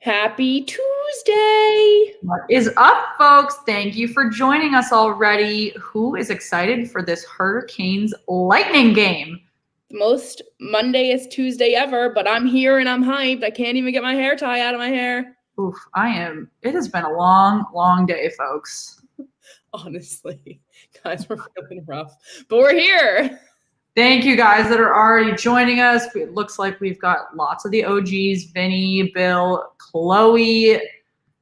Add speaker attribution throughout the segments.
Speaker 1: Happy Tuesday!
Speaker 2: What is up, folks? Thank you for joining us already. Who is excited for this Hurricanes Lightning game?
Speaker 1: The most Mondayest Tuesday ever, but I'm here and I'm hyped. I can't even get my hair tie out of my hair.
Speaker 2: Oof, I am. It has been a long, long day, folks.
Speaker 1: Honestly, guys, we're feeling rough, but we're here.
Speaker 2: Thank you guys that are already joining us. It looks like we've got lots of the OGs, Vinny, Bill, Chloe,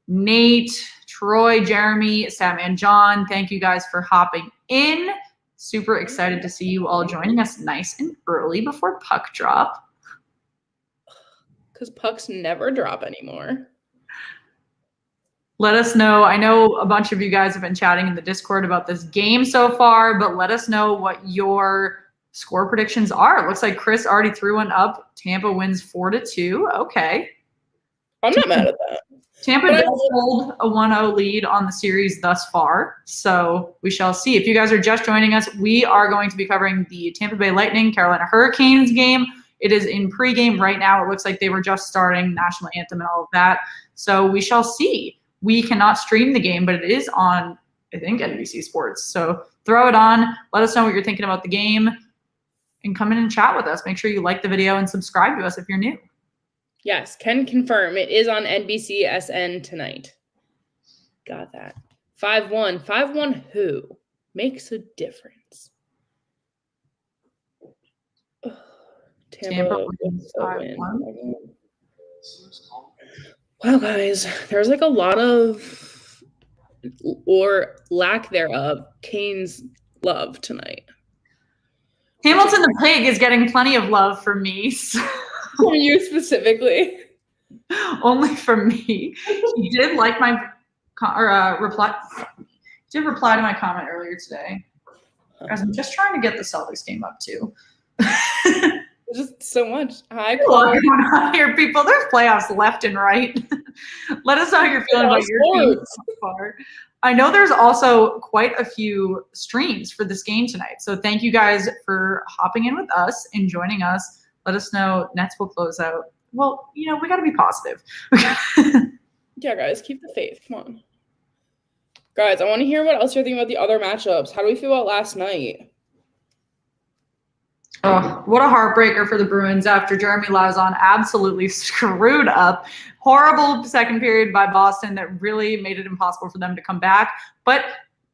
Speaker 2: Nate, Troy, Jeremy, Sam, and John. Thank you guys for hopping in. Super excited to see you all joining us nice and early before puck drop.
Speaker 1: Because pucks never drop anymore.
Speaker 2: Let us know. I know a bunch of you guys have been chatting in the Discord about this game so far, but let us know what your score predictions are. It looks like Chris already threw one up. Tampa wins 4-2. Okay.
Speaker 1: I'm not mad at that.
Speaker 2: Tampa does hold a 1-0 lead on the series thus far, so we shall see. If you guys are just joining us, we are going to be covering the Tampa Bay Lightning, Carolina Hurricanes game. It is in pregame right now. It looks like they were just starting national anthem and all of that, so we shall see. We cannot stream the game, but it is on, I think, NBC Sports. So throw it on. Let us know what you're thinking about the game and come in and chat with us. Make sure you like the video and subscribe to us if you're new.
Speaker 1: Yes, can confirm. It is on NBCSN tonight. Got that. 5-1. 5-1 who? Makes a difference. Ugh, Tampa wins 5-1. Wow, guys, there's like a lot of, or lack thereof, Canes love tonight.
Speaker 2: Hamilton the Pig is getting plenty of love from me. So.
Speaker 1: From you specifically?
Speaker 2: Only from me. He did like my reply. He did reply to my comment earlier today. Guys, I'm just trying to get the Celtics game up too.
Speaker 1: Just so much. Hi,
Speaker 2: Chloe. Going on here, people. There's playoffs left and right. Let us know how you're feeling about your team so far. I know there's also quite a few streams for this game tonight. So thank you guys for hopping in with us and joining us. Let us know. Nets will close out. Well, you know, we got to be positive.
Speaker 1: Yeah, guys, keep the faith. Come on. Guys, I want to hear what else you're thinking about the other matchups. How do we feel about last night?
Speaker 2: Oh, what a heartbreaker for the Bruins after Jeremy Lauzon absolutely screwed up. Horrible second period by Boston that really made it impossible for them to come back. But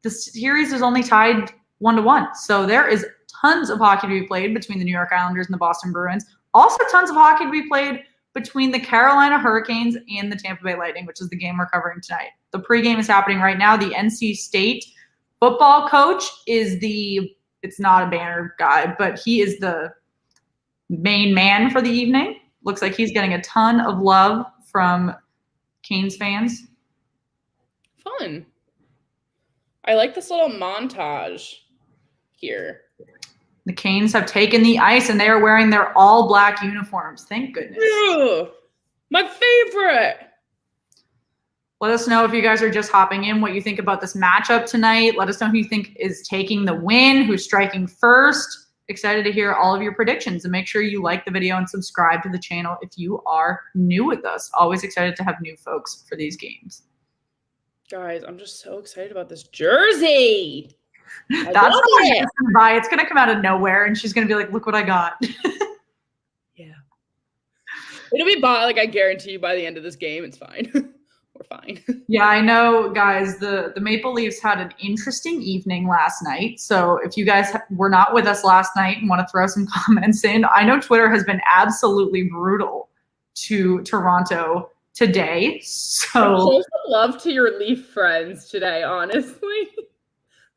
Speaker 2: the series is only tied 1-1. So there is tons of hockey to be played between the New York Islanders and the Boston Bruins. Also tons of hockey to be played between the Carolina Hurricanes and the Tampa Bay Lightning, which is the game we're covering tonight. The pregame is happening right now. The NC State football coach is it's not a banner guy, but he is the main man for the evening. Looks like he's getting a ton of love from Canes fans.
Speaker 1: Fun. I like this little montage here.
Speaker 2: The Canes have taken the ice, and they are wearing their all-black uniforms. Thank goodness.
Speaker 1: Ew, my favorite.
Speaker 2: Let us know if you guys are just hopping in, what you think about this matchup tonight. Let us know who you think is taking the win, who's striking first. Excited to hear all of your predictions, and make sure you like the video and subscribe to the channel if you are new with us. Always excited to have new folks for these games.
Speaker 1: Guys, I'm just so excited about this jersey.
Speaker 2: That's not what she's gonna buy. It's gonna come out of nowhere, and she's gonna be like, "Look what I got."
Speaker 1: Yeah, it'll be bought. Like I guarantee you, by the end of this game, it's fine. We're fine. Yeah,
Speaker 2: I know, guys. The Maple Leafs had an interesting evening last night. So if you guys were not with us last night and want to throw some comments in, I know Twitter has been absolutely brutal to Toronto today. So
Speaker 1: show some love to your Leaf friends today. Honestly,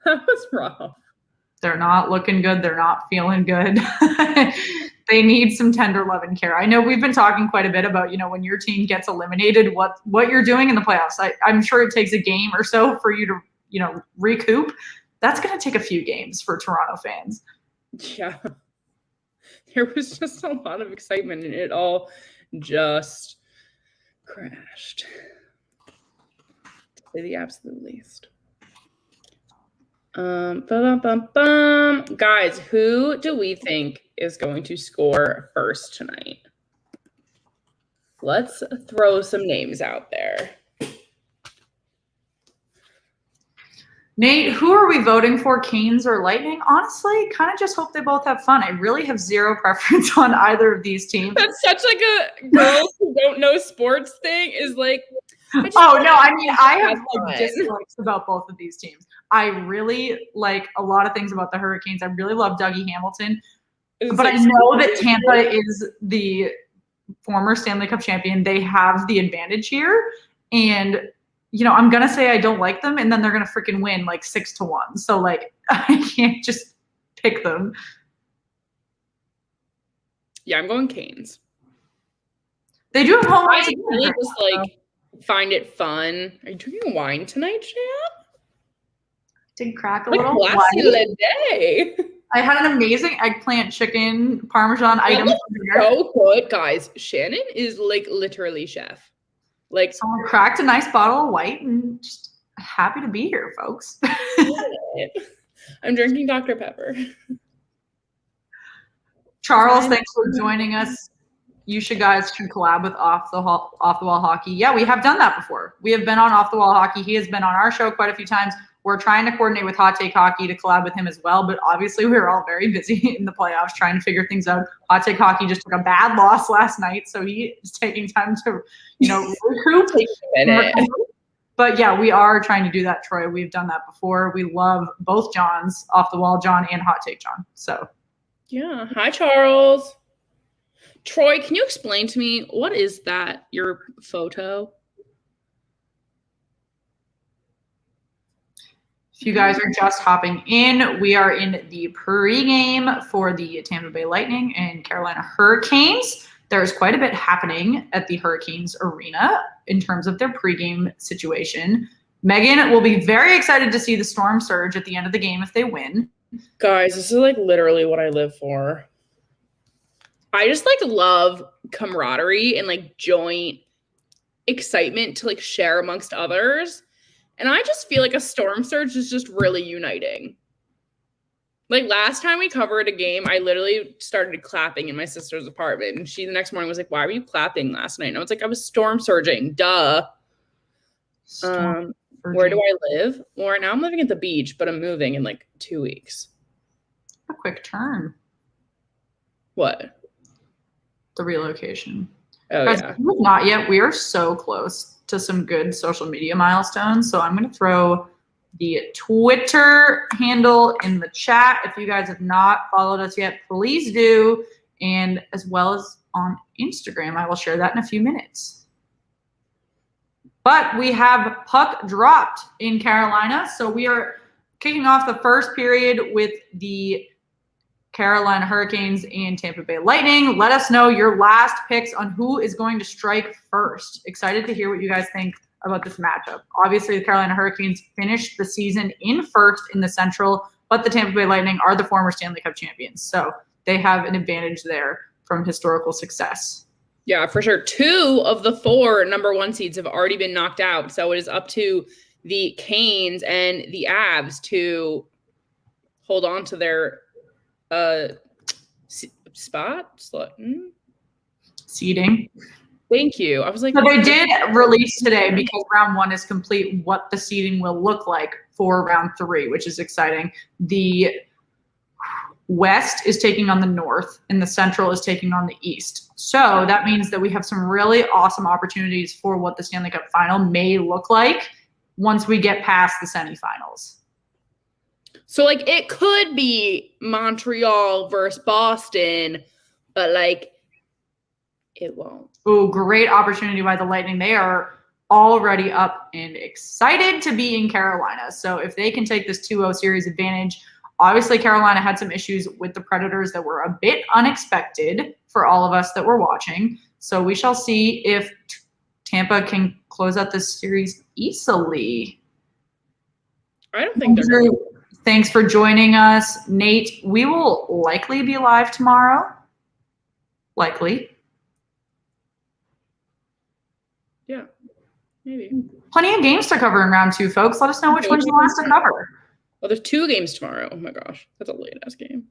Speaker 1: that was rough.
Speaker 2: They're not looking good. They're not feeling good. They need some tender love and care. I know we've been talking quite a bit about, you know, when your team gets eliminated, what you're doing in the playoffs. I'm sure it takes a game or so for you to, you know, recoup. That's going to take a few games for Toronto fans.
Speaker 1: Yeah. There was just a lot of excitement and it all just crashed. To say the absolute least. Guys, who do we think is going to score first tonight? Let's throw some names out there.
Speaker 2: Nate, who are we voting for, Canes or Lightning? Honestly, kind of just hope they both have fun. I really have zero preference on either of these teams.
Speaker 1: That's such like a girls who don't know sports thing is like.
Speaker 2: Oh, no, I mean, I have like dislikes about both of these teams. I really like a lot of things about the Hurricanes. I really love Dougie Hamilton. But I know that Tampa is the former Stanley Cup champion. They have the advantage here. And, you know, I'm going to say I don't like them, and then they're going to freaking win like 6-1. So, like, I can't just pick them.
Speaker 1: Yeah, I'm going Canes.
Speaker 2: They do have home
Speaker 1: I really just, like, find it fun. Are you drinking wine tonight, Shan?
Speaker 2: Did crack a
Speaker 1: like
Speaker 2: little.
Speaker 1: Day.
Speaker 2: I had an amazing eggplant chicken parmesan item.
Speaker 1: So good, guys. Shannon is like literally chef. Like
Speaker 2: someone cracked a nice bottle of white and just happy to be here, folks.
Speaker 1: I'm drinking Dr. Pepper.
Speaker 2: Charles, thanks for joining us. You guys should collab with Off the Wall Hockey. Yeah, we have done that before. We have been on Off the Wall Hockey. He has been on our show quite a few times. We're trying to coordinate with Hot Take Hockey to collab with him as well, but obviously we're all very busy in the playoffs trying to figure things out. Hot Take Hockey just took a bad loss last night, so he is taking time to, you know, recruit. But yeah, we are trying to do that, Troy. We've done that before. We love both Johns, Off the Wall John and Hot Take John. So
Speaker 1: yeah. Hi, Charles. Troy, can you explain to me, what is that, your photo?
Speaker 2: If you guys are just hopping in, we are in the pregame for the Tampa Bay Lightning and Carolina Hurricanes. There's quite a bit happening at the Hurricanes arena in terms of their pregame situation. Megan will be very excited to see the storm surge at the end of the game if they win.
Speaker 1: Guys, this is like literally what I live for. I just like love camaraderie and like joint excitement to like share amongst others. And I just feel like a storm surge is just really uniting. Like last time we covered a game, I literally started clapping in my sister's apartment. And she the next morning was like, why were you clapping last night? And I was like, I was storm surging. Duh. Where do I live? Well, right now I'm living at the beach, but I'm moving in like 2 weeks.
Speaker 2: A quick turn.
Speaker 1: What?
Speaker 2: The relocation.
Speaker 1: Oh,
Speaker 2: guys,
Speaker 1: yeah.
Speaker 2: Not yet. We are so close to some good social media milestones. So I'm going to throw the Twitter handle in the chat. If you guys have not followed us yet, please do. And as well as on Instagram, I will share that in a few minutes. But we have puck dropped in Carolina. So we are kicking off the first period with the Carolina Hurricanes and Tampa Bay Lightning. Let us know your last picks on who is going to strike first. Excited to hear what you guys think about this matchup. Obviously, the Carolina Hurricanes finished the season in first in the Central, but the Tampa Bay Lightning are the former Stanley Cup champions. So they have an advantage there from historical success.
Speaker 1: Yeah, for sure. 2 of the 4 number 1 seeds have already been knocked out. So it is up to the Canes and the Avs to hold on to their
Speaker 2: seeding.
Speaker 1: Thank you. I was like,
Speaker 2: so they did release today, because round 1 is complete, what the seeding will look like for round 3, which is exciting. The West is taking on the North and the Central is taking on the East. So that means that we have some really awesome opportunities for what the Stanley Cup final may look like once we get past the semifinals.
Speaker 1: So, like, it could be Montreal versus Boston, but, like, it won't.
Speaker 2: Oh, great opportunity by the Lightning. They are already up and excited to be in Carolina. So if they can take this 2-0 series advantage, obviously Carolina had some issues with the Predators that were a bit unexpected for all of us that were watching. So we shall see if Tampa can close out this series easily.
Speaker 1: I don't think they're going to.
Speaker 2: Thanks for joining us, Nate. We will likely be live tomorrow. Likely.
Speaker 1: Yeah, maybe.
Speaker 2: Plenty of games to cover in round 2, folks. Let us know which ones you want us to cover.
Speaker 1: Well, there's 2 games tomorrow. Oh my gosh, that's a late ass game.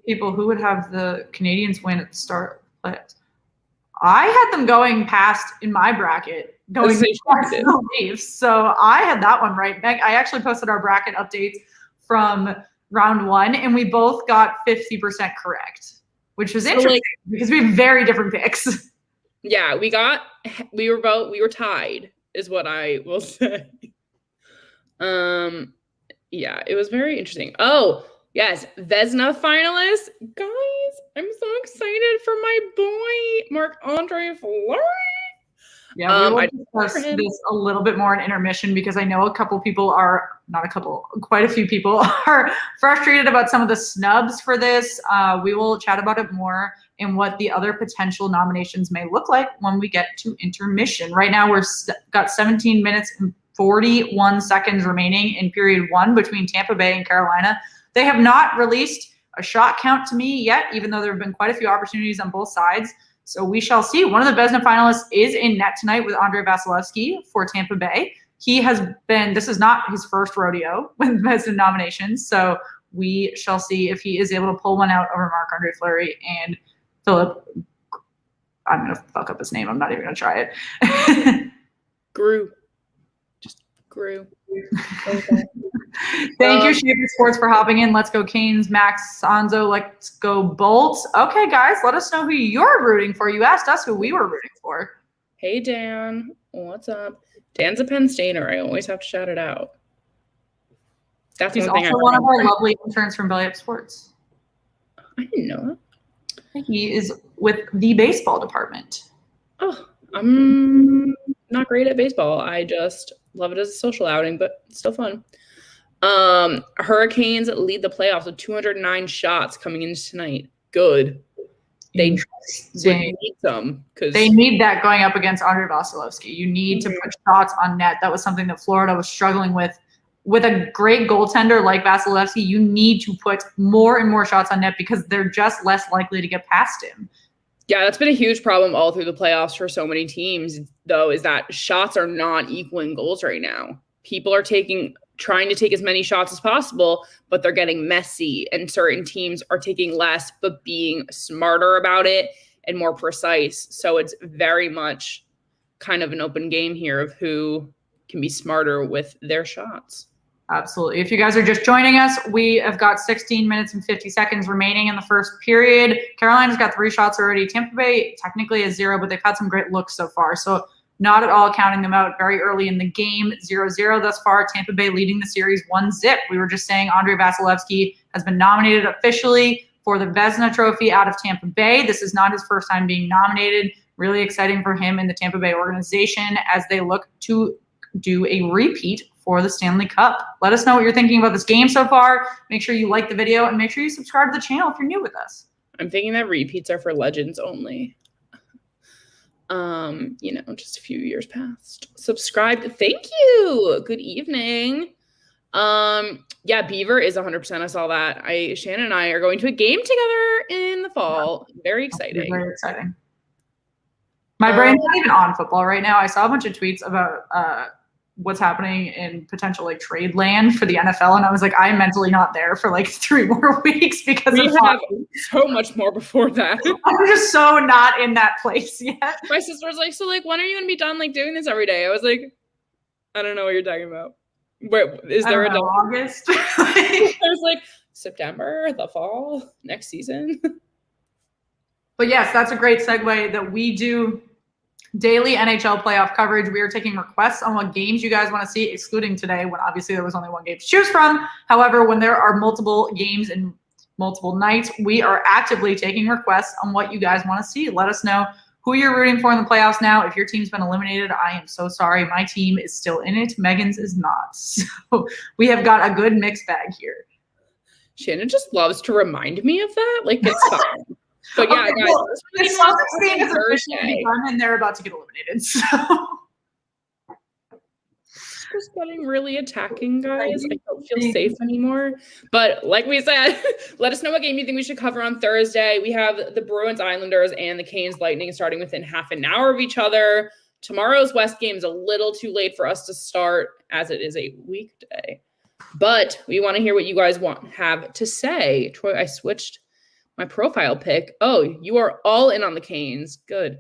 Speaker 2: People who would have the Canadians win at the start. I had them going past in my bracket, going past the Leafs. So I had that one right. Meg, I actually posted our bracket updates from round 1, and we both got 50% correct, which was interesting because we have very different picks.
Speaker 1: Yeah, we were tied, is what I will say. Yeah, it was very interesting. Oh, yes, Vezina finalists. Guys, I'm so excited for my boy, Marc-Andre Fleury.
Speaker 2: Yeah, we will discuss this a little bit more in intermission because I know quite a few people are frustrated about some of the snubs for this. We will chat about it more and what the other potential nominations may look like when we get to intermission. Right now, got 17 minutes and 41 seconds remaining in period 1 between Tampa Bay and Carolina. They have not released a shot count to me yet, even though there have been quite a few opportunities on both sides. So we shall see. One of the Vezina finalists is in net tonight with Andrei Vasilevskiy for Tampa Bay. This is not his first rodeo with Vezina nominations. So we shall see if he is able to pull one out over Marc-Andre Fleury and Philip. I'm going to fuck up his name. I'm not even going to try it.
Speaker 1: Grew.
Speaker 2: Thank you, Shaver Sports, for hopping in. Let's go Canes, Max, Sanzo. Let's go Bolts. Okay, guys, let us know who you're rooting for. You asked us who we were rooting for.
Speaker 1: Hey, Dan. What's up? Dan's a Penn Stater. I always have to shout it out. That's
Speaker 2: He's also one of our lovely interns from Belly Up Sports.
Speaker 1: I didn't know that.
Speaker 2: He is with the baseball department.
Speaker 1: Oh, I'm not great at baseball. I just love it as a social outing, but it's still fun. Hurricanes lead the playoffs with 209 shots coming in tonight. Good. They need some because
Speaker 2: they need that going up against Andrei Vasilevskiy. You need to put shots on net. That was something that Florida was struggling with. With a great goaltender like Vasilevskiy, you need to put more and more shots on net because they're just less likely to get past him.
Speaker 1: Yeah, that's been a huge problem all through the playoffs for so many teams, though, is that shots are not equaling goals right now. People are trying to take as many shots as possible, but they're getting messy, and certain teams are taking less, but being smarter about it and more precise. So it's very much kind of an open game here of who can be smarter with their shots.
Speaker 2: Absolutely. If you guys are just joining us, we have got 16 minutes and 50 seconds remaining in the first period. Carolina's got 3 shots already. Tampa Bay technically has 0, but they've had some great looks so far. So not at all counting them out very early in the game. 0-0 thus far. Tampa Bay leading the series 1-0. We were just saying Andrei Vasilevskiy has been nominated officially for the Vezina Trophy out of Tampa Bay. This is not his first time being nominated. Really exciting for him and the Tampa Bay organization as they look to do a repeat for the Stanley Cup. Let us know what you're thinking about this game so far. Make sure you like the video and make sure you subscribe to the channel if you're new with us.
Speaker 1: I'm thinking that repeats are for legends only. Just a few years past. Subscribe. Thank you. Good evening. Yeah, Beaver is 100%. I saw that. Shannon and I are going to a game together in the fall. Very exciting.
Speaker 2: Very exciting. My brain's not even on football right now. I saw a bunch of tweets about what's happening in potential trade land for the NFL, and I was like, I'm mentally not there for 3 more weeks because
Speaker 1: we have so much more before that.
Speaker 2: I'm just so not in that place yet.
Speaker 1: My sister was like, so when are you gonna be done doing this every day? I was like, I don't know what you're talking about. Wait, is there
Speaker 2: August?
Speaker 1: I was September, the fall, next season.
Speaker 2: But yes, that's a great segue that we do daily NHL playoff coverage. We are taking requests on what games you guys want to see, excluding today when obviously there was only one game to choose from. However, when there are multiple games and multiple nights, we are actively taking requests on what you guys want to see. Let us know who you're rooting for in the playoffs now. If your team's been eliminated, I am so sorry. My team is still in it. Megan's is not. So we have got a good mixed bag here.
Speaker 1: Shannon just loves to remind me of that. It's fine. But yeah,
Speaker 2: okay,
Speaker 1: guys,
Speaker 2: well, the Celtics game is officially begun, and they're about to get eliminated. So
Speaker 1: just getting really attacking, guys. I don't feel safe anymore. But like we said, let us know what game you think we should cover on Thursday. We have the Bruins Islanders and the Canes Lightning starting within half an hour of each other. Tomorrow's West game is a little too late for us to start as it is a weekday. But we want to hear what you guys have to say. Troy, I switched my profile pic. Oh, you are all in on the Canes. Good.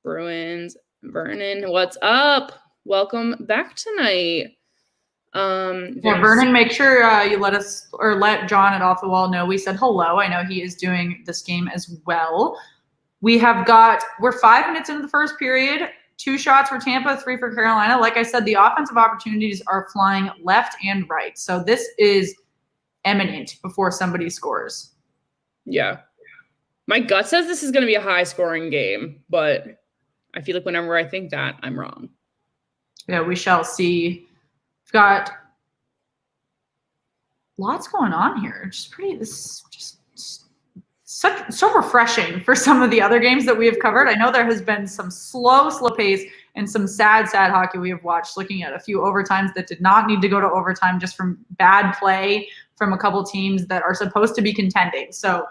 Speaker 1: Bruins. Vernon, what's up? Welcome back tonight.
Speaker 2: Vernon, make sure you let us or let John at Off the Wall know we said hello. I know he is doing this game as well. We're 5 minutes into the first period. 2 shots for Tampa, 3 for Carolina. Like I said, the offensive opportunities are flying left and right. So this is imminent before somebody scores.
Speaker 1: Yeah. My gut says this is going to be a high-scoring game, but I feel like whenever I think that, I'm wrong.
Speaker 2: Yeah, we shall see. We've got lots going on here. So refreshing for some of the other games that we have covered. I know there has been some slow pace and some sad hockey we have watched, looking at a few overtimes that did not need to go to overtime just from bad play from a couple teams that are supposed to be contending. So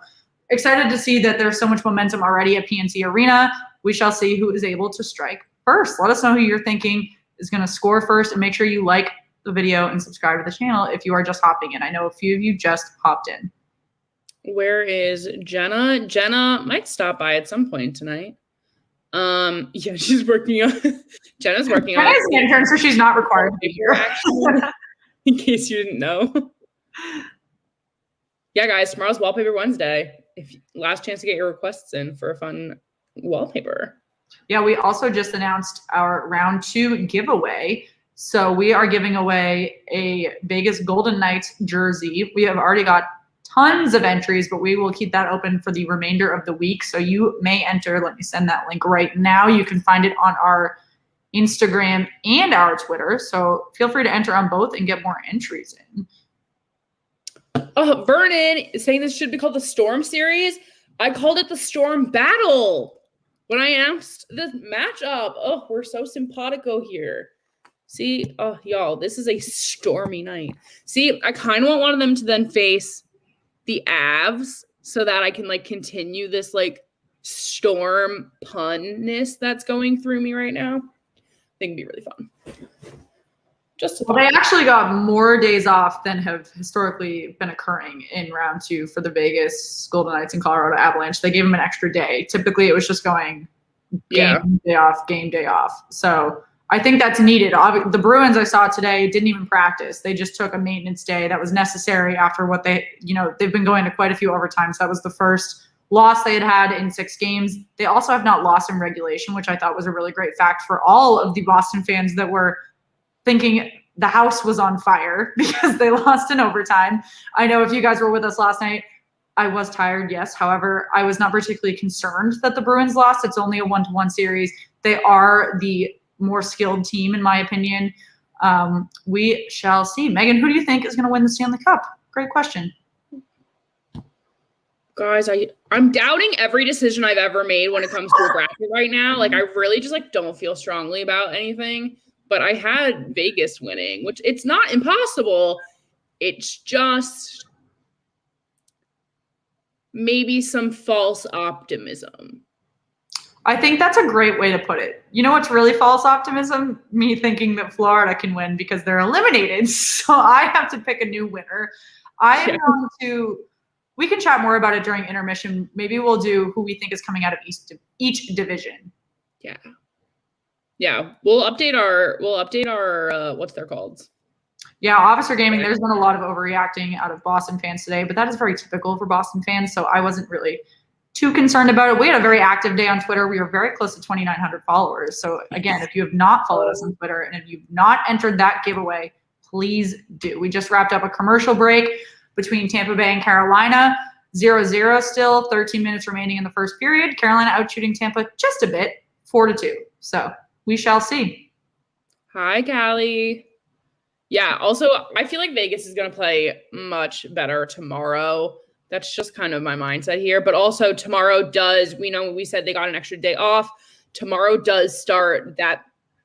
Speaker 2: excited to see that there's so much momentum already at PNC Arena. We shall see who is able to strike first. Let us know who you're thinking is going to score first, and make sure you like the video and subscribe to the channel if you are just hopping in. I know a few of you just hopped in.
Speaker 1: Where is Jenna? Jenna might stop by at some point tonight. Yeah, she's working on Jenna's working on
Speaker 2: Jenna's an intern, so she's not required to be here.
Speaker 1: Actually, in case you didn't know. Yeah, guys, tomorrow's Wallpaper Wednesday. Last chance to get your requests in for a fun wallpaper.
Speaker 2: Yeah, we also just announced our round 2 giveaway. So we are giving away a Vegas Golden Knights jersey. We have already got tons of entries, but we will keep that open for the remainder of the week. So you may enter. Let me send that link right now. You can find it on our Instagram and our Twitter. So feel free to enter on both and get more entries in.
Speaker 1: Oh, Vernon saying this should be called the Storm Series. I called it the Storm Battle when I announced the matchup. Oh, we're so simpatico here. See, oh, y'all, this is a stormy night. See, I kind of want one of them to then face the Avs so that I can continue this storm punness that's going through me right now. I think it'd be really fun.
Speaker 2: They actually got more days off than have historically been occurring in round 2 for the Vegas Golden Knights and Colorado Avalanche. They gave them an extra day. Typically, it was just going game day off. So I think that's needed. The Bruins I saw today didn't even practice. They just took a maintenance day that was necessary after what they've been going to quite a few overtimes. That was the first loss they had in 6 games. They also have not lost in regulation, which I thought was a really great fact for all of the Boston fans that were thinking the house was on fire because they lost in overtime. I know if you guys were with us last night, I was tired, yes. However, I was not particularly concerned that the Bruins lost. It's only a 1-1 series. They are the more skilled team, in my opinion. We shall see. Megan, who do you think is going to win the Stanley Cup? Great question.
Speaker 1: Guys, I'm doubting every decision I've ever made when it comes to a bracket right now. I really just don't feel strongly about anything. But I had Vegas winning, which it's not impossible. It's just maybe some false optimism.
Speaker 2: I think that's a great way to put it. You know what's really false optimism? Me thinking that Florida can win because they're eliminated. So I have to pick a new winner. We can chat more about it during intermission. Maybe we'll do who we think is coming out of each division.
Speaker 1: Yeah. Yeah, we'll update our what's they're called.
Speaker 2: Yeah, Officer Gaming, there's been a lot of overreacting out of Boston fans today, but that is very typical for Boston fans, so I wasn't really too concerned about it. We had a very active day on Twitter. We were very close to 2,900 followers. So again, if you have not followed us on Twitter and if you've not entered that giveaway, please do. We just wrapped up a commercial break between Tampa Bay and Carolina. 0-0 still, 13 minutes remaining in the first period. Carolina out shooting Tampa just a bit, 4-2. So we shall see.
Speaker 1: Hi, Callie. Yeah, also, I feel like Vegas is going to play much better tomorrow. That's just kind of my mindset here. But also, tomorrow we said they got an extra day off. Tomorrow does start that,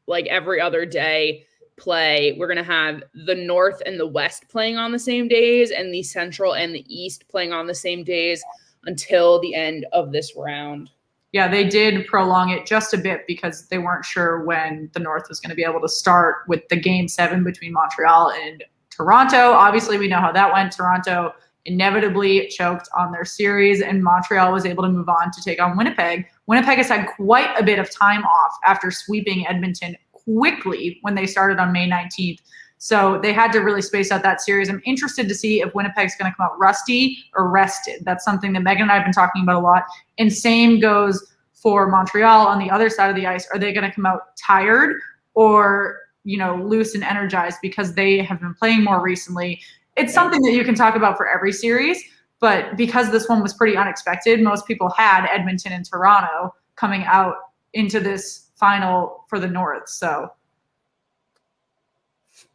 Speaker 1: every other day play. We're going to have the North and the West playing on the same days and the Central and the East playing on the same days until the end of this round.
Speaker 2: Yeah, they did prolong it just a bit because they weren't sure when the North was going to be able to start with the Game 7 between Montreal and Toronto. Obviously, we know how that went. Toronto inevitably choked on their series, and Montreal was able to move on to take on Winnipeg, Winnipeg has had quite a bit of time off after sweeping Edmonton quickly when they started on May 19th. So they had to really space out that series. I'm interested to see if Winnipeg's going to come out rusty or rested. That's something that Megan and I have been talking about a lot. And same goes for Montreal on the other side of the ice. Are they going to come out tired or, loose and energized because they have been playing more recently? It's something that you can talk about for every series, but because this one was pretty unexpected, most people had Edmonton and Toronto coming out into this final for the North. So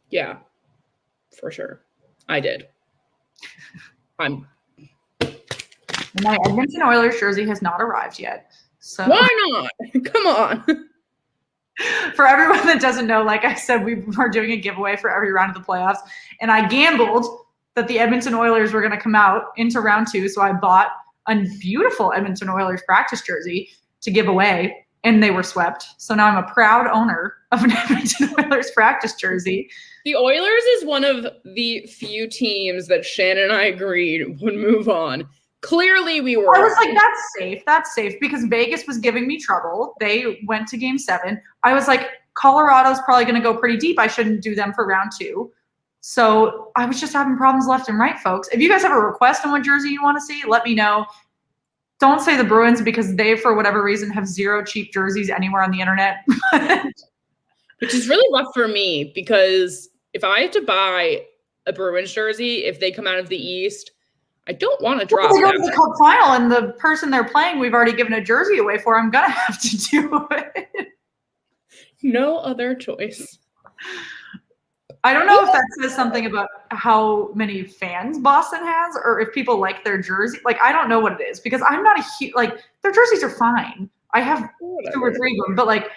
Speaker 1: yeah, for sure. I did.
Speaker 2: My Edmonton Oilers jersey has not arrived yet. So
Speaker 1: why not? Come on.
Speaker 2: For everyone that doesn't know, like I said, we were doing a giveaway for every round of the playoffs, and I gambled that the Edmonton Oilers were going to come out into round 2. So I bought a beautiful Edmonton Oilers practice jersey to give away, and they were swept. So now I'm a proud owner of an Edmonton Oilers practice jersey.
Speaker 1: The Oilers is one of the few teams that Shannon and I agreed would move on. Clearly we were.
Speaker 2: I was like, that's safe. That's safe because Vegas was giving me trouble. They went to game 7. I was like, Colorado's probably going to go pretty deep. I shouldn't do them for round 2. So I was just having problems left and right, folks. If you guys have a request on what jersey you want to see, let me know. Don't say the Bruins because they, for whatever reason, have 0 cheap jerseys anywhere on the internet.
Speaker 1: Which is really rough for me because if I have to buy a Bruins jersey, if they come out of the East, I don't want to drop
Speaker 2: they go to the Cup final and the person they're playing, we've already given a jersey away for. I'm going to have to do it.
Speaker 1: No other choice.
Speaker 2: I don't know if that says something about how many fans Boston has or if people like their jersey. Like, I don't know what it is because I'm not a huge, like, their jerseys are fine. I have 2 or 3 of them, but, like,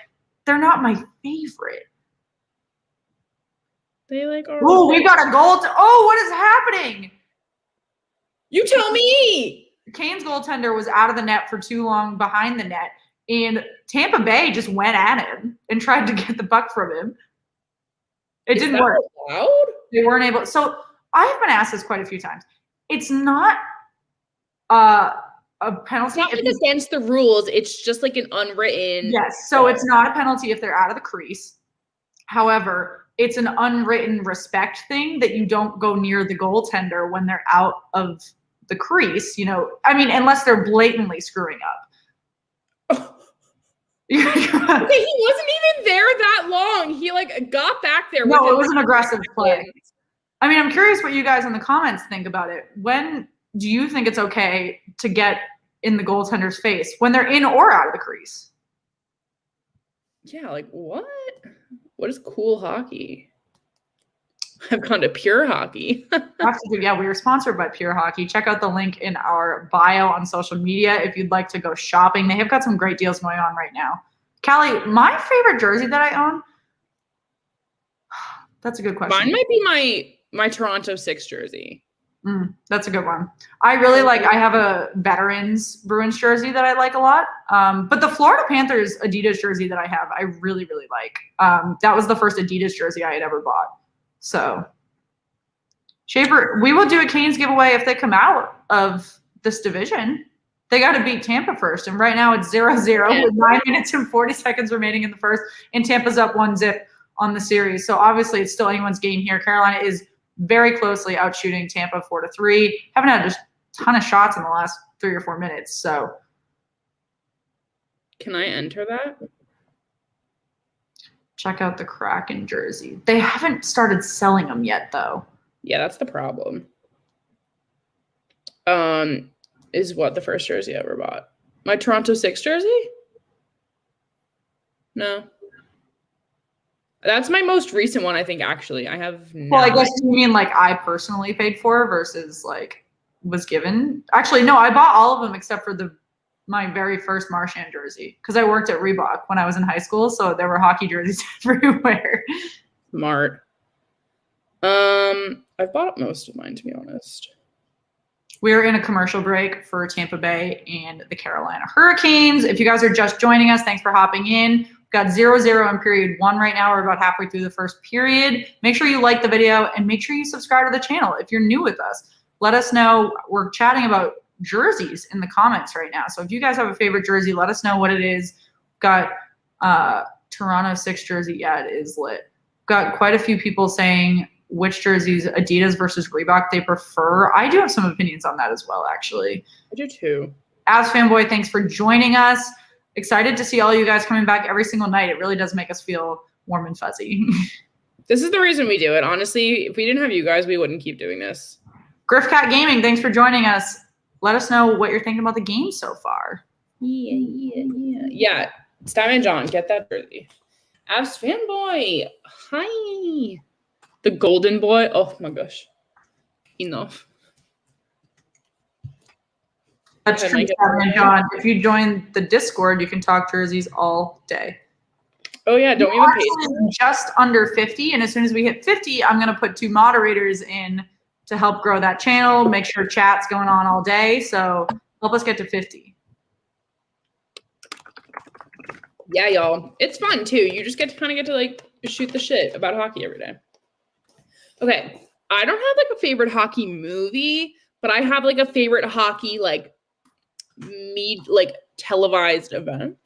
Speaker 2: they're not my favorite.
Speaker 1: They, like, are.
Speaker 2: Oh, we got a goal. What is happening?
Speaker 1: You tell me.
Speaker 2: Kane's goaltender was out of the net for too long behind the net, and Tampa Bay just went at him and tried to get the puck from him. It didn't work.
Speaker 1: Allowed?
Speaker 2: They weren't able. So I've been asked this quite a few times. It's not a penalty.
Speaker 1: It's not like against the rules. It's just like an unwritten.
Speaker 2: Yes. So it's not a penalty if they're out of the crease. However, it's an unwritten respect thing that you don't go near the goaltender when they're out of the crease. Unless they're blatantly screwing up.
Speaker 1: Okay, he wasn't even there that long. He got back there.
Speaker 2: No, it was an aggressive play. I mean, I'm curious what you guys in the comments think about it. When do you think it's okay to get in the goaltender's face when they're in or out of the crease?
Speaker 1: Yeah, what? What is cool hockey? I've gone to Pure Hockey.
Speaker 2: We are sponsored by Pure Hockey. Check out the link in our bio on social media if you'd like to go shopping. They have got some great deals going on right now. Callie, my favorite jersey that I own? That's a good question.
Speaker 1: Mine might be my Toronto 6 jersey.
Speaker 2: That's a good one. I have a Veterans Bruins jersey that I like a lot. But the Florida Panthers Adidas jersey that I have, I really, really like. That was the first Adidas jersey I had ever bought. So, Schaefer, we will do a Canes giveaway if they come out of this division. They got to beat Tampa first. And right now it's 0-0 with 9 minutes and 40 seconds remaining in the first. And Tampa's up 1-0 on the series. So obviously it's still anyone's game here. Carolina is very closely out shooting Tampa 4-3. Haven't had a ton of shots in the last 3 or 4 minutes. So,
Speaker 1: can I enter that?
Speaker 2: Check out the Kraken jersey. They haven't started selling them yet, though.
Speaker 1: Yeah, that's the problem. Is what the first jersey I ever bought? My Toronto 6 jersey? No. That's my most recent one, I think, actually. I have
Speaker 2: Well, I guess you mean I personally paid for versus was given? Actually, no, I bought all of them except for my very first Marchand jersey because I worked at Reebok when I was in high school, so there were hockey jerseys everywhere.
Speaker 1: Smart. I've bought up most of mine, to be honest.
Speaker 2: We're in a commercial break for Tampa Bay and the Carolina Hurricanes. If you guys are just joining us, thanks for hopping in. We've got 0-0 in period 1 right now. We're about halfway through the first period. Make sure you like the video and make sure you subscribe to the channel if you're new with us. Let us know. We're chatting about jerseys in the comments right now. So if you guys have a favorite jersey, let us know what it is. Got Toronto 6 jersey. Yeah, it is lit. Got quite a few people saying which jerseys, Adidas versus Reebok, they prefer. I do have some opinions on that as well, actually.
Speaker 1: I do too.
Speaker 2: As Fanboy, thanks for joining us. Excited to see all you guys coming back every single night. It really does make us feel warm and fuzzy.
Speaker 1: This is the reason we do it. Honestly, if we didn't have you guys, we wouldn't keep doing this.
Speaker 2: Griffcat Gaming, thanks for joining us. Let us know what you're thinking about the game so far.
Speaker 1: Yeah. Statman John, get that jersey. Avs Fanboy, hi. The golden boy. Oh my gosh. Enough.
Speaker 2: That's true, Statman John. If you join the Discord, you can talk jerseys all day.
Speaker 1: Oh yeah, don't even pay.
Speaker 2: Just under 50, and as soon as we hit 50, I'm gonna put 2 moderators in to help grow that channel, make sure chat's going on all day. So help us get to 50.
Speaker 1: Yeah, y'all. It's fun too. You just get to like shoot the shit about hockey every day. Okay. I don't have like a favorite hockey movie, but I have like a favorite hockey televised event.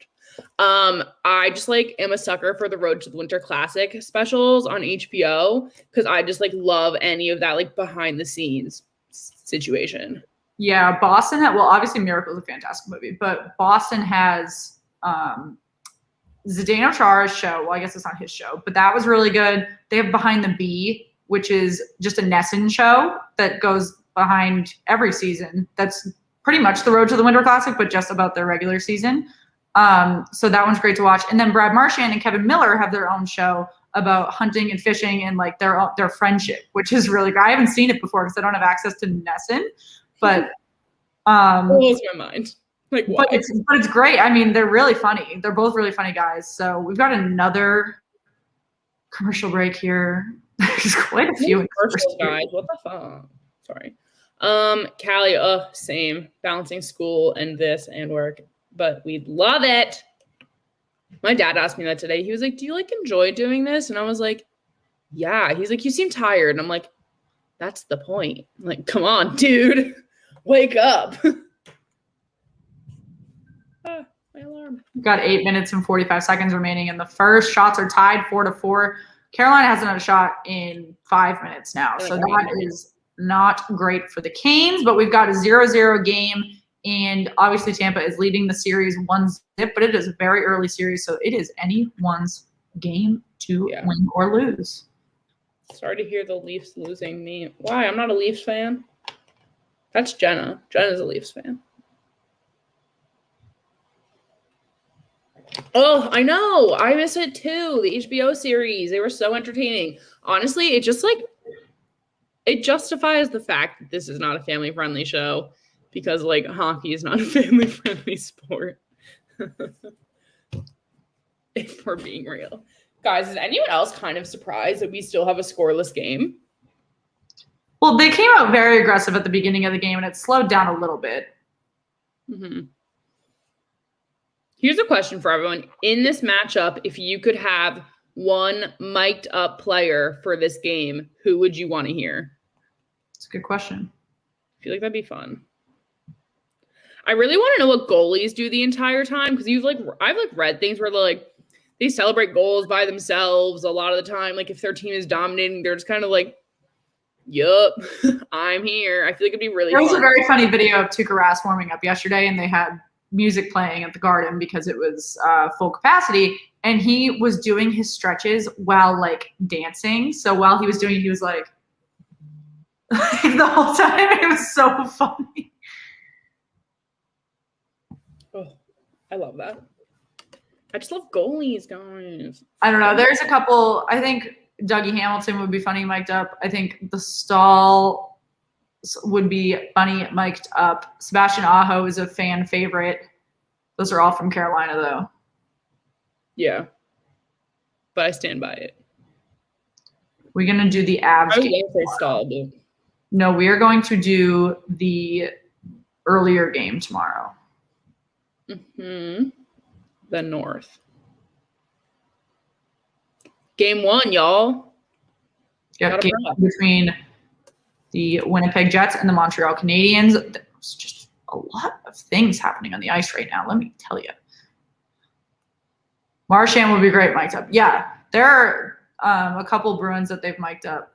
Speaker 1: I just like am a sucker for the Road to the Winter Classic specials on HBO because I just like love any of that like behind the scenes situation.
Speaker 2: Yeah, Boston had, well, obviously Miracle is a fantastic movie, but Boston has Zdeno Chara's show. Well, I guess it's not his show, but that was really good. They have Behind the Bee, which is just a Nesson show that goes behind every season. That's pretty much the Road to the Winter Classic, but just about their regular season. So that one's great to watch. And then Brad Marchand and Kevin Miller have their own show about hunting and fishing and like their friendship, which is really great. I haven't seen it before because I don't have access to Nesson, but
Speaker 1: blows my mind. Like, why?
Speaker 2: But it's great. I mean, they're really funny. They're both really funny guys. So we've got another commercial break here. There's quite a few
Speaker 1: commercials, guys. What the fuck? Sorry. Callie, same. Balancing school and this and work. But we'd love it. My dad asked me that today. He was like, do you like enjoy doing this? And I was like, yeah. He's like, you seem tired. And I'm like, that's the point. I'm like, come on, dude. Wake up. My alarm.
Speaker 2: We've got 8 minutes and 45 seconds remaining. And the first shots are tied 4-4. Carolina hasn't had a shot in 5 minutes now. So that is not great for the Canes. But we've got a 0-0 game. And obviously Tampa is leading the series 1-0, but it is a very early series, so it is anyone's game to win or lose.
Speaker 1: Sorry to hear the Leafs losing me. Why? I'm not a Leafs fan. That's Jenna. Jenna's a Leafs fan. Oh, I know. I miss it too. The HBO series. They were so entertaining. Honestly, it justifies the fact that this is not a family-friendly show. Because, like, hockey is not a family-friendly sport. If we're being real. Guys, is anyone else kind of surprised that we still have a scoreless game?
Speaker 2: Well, they came out very aggressive at the beginning of the game, and it slowed down a little bit.
Speaker 1: Mm-hmm. Here's a question for everyone. In this matchup, if you could have one mic'd-up player for this game, who would you want to hear?
Speaker 2: That's a good question.
Speaker 1: I feel like that'd be fun. I really want to know what goalies do the entire time because I've read things where they celebrate goals by themselves a lot of the time. Like if their team is dominating, they're just kind of like, yup, I'm here. I feel like it'd be really fun.
Speaker 2: There was a very funny video of Tuukka Rask warming up yesterday, and they had music playing at the Garden because it was full capacity, and he was doing his stretches while like dancing. So while he was doing it, he was like the whole time. It was so funny.
Speaker 1: Oh, I love that. I just love goalies, guys.
Speaker 2: I don't know. There's a couple. I think Dougie Hamilton would be funny mic'd up. I think the Stahl would be funny mic'd up. Sebastian Aho is a fan favorite. Those are all from Carolina, though.
Speaker 1: Yeah. But I stand by it.
Speaker 2: We're going to do the Avs
Speaker 1: I
Speaker 2: game.
Speaker 1: was going to say Stahl, but...
Speaker 2: No, we are going to do the earlier game tomorrow.
Speaker 1: Mm-hmm. The North. Game 1, y'all.
Speaker 2: Yeah, game between the Winnipeg Jets and the Montreal Canadiens. That was just a lot of things happening on the ice right now. Let me tell you. Marchand would be great mic'd up. Yeah, there are a couple Bruins that they've mic'd up.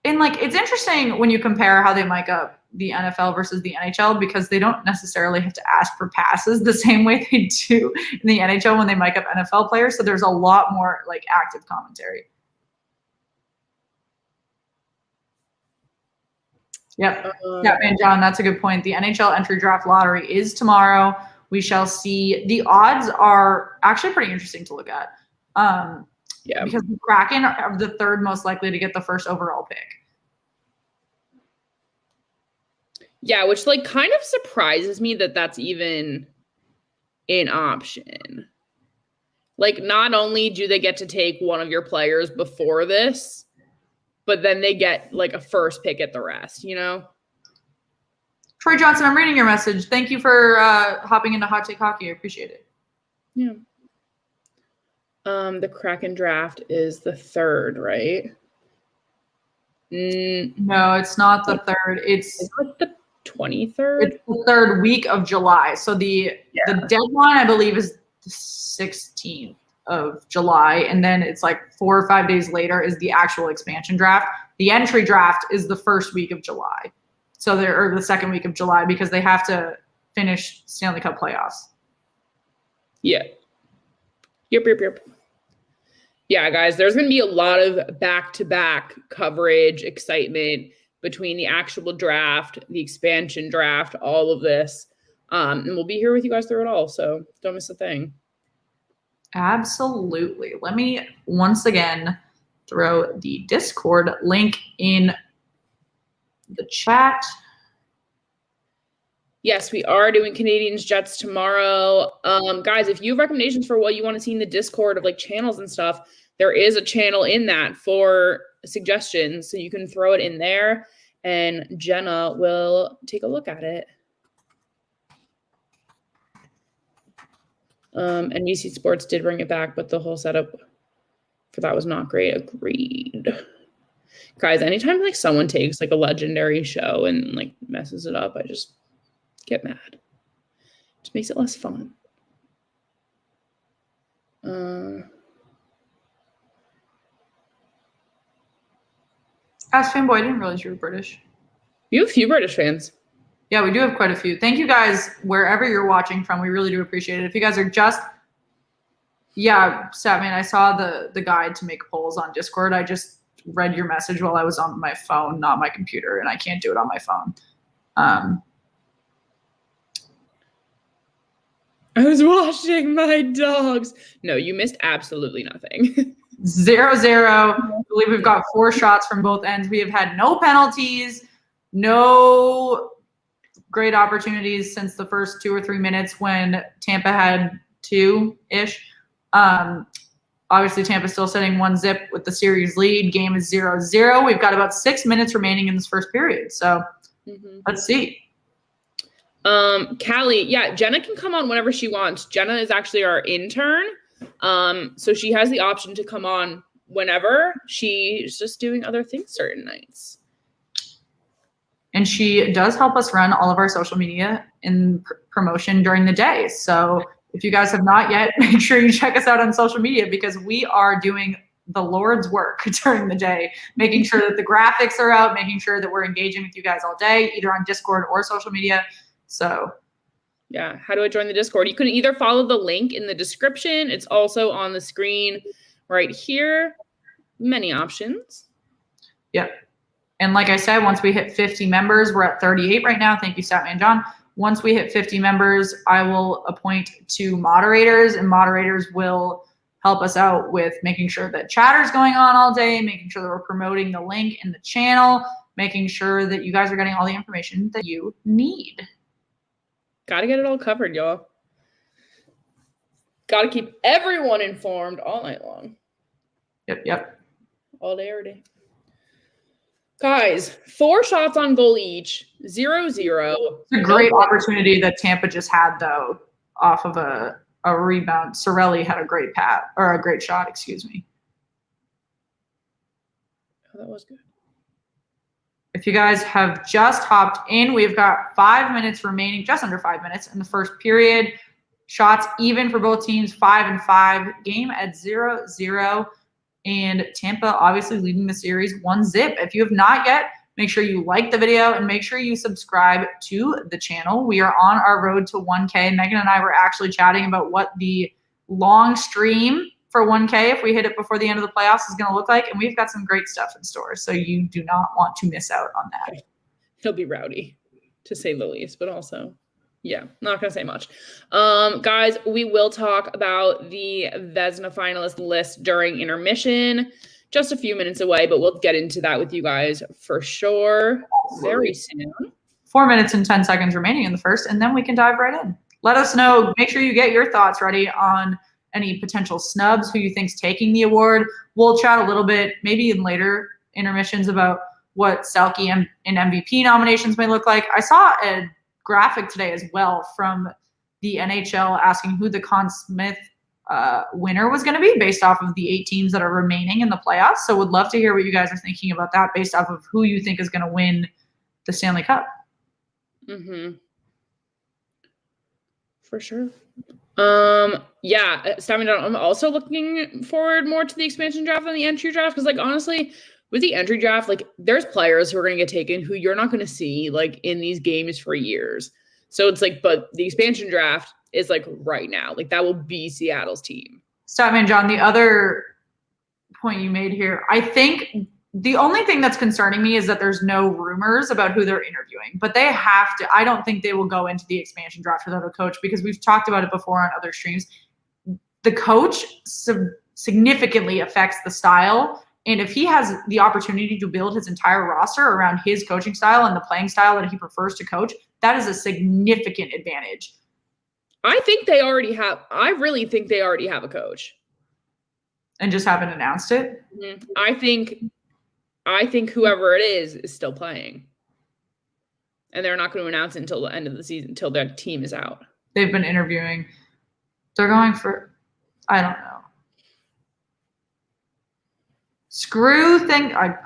Speaker 2: And, like, it's interesting when you compare how they mic up the NFL versus the NHL because they don't necessarily have to ask for passes the same way they do in the NHL when they mic up NFL players. So there's a lot more, like, active commentary. Yep. Yeah, man, John, that's a good point. The NHL entry draft lottery is tomorrow. We shall see. The odds are actually pretty interesting to look at.
Speaker 1: Yeah.
Speaker 2: Because the Kraken are the third most likely to get the first overall pick.
Speaker 1: Yeah, which, like, kind of surprises me that that's even an option. Like, not only do they get to take one of your players before this, but then they get, like, a first pick at the rest, you know?
Speaker 2: Troy Johnson, I'm reading your message. Thank you for hopping into Hot Take Hockey. I appreciate it.
Speaker 1: Yeah. The Kraken draft is the 3rd, right?
Speaker 2: No, it's not the 3rd. It's
Speaker 1: like the 23rd.
Speaker 2: It's the 3rd week of July. So the deadline, I believe, is the 16th of July, and then it's like 4 or 5 days later is the actual expansion draft. The entry draft is the first week of July. So they're the second week of July because they have to finish Stanley Cup playoffs.
Speaker 1: Yeah. Yep. Yeah, guys, there's going to be a lot of back-to-back coverage, excitement between the actual draft, the expansion draft, all of this. And we'll be here with you guys through it all, so don't miss a thing.
Speaker 2: Absolutely. Let me once again throw the Discord link in the chat.
Speaker 1: Yes, we are doing Canadians Jets tomorrow. Guys, if you have recommendations for what you want to see in the Discord of, like, channels and stuff, there is a channel in that for suggestions, so you can throw it in there and Jenna will take a look at it. NBC Sports did bring it back, but the whole setup for that was not great. Agreed. Guys, anytime, like, someone takes, like, a legendary show and, like, messes it up, I just get mad. It just makes it less fun.
Speaker 2: Ask Fanboy, I didn't realize you were British.
Speaker 1: You have a few British fans.
Speaker 2: Yeah, we do have quite a few. Thank you guys wherever you're watching from. We really do appreciate it. If you guys are just, Statman, I saw the guide to make polls on Discord. I just read your message while I was on my phone, not my computer, and I can't do it on my phone.
Speaker 1: I was watching my dogs. No, you missed absolutely nothing.
Speaker 2: 0-0. I believe we've got 4 shots from both ends. We have had no penalties, no great opportunities since the first 2 or 3 minutes when Tampa had 2-ish. Obviously, Tampa's still sitting 1-0 with the series lead. Game is 0-0. We've got about 6 minutes remaining in this first period. So let's see.
Speaker 1: Callie, yeah, Jenna can come on whenever she wants. Jenna is actually our intern. So she has the option to come on whenever. She's just doing other things certain nights.
Speaker 2: And she does help us run all of our social media in promotion during the day. So if you guys have not yet, make sure you check us out on social media because we are doing the Lord's work during the day, making sure that the graphics are out, making sure that we're engaging with you guys all day, either on Discord or social media. So
Speaker 1: yeah, how do I join the Discord? You can either follow the link in the description. It's also on the screen right here. Many options.
Speaker 2: Yep. And like I said, once we hit 50 members, we're at 38 right now. Thank you, Statman John. Once we hit 50 members, I will appoint 2 moderators, and moderators will help us out with making sure that chatter's going on all day, making sure that we're promoting the link in the channel, making sure that you guys are getting all the information that you need.
Speaker 1: Got to get it all covered, y'all. Got to keep everyone informed all night long.
Speaker 2: Yep.
Speaker 1: All day, every day. Guys, 4 shots on goal each, 0-0.
Speaker 2: It's a great opportunity that Tampa just had, though, off of a rebound. Sorelli had a great shot, excuse me.
Speaker 1: Oh, that was good.
Speaker 2: I If you guys have just hopped in, we've got 5 minutes remaining, just under 5 minutes in the first period. Shots even for both teams, 5-5. Game at 0-0. And Tampa obviously leading the series 1-0. If you have not yet, make sure you like the video and make sure you subscribe to the channel. We are on our road to 1K. Megan and I were actually chatting about what the long stream for 1K, if we hit it before the end of the playoffs, is going to look like. And we've got some great stuff in store. So you do not want to miss out on that.
Speaker 1: He'll be rowdy, to say the least, but also, yeah, not going to say much. Guys, we will talk about the Vezina finalist list during intermission. Just a few minutes away, but we'll get into that with you guys for sure very soon.
Speaker 2: 4 minutes and 10 seconds remaining in the first, and then we can dive right in. Let us know. Make sure you get your thoughts ready on any potential snubs, who you think's taking the award. We'll chat a little bit, maybe in later intermissions, about what Selke and MVP nominations may look like. I saw a graphic today as well from the NHL asking who the Conn Smythe winner was going to be based off of the 8 teams that are remaining in the playoffs. So would love to hear what you guys are thinking about that based off of who you think is going to win the Stanley Cup.
Speaker 1: Mm-hmm. For sure. Yeah, I'm also looking forward more to the expansion draft than the entry draft, because, like, honestly, with the entry draft, like, there's players who are going to get taken who you're not going to see, like, in these games for years. So it's like, but the expansion draft is, like, right now. Like, that will be Seattle's team.
Speaker 2: Statman John, the other point you made here, I think the only thing that's concerning me is that there's no rumors about who they're interviewing, but they have to. I don't think they will go into the expansion draft without a coach, because we've talked about it before on other streams. The coach significantly affects the style. And if he has the opportunity to build his entire roster around his coaching style and the playing style that he prefers to coach, that is a significant advantage.
Speaker 1: I really think they already have a coach.
Speaker 2: And just haven't announced it?
Speaker 1: Mm-hmm. I think whoever it is still playing. And they're not going to announce it until the end of the season, until their team is out.
Speaker 2: They've been interviewing. They're going for, I don't know.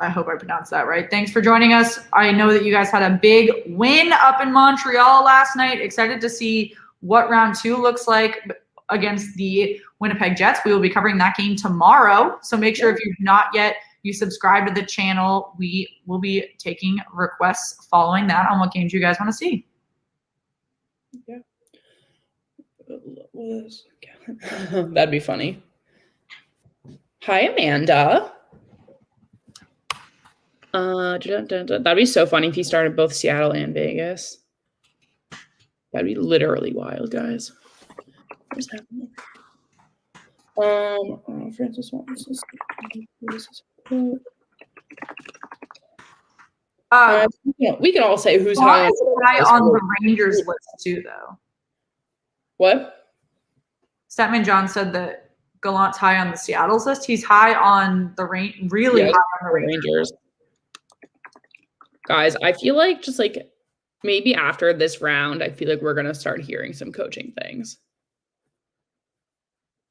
Speaker 2: I hope I pronounced that right. Thanks for joining us. I know that you guys had a big win up in Montreal last night. Excited to see what round 2 looks like against the Winnipeg Jets. We will be covering that game tomorrow. So make sure if you've not yet, you subscribe to the channel. We will be taking requests following that on what games you guys want to see.
Speaker 1: Yeah. That'd be funny. Hi, Amanda. That'd be so funny if he started both Seattle and Vegas. That'd be literally wild, guys. What's happening? Francis wants this. We can all say who's high
Speaker 2: on the Rangers list too, though.
Speaker 1: What?
Speaker 2: Statman John said that Gallant's high on the Seattle's list. He's high on the really high on the Rangers.
Speaker 1: Guys, I feel like just like maybe after this round, I feel like we're gonna start hearing some coaching things.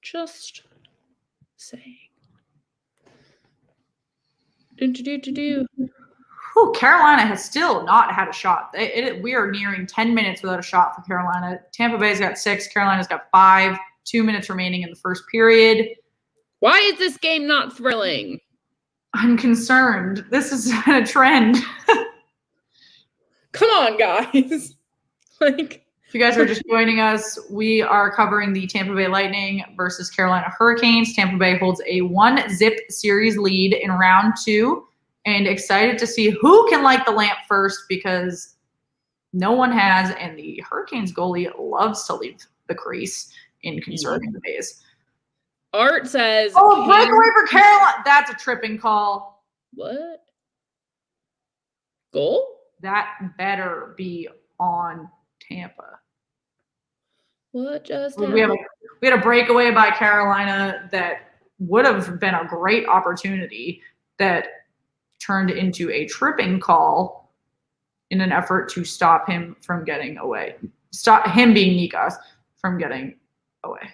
Speaker 1: Just saying.
Speaker 2: Carolina has still not had a shot. We are nearing 10 minutes without a shot for Carolina. Tampa Bay's got 6. Carolina's got 5. 2 minutes remaining in the first period.
Speaker 1: Why is this game not thrilling?
Speaker 2: I'm concerned. This is a trend.
Speaker 1: Come on, guys. Like,
Speaker 2: if you guys are just joining us, we are covering the Tampa Bay Lightning versus Carolina Hurricanes. Tampa Bay holds a 1-0 series lead in round 2, and excited to see who can light the lamp first, because no one has, and the Hurricanes goalie loves to leave the crease in conserving the base.
Speaker 1: Art says,
Speaker 2: "Oh, breakaway for Carolina." That's a tripping call.
Speaker 1: What? Goal?
Speaker 2: That better be on Tampa.
Speaker 1: What just
Speaker 2: we had a breakaway by Carolina that would have been a great opportunity that turned into a tripping call in an effort to stop him from getting away. Stop him being Nikas from getting away.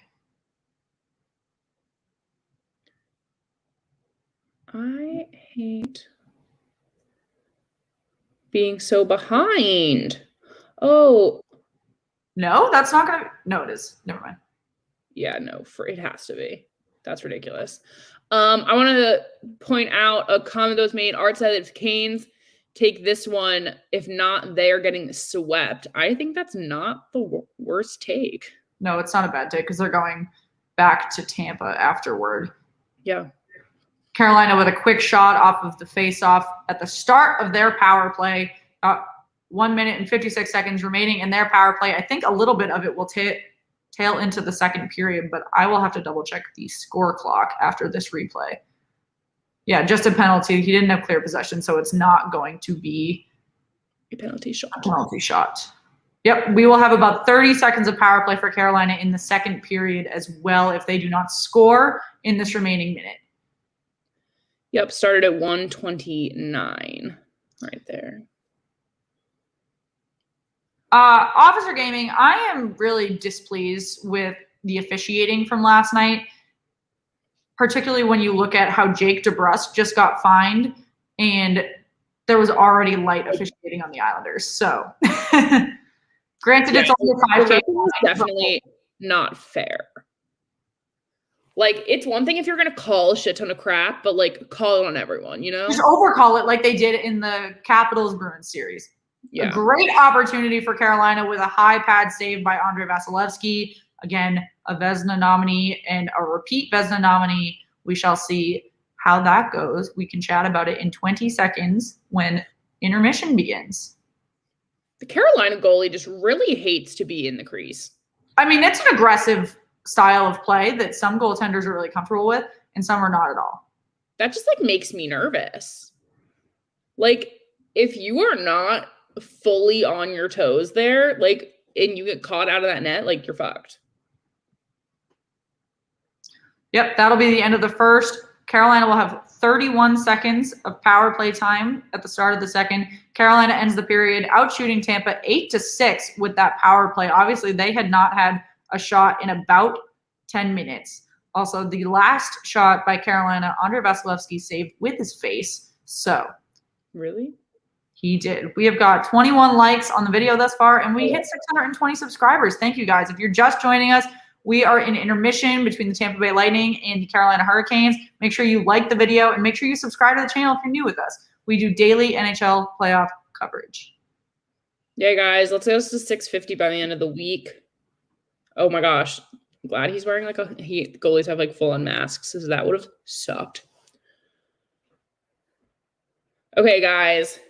Speaker 1: I hate being so behind. Oh.
Speaker 2: No, that's not going to. No, it is. Never mind.
Speaker 1: Yeah, no, it has to be. That's ridiculous. I want to point out a comment that was made. Art said if Canes take this one, if not, they are getting swept. I think that's not the worst take.
Speaker 2: No, it's not a bad take because they're going back to Tampa afterward.
Speaker 1: Yeah.
Speaker 2: Carolina with a quick shot off of the face-off at the start of their power play. 1 minute and 56 seconds remaining in their power play. I think a little bit of it will tail into the second period, but I will have to double check the score clock after this replay. Yeah, just a penalty. He didn't have clear possession, so it's not going to be
Speaker 1: a penalty shot.
Speaker 2: Yep, we will have about 30 seconds of power play for Carolina in the second period as well if they do not score in this remaining minute.
Speaker 1: Yep, started at 1:29 right there.
Speaker 2: Officer Gaming, I am really displeased with the officiating from last night, particularly when you look at how Jake DeBrusk just got fined and there was already light officiating on the Islanders. So, granted, it's only a 5K.
Speaker 1: Definitely not fair. Like, it's one thing if you're going to call a shit ton of crap, but, like, call it on everyone, you know?
Speaker 2: Just overcall it like they did in the Capitals-Bruins series.
Speaker 1: Yeah.
Speaker 2: A great opportunity for Carolina with a high pad save by Andrei Vasilevsky. Again, a Vezina nominee and a repeat Vezina nominee. We shall see how that goes. We can chat about it in 20 seconds when intermission begins.
Speaker 1: The Carolina goalie just really hates to be in the crease.
Speaker 2: I mean, it's an aggressive style of play that some goaltenders are really comfortable with and some are not at all.
Speaker 1: That just, like, makes me nervous. Like, if you are not fully on your toes there, like, and you get caught out of that net, like, you're fucked.
Speaker 2: Yep, that'll be the end of the first. Carolina will have 31 seconds of power play time at the start of the second. Carolina ends the period out shooting Tampa 8-6 with that power play. Obviously, they had not had a shot in about 10 minutes. Also, the last shot by Carolina, Andrei Vasilevsky saved with his face. So,
Speaker 1: really?
Speaker 2: He did. We have got 21 likes on the video thus far, and we hit 620 subscribers. Thank you, guys. If you're just joining us, we are in intermission between the Tampa Bay Lightning and the Carolina Hurricanes. Make sure you like the video, and make sure you subscribe to the channel if you're new with us. We do daily NHL playoff coverage.
Speaker 1: Yeah, guys, let's go to 650 by the end of the week. Oh, my gosh. I'm glad he's wearing, like, goalies have, like, full-on masks, because that would have sucked. Okay, guys.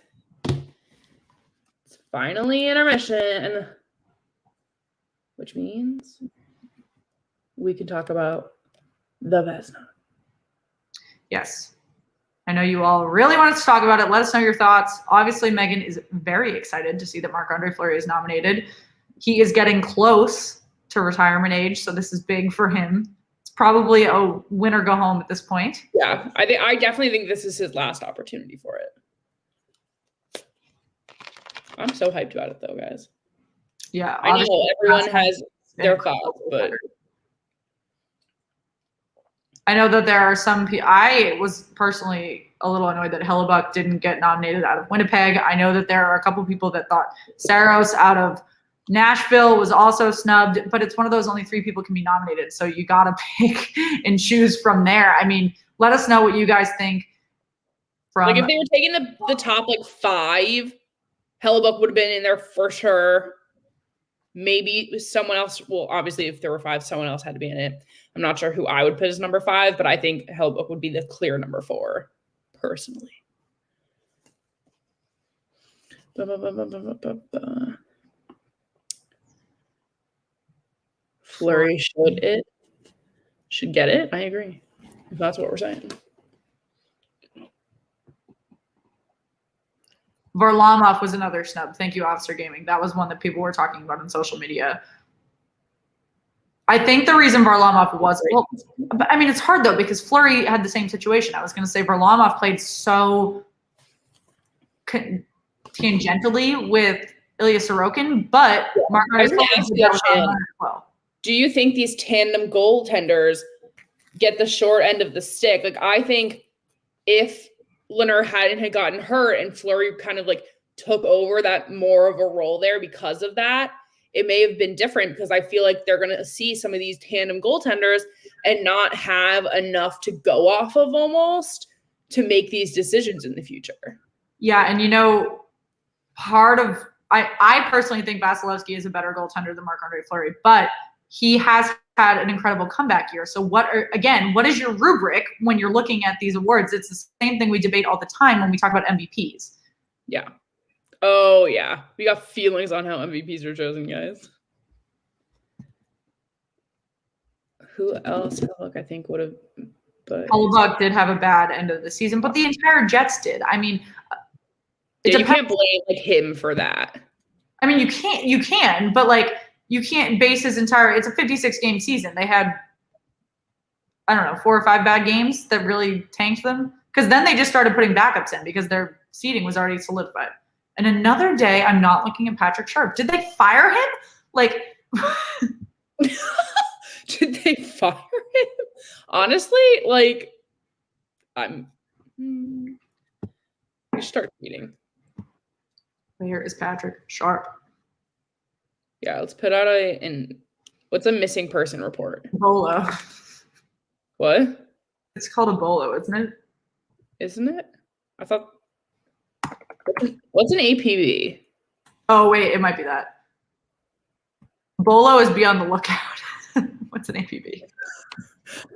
Speaker 1: Finally intermission, which means we can talk about the Vezina.
Speaker 2: Yes. I know you all really want us to talk about it. Let us know your thoughts. Obviously, Megan is very excited to see that Marc-Andre Fleury is nominated. He is getting close to retirement age, so this is big for him. It's probably a win or go home at this point.
Speaker 1: Yeah, I definitely think this is his last opportunity for it. I'm so hyped about it, though, guys.
Speaker 2: Yeah.
Speaker 1: I know everyone has their thoughts, but
Speaker 2: I know that there are some people. I was personally a little annoyed that Hellebuck didn't get nominated out of Winnipeg. I know that there are a couple people that thought Saros out of Nashville was also snubbed, but it's one of those only 3 people can be nominated. So you got to pick and choose from there. I mean, let us know what you guys think.
Speaker 1: Like, if they were taking the top, like, 5, Hellebuck would have been in there for sure. Maybe someone else. Well, obviously, if there were 5, someone else had to be in it. I'm not sure who I would put as number 5, but I think Hellebuck would be the clear number 4, personally. Fleury should get it. I agree. If that's what we're saying.
Speaker 2: Varlamov was another snub. Thank you, Officer Gaming. That was one that people were talking about on social media. I think the reason Varlamov was, well, I mean, it's hard though because Fleury had the same situation. I was going to say Varlamov played so tangentially with Ilya Sorokin, but
Speaker 1: do you think these tandem goaltenders get the short end of the stick? Like, I think if Leonard had gotten hurt and Fleury kind of, like, took over that more of a role there because of that, it may have been different because I feel like they're going to see some of these tandem goaltenders and not have enough to go off of almost to make these decisions in the future.
Speaker 2: Yeah, and you know, part of I personally think Vasilevsky is a better goaltender than Marc-Andre Fleury, but he has had an incredible comeback year. So what is your rubric when you're looking at these awards? It's the same thing we debate all the time when we talk about MVPs.
Speaker 1: Yeah. Oh, yeah. We got feelings on how MVPs are chosen, guys. Who else? Look, I think would have.
Speaker 2: Hellebuyck did have a bad end of the season, but the entire Jets did. I mean,
Speaker 1: you can't blame like him for that.
Speaker 2: I mean, you can, but like you can't base his entire. It's a 56-game season. They had, I don't know, 4 or 5 bad games that really tanked them. Because then they just started putting backups in because their seating was already solidified. And another day, I'm not looking at Patrick Sharp. Did they fire him? Like,
Speaker 1: did they fire him? Honestly, like, you start tweeting.
Speaker 2: Where is Patrick Sharp?
Speaker 1: Yeah, let's put out what's a missing person report?
Speaker 2: Bolo.
Speaker 1: What?
Speaker 2: It's called a bolo, isn't it?
Speaker 1: Isn't it? I thought. What's an APB?
Speaker 2: Oh, wait, it might be that. Bolo is be on the lookout. What's an APB?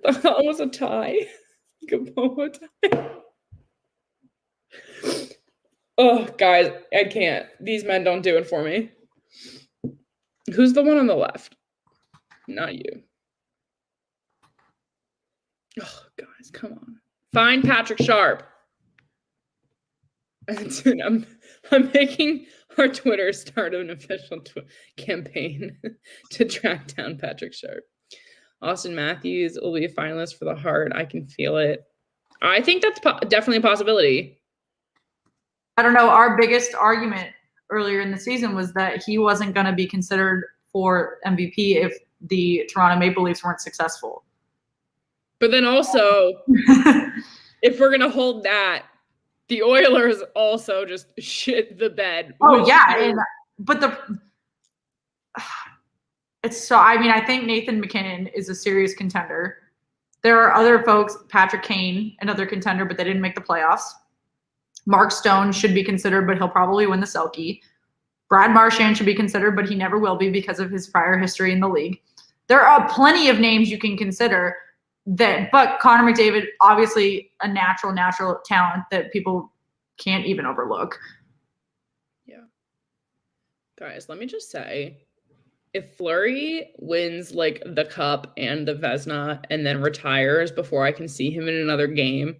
Speaker 1: That was a tie. Like a bolo tie. Oh, guys, I can't. These men don't do it for me. Who's the one on the left? Not you. Oh, guys, come on. Find Patrick Sharp. Dude, I'm making our Twitter start an official campaign to track down Patrick Sharp. Austin Matthews will be a finalist for the Hart. I can feel it. I think that's definitely a possibility.
Speaker 2: I don't know. Our biggest argument earlier in the season was that he wasn't going to be considered for MVP if the Toronto Maple Leafs weren't successful.
Speaker 1: But then also, if we're going to hold that, the Oilers also just shit the bed.
Speaker 2: Oh, yeah. It's so, I mean, I think Nathan McKinnon is a serious contender. There are other folks, Patrick Kane, another contender, but they didn't make the playoffs. Mark Stone should be considered, but he'll probably win the Selke. Brad Marchand should be considered, but he never will be because of his prior history in the league. There are plenty of names you can consider but Connor McDavid, obviously a natural talent that people can't even overlook.
Speaker 1: Yeah. Guys, let me just say, if Fleury wins like the Cup and the Vezina and then retires before I can see him in another game,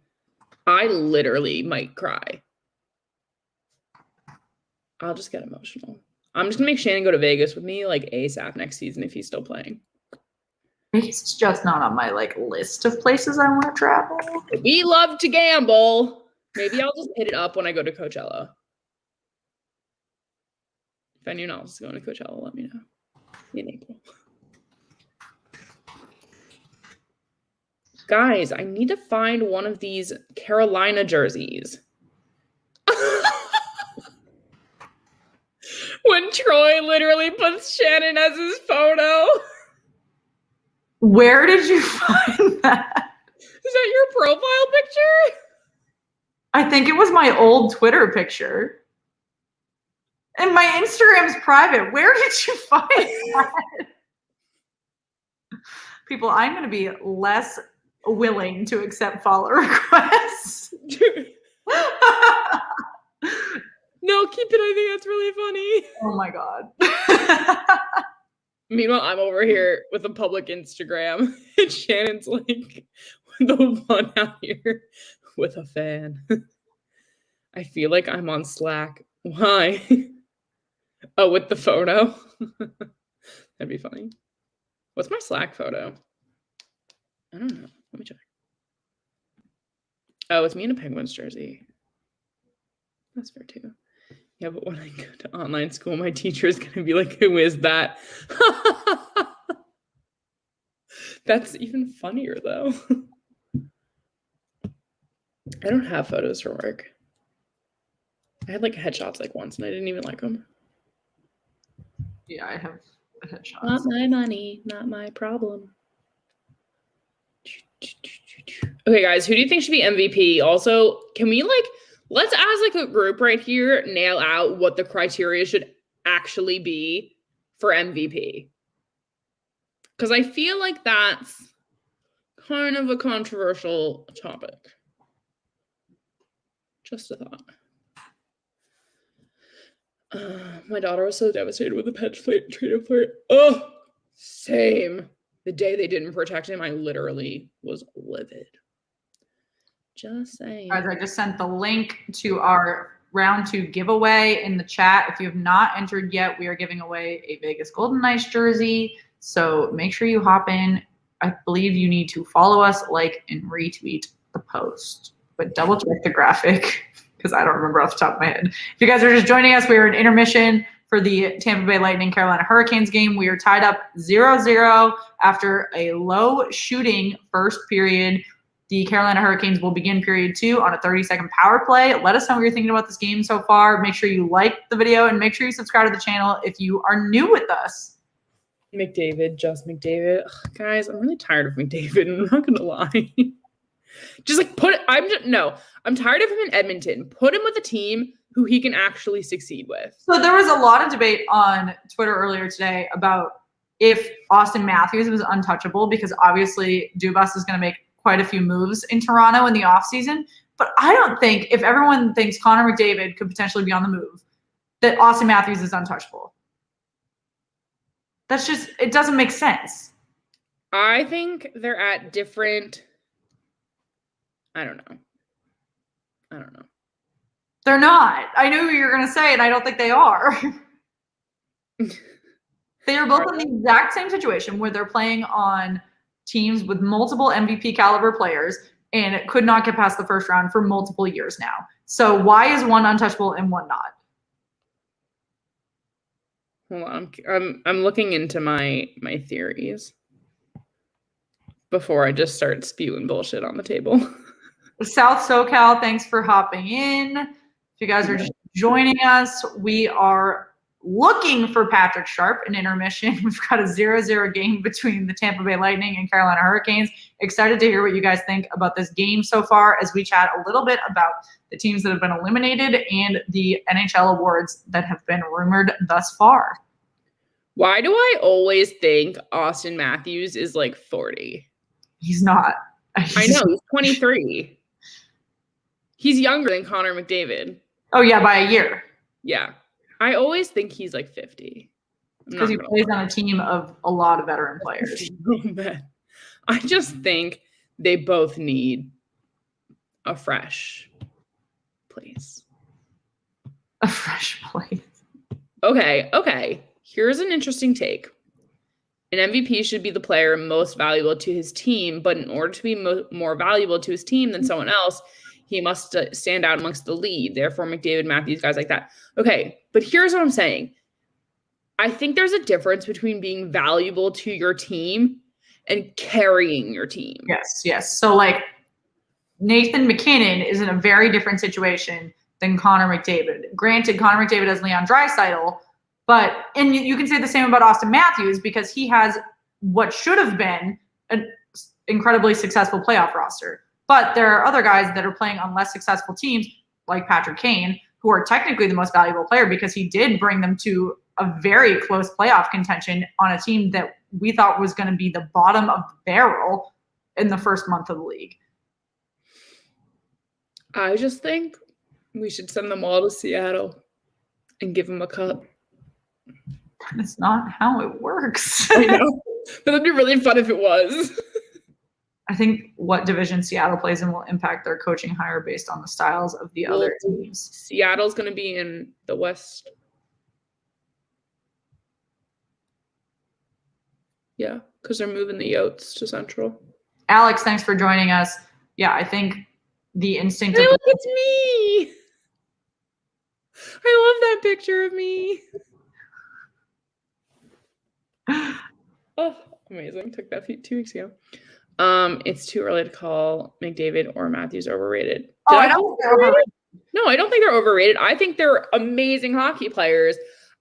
Speaker 1: I literally might cry. I'll just get emotional. I'm just going to make Shannon go to Vegas with me like ASAP next season if he's still playing.
Speaker 2: Vegas is just not on my like list of places I want to travel.
Speaker 1: We love to gamble. Maybe I'll just hit it up when I go to Coachella. If anyone else is going to Coachella, let me know. In April. Guys, I need to find one of these Carolina jerseys. When Troy literally puts Shannon as his photo.
Speaker 2: Where did you find that?
Speaker 1: Is that your profile picture?
Speaker 2: I think it was my old Twitter picture. And my Instagram's private. Where did you find that? People, I'm going to be less willing to accept follow requests.
Speaker 1: No, keep it. I think that's really funny.
Speaker 2: Oh my God.
Speaker 1: Meanwhile, I'm over here with a public Instagram, and Shannon's like the one out here with a fan. I feel like I'm on Slack. Why? Oh, with the photo? That'd be funny. What's my Slack photo? I don't know. Let me check. Oh, it's me in a Penguins jersey. That's fair too. Yeah, but when I go to online school, my teacher is going to be like, who is that? That's even funnier, though. I don't have photos for work. I had like headshots like once and I didn't even like them.
Speaker 2: Yeah, I have headshots.
Speaker 1: Not my money, not my problem. Okay, guys, who do you think should be MVP? Also, can we let's as like a group right here nail out what the criteria should actually be for MVP? Because I feel like that's kind of a controversial topic. Just a thought. My daughter was so devastated with the Pets traded for it. Oh, same. The day they didn't protect him, I literally was livid. Just saying.
Speaker 2: Guys, I just sent the link to our round 2 giveaway in the chat. If you have not entered yet, we are giving away a Vegas Golden Knights jersey. So make sure you hop in. I believe you need to follow us, like, and retweet the post. But double check the graphic because I don't remember off the top of my head. If you guys are just joining us, we are in intermission for the Tampa Bay Lightning Carolina Hurricanes game. We are tied up 0-0 after a low shooting first period. The Carolina Hurricanes will begin period 2 on a 30-second power play. Let us know what you're thinking about this game so far. Make sure you like the video and make sure you subscribe to the channel if you are new with us.
Speaker 1: McDavid, just McDavid. Ugh, guys, I'm really tired of McDavid. I'm not gonna lie. Just like I'm tired of him in Edmonton. Put him with a team who he can actually succeed with.
Speaker 2: So there was a lot of debate on Twitter earlier today about if Austin Matthews was untouchable because obviously Dubas is going to make quite a few moves in Toronto in the offseason. But I don't think, if everyone thinks Connor McDavid could potentially be on the move, that Austin Matthews is untouchable. That's just, it doesn't make sense.
Speaker 1: I think they're at different, I don't know.
Speaker 2: They're not. I knew what you were going to say, and I don't think they are. They are both in the exact same situation where they're playing on teams with multiple MVP caliber players and could not get past the first round for multiple years now. So why is one untouchable and one not?
Speaker 1: Hold on. I'm looking into my theories before I just start spewing bullshit on the table.
Speaker 2: South SoCal, thanks for hopping in. If you guys are just joining us, we are looking for Patrick Sharp in intermission. We've got a 0-0 game between the Tampa Bay Lightning and Carolina Hurricanes. Excited to hear what you guys think about this game so far as we chat a little bit about the teams that have been eliminated and the NHL awards that have been rumored thus far.
Speaker 1: Why do I always think Austin Matthews is like 40?
Speaker 2: He's not.
Speaker 1: I know, he's 23. He's younger than Connor McDavid.
Speaker 2: Oh, yeah, by a year.
Speaker 1: Yeah. I always think he's like 50.
Speaker 2: Because he plays on a team of a lot of veteran players.
Speaker 1: I just think they both need a fresh place.
Speaker 2: A fresh place.
Speaker 1: Okay. Here's an interesting take. An MVP should be the player most valuable to his team, but in order to be more valuable to his team than someone else, he must stand out amongst the lead. Therefore, McDavid, Matthews, guys like that. Okay, but here's what I'm saying. I think there's a difference between being valuable to your team and carrying your team.
Speaker 2: Yes. So, like, Nathan McKinnon is in a very different situation than Connor McDavid. Granted, Connor McDavid has Leon Draisaitl, and you can say the same about Austin Matthews because he has what should have been an incredibly successful playoff roster. But there are other guys that are playing on less successful teams, like Patrick Kane, who are technically the most valuable player because he did bring them to a very close playoff contention on a team that we thought was going to be the bottom of the barrel in the first month of the league.
Speaker 1: I just think we should send them all to Seattle and give them a cup.
Speaker 2: That's not how it works.
Speaker 1: I know, but that'd be really fun if it was.
Speaker 2: I think what division Seattle plays in will impact their coaching hire based on the styles of the other teams.
Speaker 1: Seattle's going to be in the West. Yeah, because they're moving the Yotes to Central.
Speaker 2: Alex, thanks for joining us. Yeah, I think the instinct
Speaker 1: Hey, look, it's me. I love that picture of me. Oh, amazing. Took that 2 weeks ago. It's too early to call McDavid or Matthews overrated.
Speaker 2: I don't think they're overrated.
Speaker 1: No, I don't think they're overrated. I think they're amazing hockey players.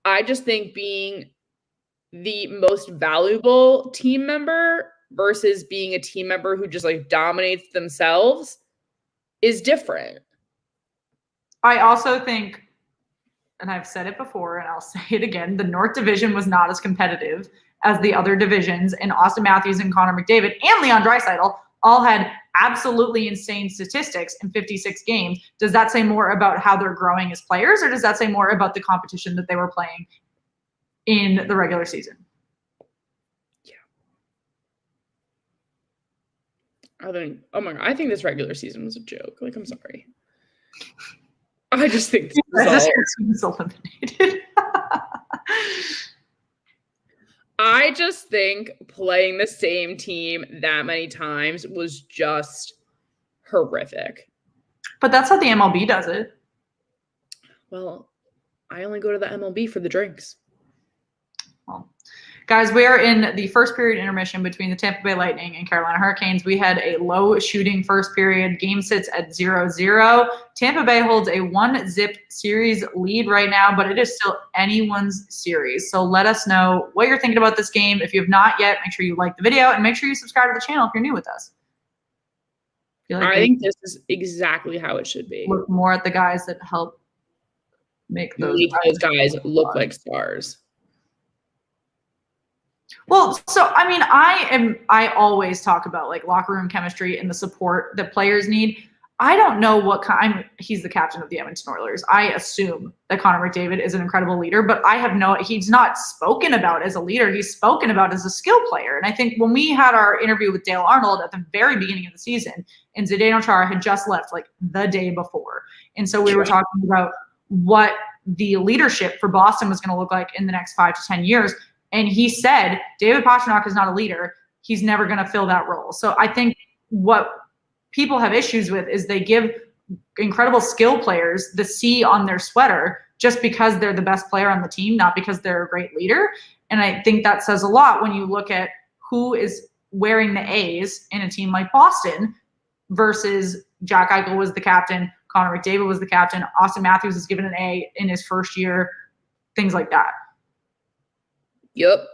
Speaker 1: I just think being the most valuable team member versus being a team member who just like dominates themselves is different.
Speaker 2: I also think, and I've said it before and I'll say it again, the North Division was not as competitive as the other divisions, and Austin Matthews and Connor McDavid and Leon Draisaitl all had absolutely insane statistics in 56 games. Does that say more about how they're growing as players, or does that say more about the competition that they were playing in the regular season?
Speaker 1: Yeah. I think this regular season was a joke. Like, I'm sorry. I just think
Speaker 2: this was eliminated.
Speaker 1: I just think playing the same team that many times was just horrific.
Speaker 2: But that's how the MLB does it.
Speaker 1: Well, I only go to the MLB for the drinks.
Speaker 2: Well, guys, we are in the first period intermission between the Tampa Bay Lightning and Carolina Hurricanes. We had a low shooting first period. Game sits at 0-0. Tampa Bay holds a 1-zip series lead right now, but it is still anyone's series. So let us know what you're thinking about this game. If you have not yet, make sure you like the video and make sure you subscribe to the channel if you're new with us.
Speaker 1: I think this is exactly how it should be.
Speaker 2: Look more at the guys that help make those
Speaker 1: guys look like stars.
Speaker 2: Well, so I mean, I always talk about like locker room chemistry and the support that players need. I don't know what kind. He's the captain of the Edmonton Oilers. I assume that Connor McDavid is an incredible leader, but he's not spoken about as a leader. He's spoken about as a skill player. And I think when we had our interview with Dale Arnold at the very beginning of the season, and Zdeno Chara had just left like the day before. And so we were talking about what the leadership for Boston was going to look like in the next 5 to 10 years. And he said, David Pastrnak is not a leader. He's never going to fill that role. So I think what people have issues with is they give incredible skill players the C on their sweater just because they're the best player on the team, not because they're a great leader. And I think that says a lot when you look at who is wearing the A's in a team like Boston versus Jack Eichel was the captain, Connor McDavid was the captain, Austin Matthews was given an A in his first year, things like that.
Speaker 1: Yep.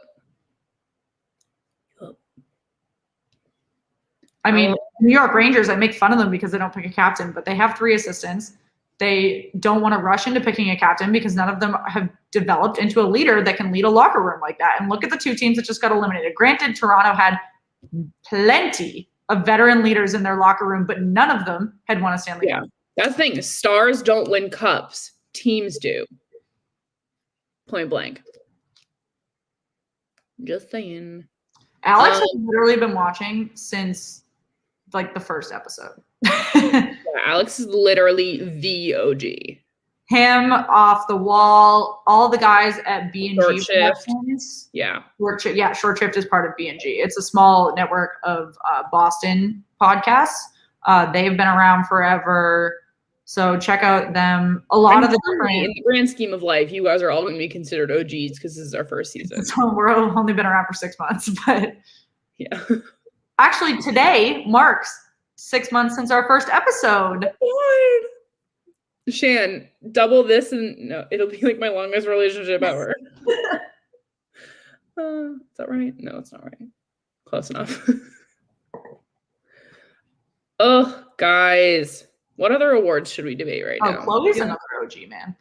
Speaker 2: I mean, New York Rangers, I make fun of them because they don't pick a captain, but they have 3 assistants. They don't want to rush into picking a captain because none of them have developed into a leader that can lead a locker room like that. And look at the 2 teams that just got eliminated. Granted, Toronto had plenty of veteran leaders in their locker room, but none of them had won a Stanley Cup.
Speaker 1: That's the thing. Stars don't win cups. Teams do. Point blank. Just saying.
Speaker 2: Alex has literally been watching since like the first episode.
Speaker 1: Alex is literally the OG.
Speaker 2: Him, Off the Wall, all the guys at B&G.
Speaker 1: Short Shift.
Speaker 2: Yeah. Short Shift is part of B&G. It's a small network of Boston podcasts. They've been around forever. So check out them. A lot of the different,
Speaker 1: in the grand scheme of life, you guys are all going to be considered OGs because this is our first season.
Speaker 2: So we're only been around for 6 months, but
Speaker 1: yeah.
Speaker 2: Actually, today marks 6 months since our first episode.
Speaker 1: Lord. Shan, double this and no, it'll be like my longest relationship ever. Is that right? No, it's not right. Close enough. Oh, guys. What other awards should we debate right now?
Speaker 2: Chloe's another OG, man.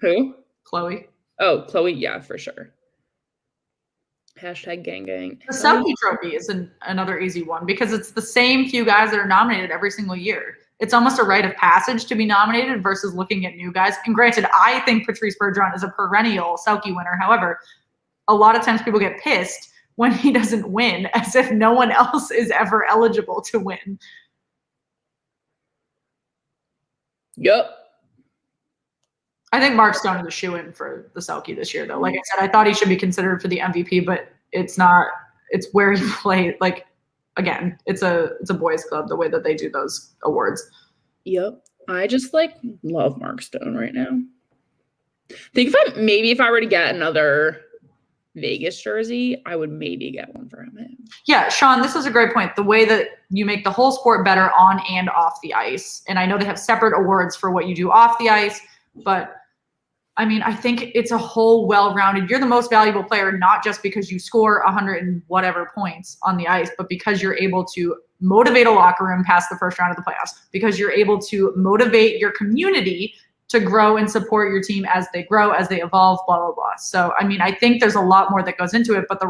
Speaker 1: Who?
Speaker 2: Chloe.
Speaker 1: Oh, Chloe, yeah, for sure. Hashtag gang gang.
Speaker 2: The Selkie Trophy is another easy one because it's the same few guys that are nominated every single year. It's almost a rite of passage to be nominated versus looking at new guys. And granted, I think Patrice Bergeron is a perennial Selkie winner. However, a lot of times people get pissed when he doesn't win as if no one else is ever eligible to win.
Speaker 1: Yep.
Speaker 2: I think Mark Stone is a shoo-in for the Selkie this year, though. Like I said, I thought he should be considered for the MVP, but it's not. It's where he played. Like, again, it's a boys' club, the way that they do those awards.
Speaker 1: Yep. I just, love Mark Stone right now. Think if I were to get another Vegas jersey, I would maybe get one for him.
Speaker 2: Yeah, Sean, this is a great point. The way that you make the whole sport better on and off the ice. And I know they have separate awards for what you do off the ice, but I mean, I think it's a whole well-rounded. You're the most valuable player, not just because you score 100 and whatever points on the ice, but because you're able to motivate a locker room past the first round of the playoffs, because you're able to motivate your community to grow and support your team as they grow, as they evolve, blah, blah, blah. So, I mean, I think there's a lot more that goes into it, but the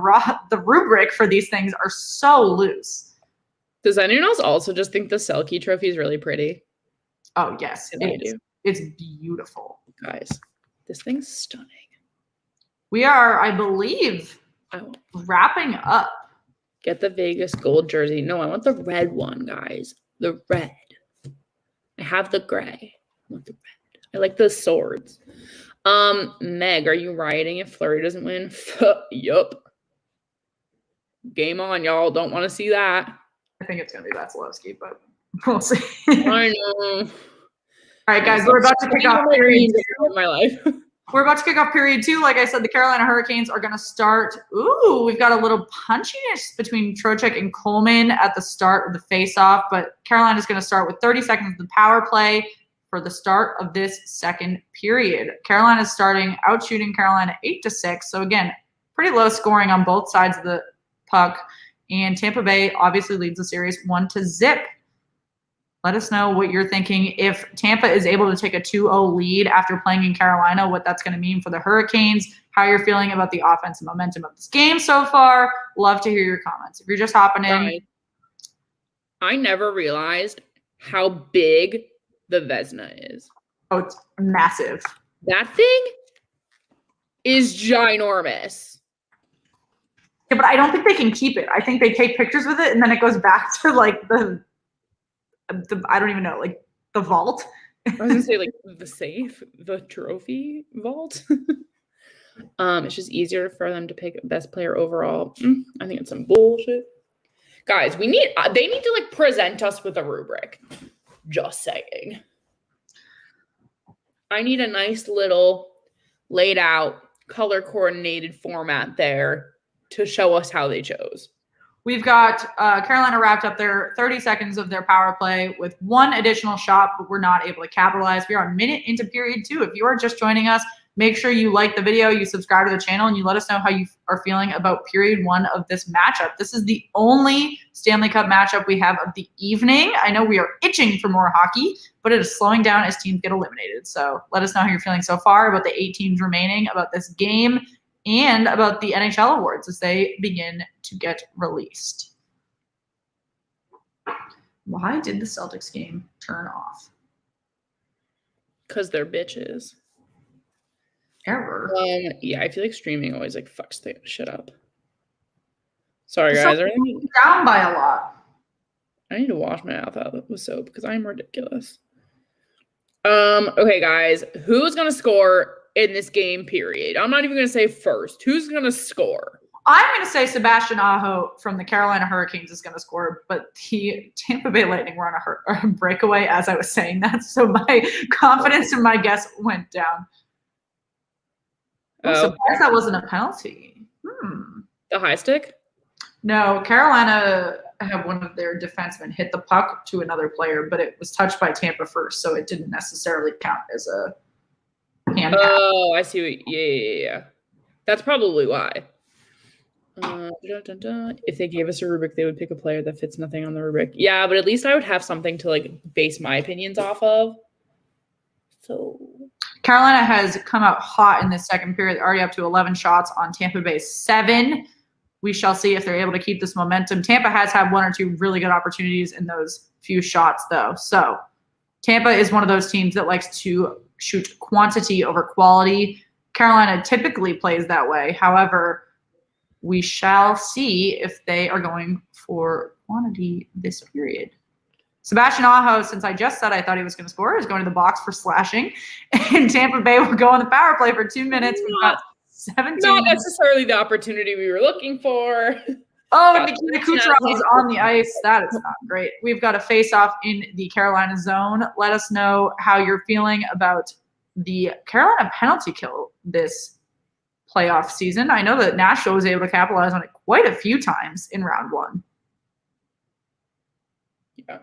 Speaker 2: rubric for these things are so loose.
Speaker 1: Does anyone else also just think the Selke trophy is really pretty?
Speaker 2: Oh, yes. It's beautiful.
Speaker 1: Guys, this thing's stunning.
Speaker 2: We are, I believe, wrapping up.
Speaker 1: Get the Vegas gold jersey. No, I want the red one, guys. The red. I have the gray. I want the red. I like the swords. Meg, are you rioting if Fleury doesn't win? Yup. Game on, y'all. Don't want to see that.
Speaker 2: I think it's going to be Vasilevsky, but we'll see.
Speaker 1: I know.
Speaker 2: All right, guys, we're about to kick off period 2.
Speaker 1: In my life.
Speaker 2: We're about to kick off period 2. Like I said, the Carolina Hurricanes are going to start. Ooh, we've got a little punchiness between Trocheck and Coleman at the start of the face-off, but Carolina's going to start with 30 seconds of the power play for the start of this second period. Carolina's starting out shooting Carolina 8-6. So again, pretty low scoring on both sides of the puck. And Tampa Bay obviously leads the series 1-0. Let us know what you're thinking. If Tampa is able to take a 2-0 lead after playing in Carolina, what that's going to mean for the Hurricanes, how you're feeling about the offensive momentum of this game so far. Love to hear your comments. If you're just hopping in.
Speaker 1: I never realized how big the Vezina is.
Speaker 2: Oh, it's massive.
Speaker 1: That thing is ginormous.
Speaker 2: Yeah, but I don't think they can keep it. I think they take pictures with it and then it goes back to like the I don't even know, like the vault.
Speaker 1: I was gonna say like the safe, the trophy vault. It's just easier for them to pick best player overall. I think it's some bullshit. Guys, they need to like present us with a rubric. Just saying. I need a nice little laid out, color coordinated format there to show us how they chose.
Speaker 2: We've got Carolina wrapped up their 30 seconds of their power play with one additional shot, but we're not able to capitalize. We are a minute into period 2. If you are just joining us, make sure you like the video, you subscribe to the channel, and you let us know how you are feeling about period 1 of this matchup. This is the only Stanley Cup matchup we have of the evening. I know we are itching for more hockey, but it is slowing down as teams get eliminated. So let us know how you're feeling so far about the 8 teams remaining, about this game, and about the NHL awards as they begin to get released. Why did the Celtics game turn off?
Speaker 1: Because they're bitches.
Speaker 2: Error.
Speaker 1: Yeah, I feel like streaming always like fucks the shit up. Sorry, guys.
Speaker 2: Down by a lot.
Speaker 1: I need to wash my mouth out with soap because I'm ridiculous. Okay, guys. Who's gonna score in this game period? I'm not even gonna say first. Who's gonna score?
Speaker 2: I'm going to say Sebastian Aho from the Carolina Hurricanes is going to score, but the Tampa Bay Lightning were on a breakaway as I was saying that, so my confidence in my guess went down. I'm surprised that wasn't a penalty.
Speaker 1: The high stick?
Speaker 2: No, Carolina had one of their defensemen hit the puck to another player, but it was touched by Tampa first, so it didn't necessarily count as a hand pass.
Speaker 1: Oh, I see. Yeah. That's probably why. If they gave us a rubric, they would pick a player that fits nothing on the rubric. Yeah, but at least I would have something to like base my opinions off of. So
Speaker 2: Carolina has come out hot in this second period, already up to 11 shots on Tampa Bay's 7. We shall see if they're able to keep this momentum. Tampa has had 1 or 2 really good opportunities in those few shots, though. So Tampa is one of those teams that likes to shoot quantity over quality. Carolina typically plays that way. However, we shall see if they are going for quantity this period. Sebastian Aho, since I just said I thought he was going to score, is going to the box for slashing. And Tampa Bay will go on the power play for 2 minutes. We've got 17.
Speaker 1: Not necessarily the opportunity we were looking for.
Speaker 2: Oh, Nikita Kucherov is on the ice. That is not great. We've got a face-off in the Carolina zone. Let us know how you're feeling about the Carolina penalty kill this playoff season. I know that Nashville was able to capitalize on it quite a few times in round one.
Speaker 1: Yeah.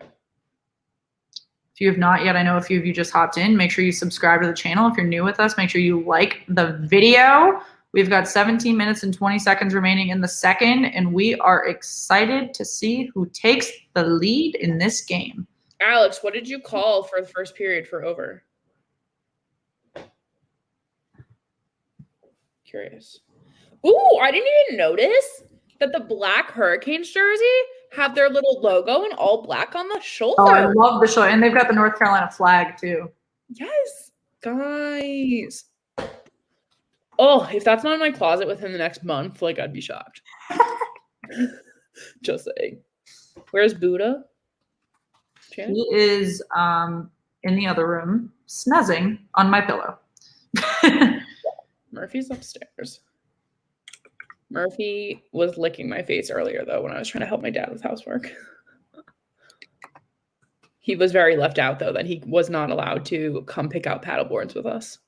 Speaker 2: If you have not yet, I know a few of you just hopped in. Make sure you subscribe to the channel. If you're new with us, make sure you like the video. We've got 17 minutes and 20 seconds remaining in the second, and we are excited to see who takes the lead in this game.
Speaker 1: Alex, what did you call for the first period for over? Curious. Ooh, I didn't even notice that the Black Hurricanes jersey have their little logo in all black on the shoulder.
Speaker 2: Oh, I love the show. And they've got the North Carolina flag, too.
Speaker 1: Yes, guys. Oh, if that's not in my closet within the next month, like, I'd be shocked. Just saying. Where's Buddha? Jan?
Speaker 2: He is in the other room, snuzzing on my pillow.
Speaker 1: Murphy's upstairs. Murphy was licking my face earlier, though, when I was trying to help my dad with housework. He was very left out, though, that he was not allowed to come pick out paddleboards with us.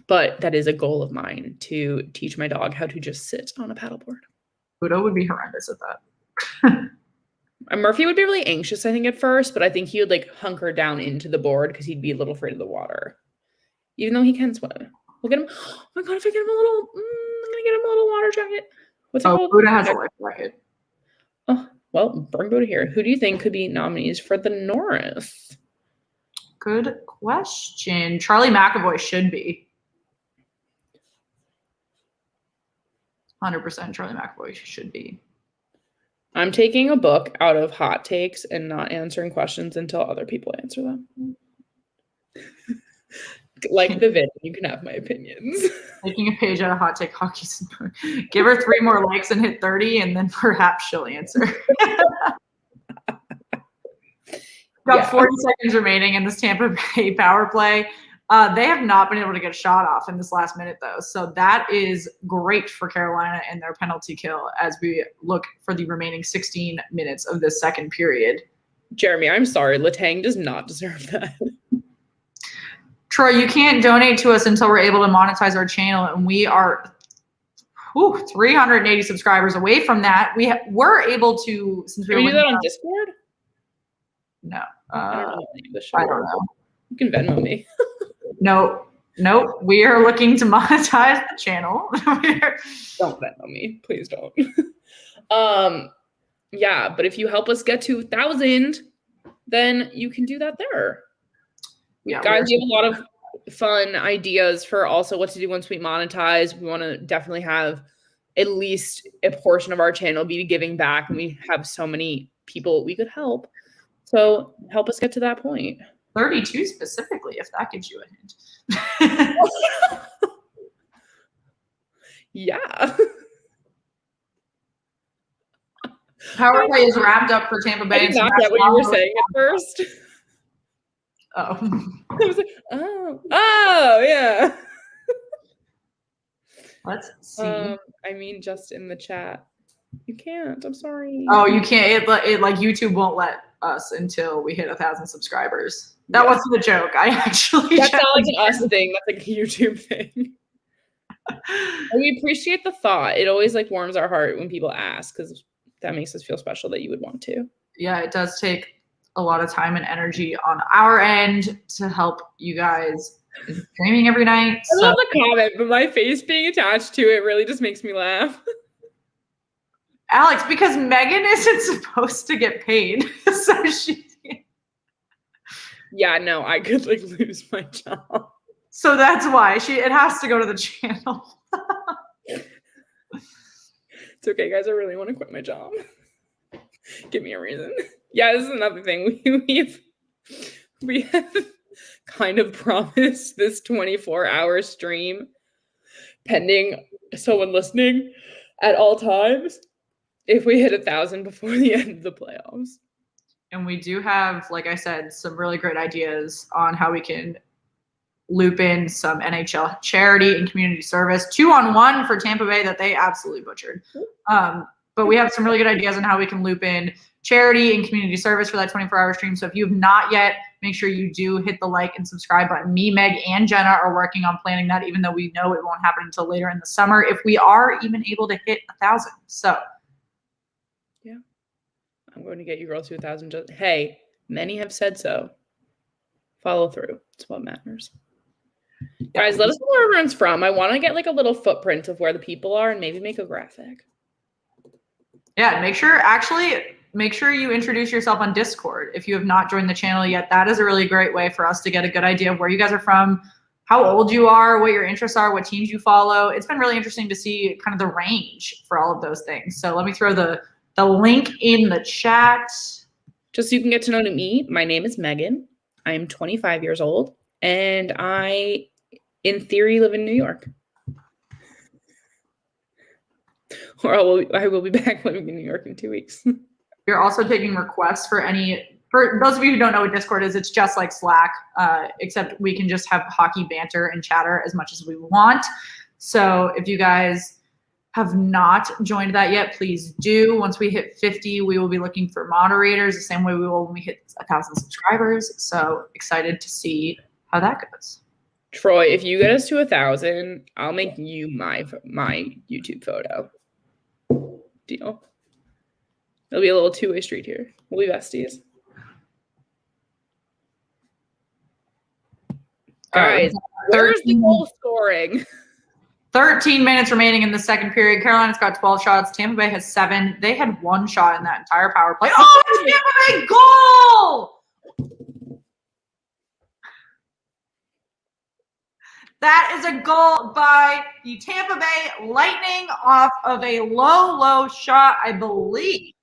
Speaker 1: But that is a goal of mine, to teach my dog how to just sit on a paddleboard.
Speaker 2: Buddha would be horrendous at that.
Speaker 1: And Murphy would be really anxious, I think, at first, but I think he would, like, hunker down into the board because he'd be a little afraid of the water. Even though he can swim. We'll get him. Oh my God, if I get him a little, I'm going to get him a little water jacket. What's it called?
Speaker 2: Buddha has a life jacket.
Speaker 1: Oh, well, bring Buddha here. Who do you think could be nominees for the Norris?
Speaker 2: Good question. Charlie McAvoy should be. 100% Charlie McAvoy should be.
Speaker 1: I'm taking a book out of hot takes and not answering questions until other people answer them. Like the vid, you can have my opinions.
Speaker 2: Taking a page out of Hot Take Hockey. Give her 3 more likes and hit 30, and then perhaps she'll answer. Got 40 seconds remaining in this Tampa Bay power play. They have not been able to get a shot off in this last minute, though. So that is great for Carolina and their penalty kill as we look for the remaining 16 minutes of this second period.
Speaker 1: Jeremy, I'm sorry. Letang does not deserve that.
Speaker 2: Troy, you can't donate to us until we're able to monetize our channel, and we are 380 subscribers away from that. We're able to, since we
Speaker 1: Can we do that on Discord?
Speaker 2: No.
Speaker 1: I don't know.
Speaker 2: I don't know.
Speaker 1: You can Venmo me.
Speaker 2: No, we are looking to monetize the channel.
Speaker 1: Don't Venmo me. Please don't. Yeah, but if you help us get to 1,000, then you can do that there.
Speaker 2: Yeah,
Speaker 1: guys, we have a lot of fun ideas for also what to do once we monetize. We want to definitely have at least a portion of our channel be giving back, and we have so many people we could help. So help us get to that point.
Speaker 2: 32 specifically, if that gives you a hint.
Speaker 1: Yeah.
Speaker 2: Power play is wrapped up for Tampa Bay.
Speaker 1: I did not get what you were saying at first.
Speaker 2: Oh.
Speaker 1: I was like, oh, yeah.
Speaker 2: Let's see.
Speaker 1: I mean, just in the chat. You can't. I'm sorry.
Speaker 2: Oh, you can't. It like YouTube won't let us until we hit 1,000 subscribers. That wasn't a joke. I actually.
Speaker 1: That's not like an us thing. That's like a YouTube thing. And we appreciate the thought. It always like warms our heart when people ask, because that makes us feel special that you would want to.
Speaker 2: Yeah, it does take a lot of time and energy on our end to help you guys streaming every night.
Speaker 1: I love the comment, but my face being attached to it really just makes me laugh.
Speaker 2: Alex, because Megan isn't supposed to get paid, so she.
Speaker 1: Yeah, no, I could like lose my job.
Speaker 2: So that's why it has to go to the channel.
Speaker 1: It's okay, guys. I really want to quit my job. Give me a reason. Yeah, this is another thing. We have kind of promised this 24-hour stream pending someone listening at all times if we hit 1,000 before the end of the playoffs.
Speaker 2: And we do have, like I said, some really great ideas on how we can loop in some NHL charity and community service. 2-on-1 for Tampa Bay that they absolutely butchered. But we have some really good ideas on how we can loop in charity and community service for that 24-hour stream. So if you have not yet, make sure you do hit the like and subscribe button. Me, Meg, and Jenna are working on planning that, even though we know it won't happen until later in the summer, if we are even able to hit 1,000. So
Speaker 1: yeah, I'm going to get you girls to 1,000. Hey, many have said so. Follow through. It's what matters. Guys, let us know where everyone's from. I want to get like a little footprint of where the people are and maybe make a graphic.
Speaker 2: Yeah, make sure you introduce yourself on Discord if you have not joined the channel yet. That is a really great way for us to get a good idea of where you guys are from, how old you are, what your interests are, what teams you follow. It's been really interesting to see kind of the range for all of those things. So let me throw the link in the chat.
Speaker 1: Just so you can get to know me, my name is Megan. I am 25 years old, and I, in theory, live in New York. Or I will be back living in New York in 2 weeks.
Speaker 2: You're also taking requests for those of you who don't know what Discord is, it's just like Slack, except we can just have hockey banter and chatter as much as we want. So if you guys have not joined that yet, please do. Once we hit 50, we will be looking for moderators the same way we will when we hit 1,000 subscribers. So excited to see how that goes.
Speaker 1: Troy, if you get us to 1,000, I'll make you my YouTube photo. Deal. It'll be a little two-way street here. We'll be besties. Guys, where's the goal scoring?
Speaker 2: 13 minutes remaining in the second period. Carolina's got 12 shots. Tampa Bay has 7. They had 1 shot in that entire power play. Oh, Tampa Bay goal! That is a goal by the Tampa Bay Lightning off of a low shot, I believe.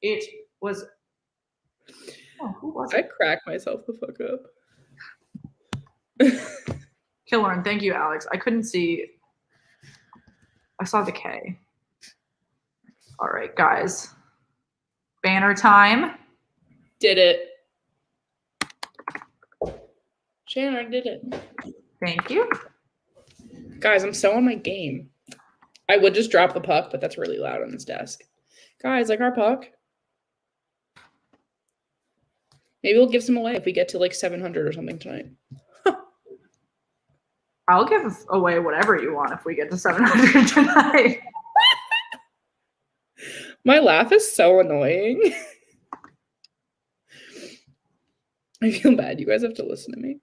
Speaker 2: It was. Oh, who was it?
Speaker 1: I cracked myself the fuck up.
Speaker 2: Killorn, thank you, Alex. I couldn't see. I saw the K. All right, guys. Banner time.
Speaker 1: Did it. Shannon did it.
Speaker 2: Thank you.
Speaker 1: Guys, I'm so on my game. I would just drop the puck, but that's really loud on this desk. Guys, like our puck. Maybe we'll give some away if we get to like 700 or something tonight.
Speaker 2: I'll give away whatever you want if we get to 700 tonight.
Speaker 1: My laugh is so annoying. I feel bad. You guys have to listen to me.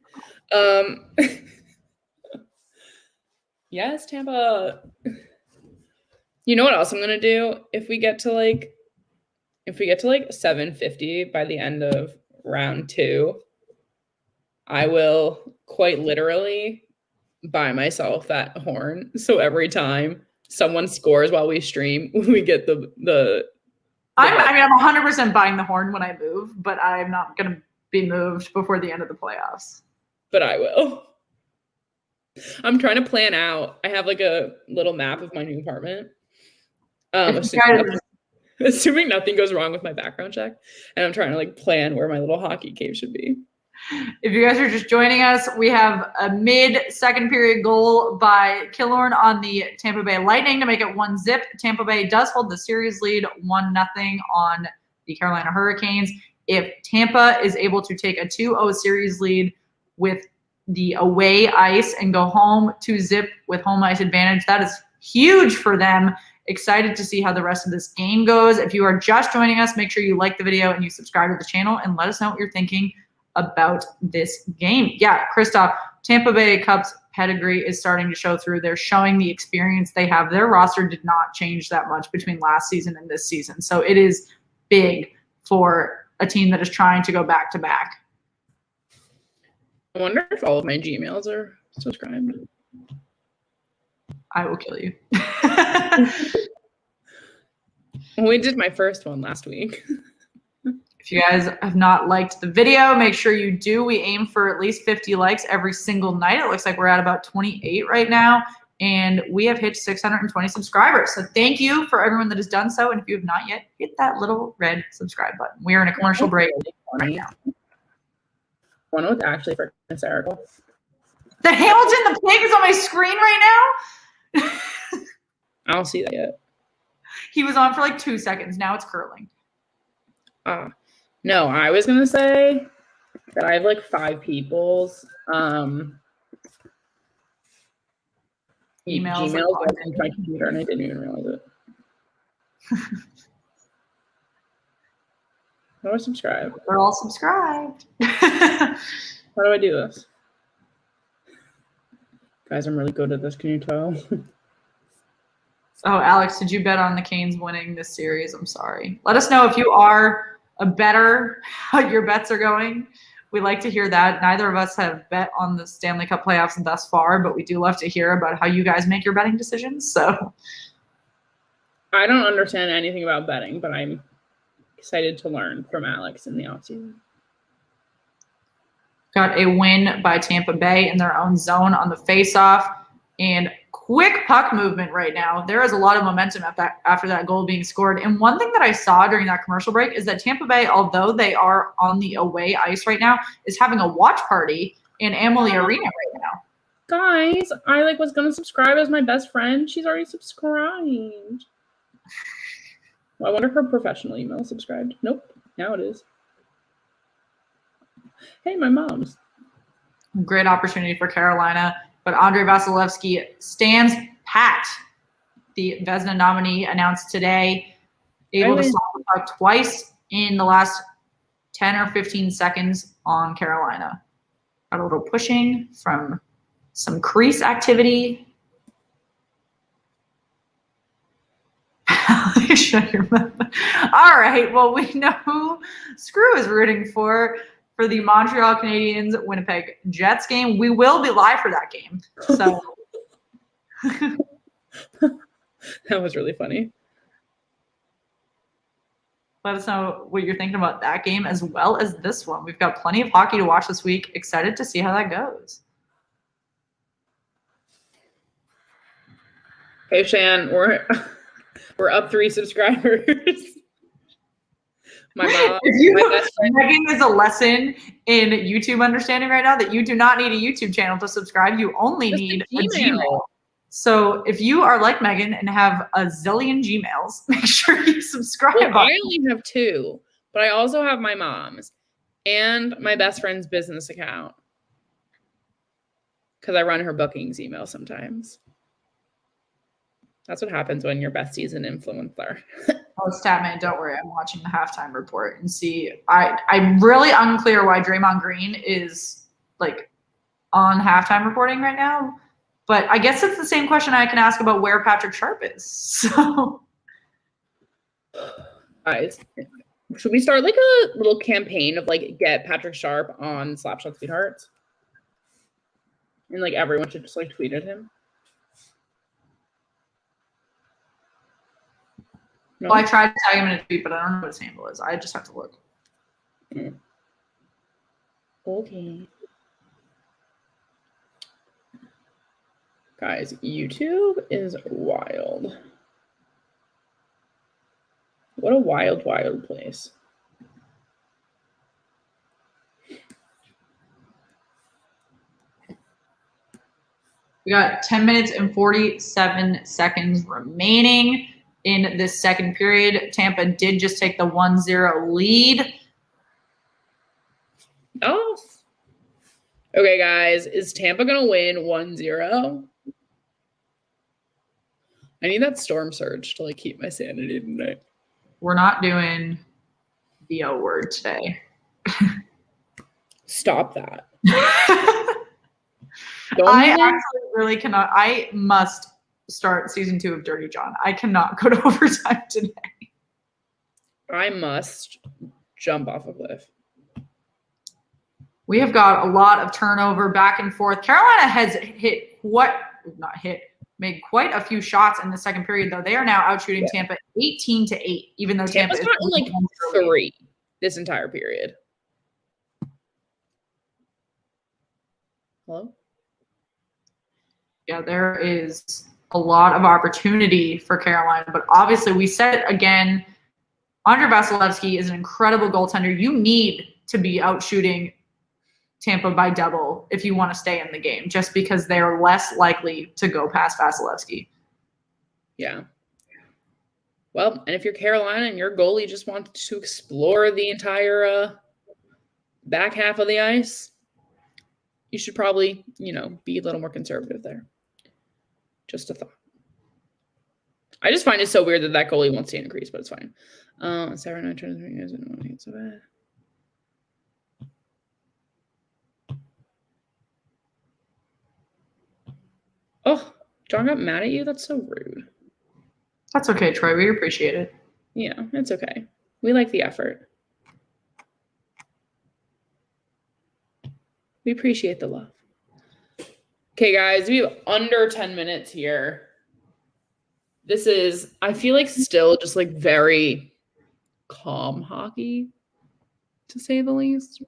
Speaker 1: Yes, Tampa. You know what else I'm gonna do? If we get to like 750 by the end of round 2, I will quite literally buy myself that horn. So every time someone scores while we stream, we get the
Speaker 2: I'm 100% buying the horn when I move, but I'm not gonna be moved before the end of the playoffs.
Speaker 1: But I will. I'm trying to plan out. I have like a little map of my new apartment. Assuming nothing goes wrong with my background check, and I'm trying to like plan where my little hockey cave should be.
Speaker 2: If you guys are just joining us, we have a mid-second period goal by Killorn on the Tampa Bay Lightning to make it 1-0. Tampa Bay does hold the series lead 1-0 on the Carolina Hurricanes. If Tampa is able to take a 2-0 series lead with the away ice and go home 2-0 with home ice advantage, that is huge for them. Excited to see how the rest of this game goes. If you are just joining us, make sure you like the video and you subscribe to the channel and let us know what you're thinking about this game. Yeah, Christoph, Tampa Bay Cup's pedigree is starting to show through. They're showing the experience they have. Their roster did not change that much between last season and this season. So it is big for a team that is trying to go back-to-back.
Speaker 1: I wonder if all of my Gmails are subscribed.
Speaker 2: I will kill you.
Speaker 1: We did my first one last week.
Speaker 2: If you guys have not liked the video, make sure you do. We aim for at least 50 likes every single night. It looks like we're at about 28 right now, and we have hit 620 subscribers. So thank you for everyone that has done so. And if you have not yet, hit that little red subscribe button. We are in a commercial break right now.
Speaker 1: One was actually freaking hysterical.
Speaker 2: The Hamilton the Pig is on my screen right now.
Speaker 1: I don't see that yet.
Speaker 2: He was on for like 2 seconds. Now it's curling.
Speaker 1: No, I was gonna say that I have like 5 people's
Speaker 2: Emails
Speaker 1: on my computer, and I didn't even realize it. How do I subscribe?
Speaker 2: They're all subscribed.
Speaker 1: How do I do this? Guys, I'm really good at this. Can you tell?
Speaker 2: Oh, Alex, did you bet on the Canes winning this series? I'm sorry. Let us know if you are a bettor, how your bets are going. We like to hear that. Neither of us have bet on the Stanley Cup playoffs thus far, but we do love to hear about how you guys make your betting decisions. So
Speaker 1: I don't understand anything about betting, but I'm excited to learn from Alex in the offseason.
Speaker 2: Got a win by Tampa Bay in their own zone on the faceoff, and quick puck movement right now. There is a lot of momentum after that goal being scored. And one thing that I saw during that commercial break is that Tampa Bay, although they are on the away ice right now, is having a watch party in Amalie Arena right now.
Speaker 1: Guys, I was gonna subscribe as my best friend. She's already subscribed. Well, I wonder if her professional email is subscribed. Nope. Now it is. Hey, my mom's.
Speaker 2: Great opportunity for Carolina, but Andrei Vasilevsky stands pat. The Vezina nominee announced today, able to stop the puck twice in the last 10 or 15 seconds on Carolina. Got a little pushing from some crease activity. Shut your mouth. All right. Well, we know who Screw is rooting for the Montreal Canadiens Winnipeg Jets game. We will be live for that game. So
Speaker 1: that was really funny.
Speaker 2: Let us know what you're thinking about that game as well as this one. We've got plenty of hockey to watch this week. Excited to see how that goes.
Speaker 1: Hey, Shan, we're up 3 subscribers. My mom, my best friend.
Speaker 2: Megan is a lesson in YouTube understanding right now that you do not need a YouTube channel to subscribe. You only need a Gmail. So if you are like Megan and have a zillion Gmails, make sure you subscribe.
Speaker 1: Well, I only have 2, but I also have my mom's and my best friend's business account because I run her bookings email sometimes. That's what happens when your bestie's an influencer.
Speaker 2: Oh, Statman, don't worry. I'm watching the halftime report and see. I'm really unclear why Draymond Green is on halftime reporting right now. But I guess it's the same question I can ask about where Patrick Sharp is. So,
Speaker 1: guys, should we start a little campaign of get Patrick Sharp on Slapshot Sweethearts? And everyone should just tweet at him. No?
Speaker 2: Well, I tried to tag him in a tweet, but I don't know what his handle is. I just have to look.
Speaker 1: Okay. Guys, YouTube is wild. What a wild, wild place.
Speaker 2: We got 10 minutes and 47 seconds remaining in this second period. Tampa did just take the 1-0 lead.
Speaker 1: Oh. Okay, guys. Is Tampa going to win 1-0? I need that storm surge to keep my sanity tonight.
Speaker 2: We're not doing the O word today.
Speaker 1: Stop that.
Speaker 2: I actually really cannot. I must start season 2 of Dirty John. I cannot go to overtime today.
Speaker 1: I must jump off a cliff.
Speaker 2: We have got a lot of turnover back and forth. Carolina has made quite a few shots in the second period, though. They are now outshooting Tampa 18-8, even though Tampa's
Speaker 1: gotten 3 this entire period. Hello?
Speaker 2: Yeah, there is a lot of opportunity for Carolina, but obviously we said again, Andrei Vasilevsky is an incredible goaltender. You need to be outshooting Tampa by double if you want to stay in the game, just because they are less likely to go past Vasilevsky.
Speaker 1: Yeah. Well, and if you're Carolina and your goalie just wants to explore the entire back half of the ice, you should probably, be a little more conservative there. Just a thought. I just find it so weird that goalie wants to increase, but it's fine. Sarah and I trying to think, I don't think it's so bad. Oh, John got mad at you? That's so rude.
Speaker 2: That's okay, Troy. We appreciate it.
Speaker 1: Yeah, it's okay. We like the effort. We appreciate the love. Okay, guys, we have under 10 minutes here. This is, I feel like, still just like very calm hockey, to say the least.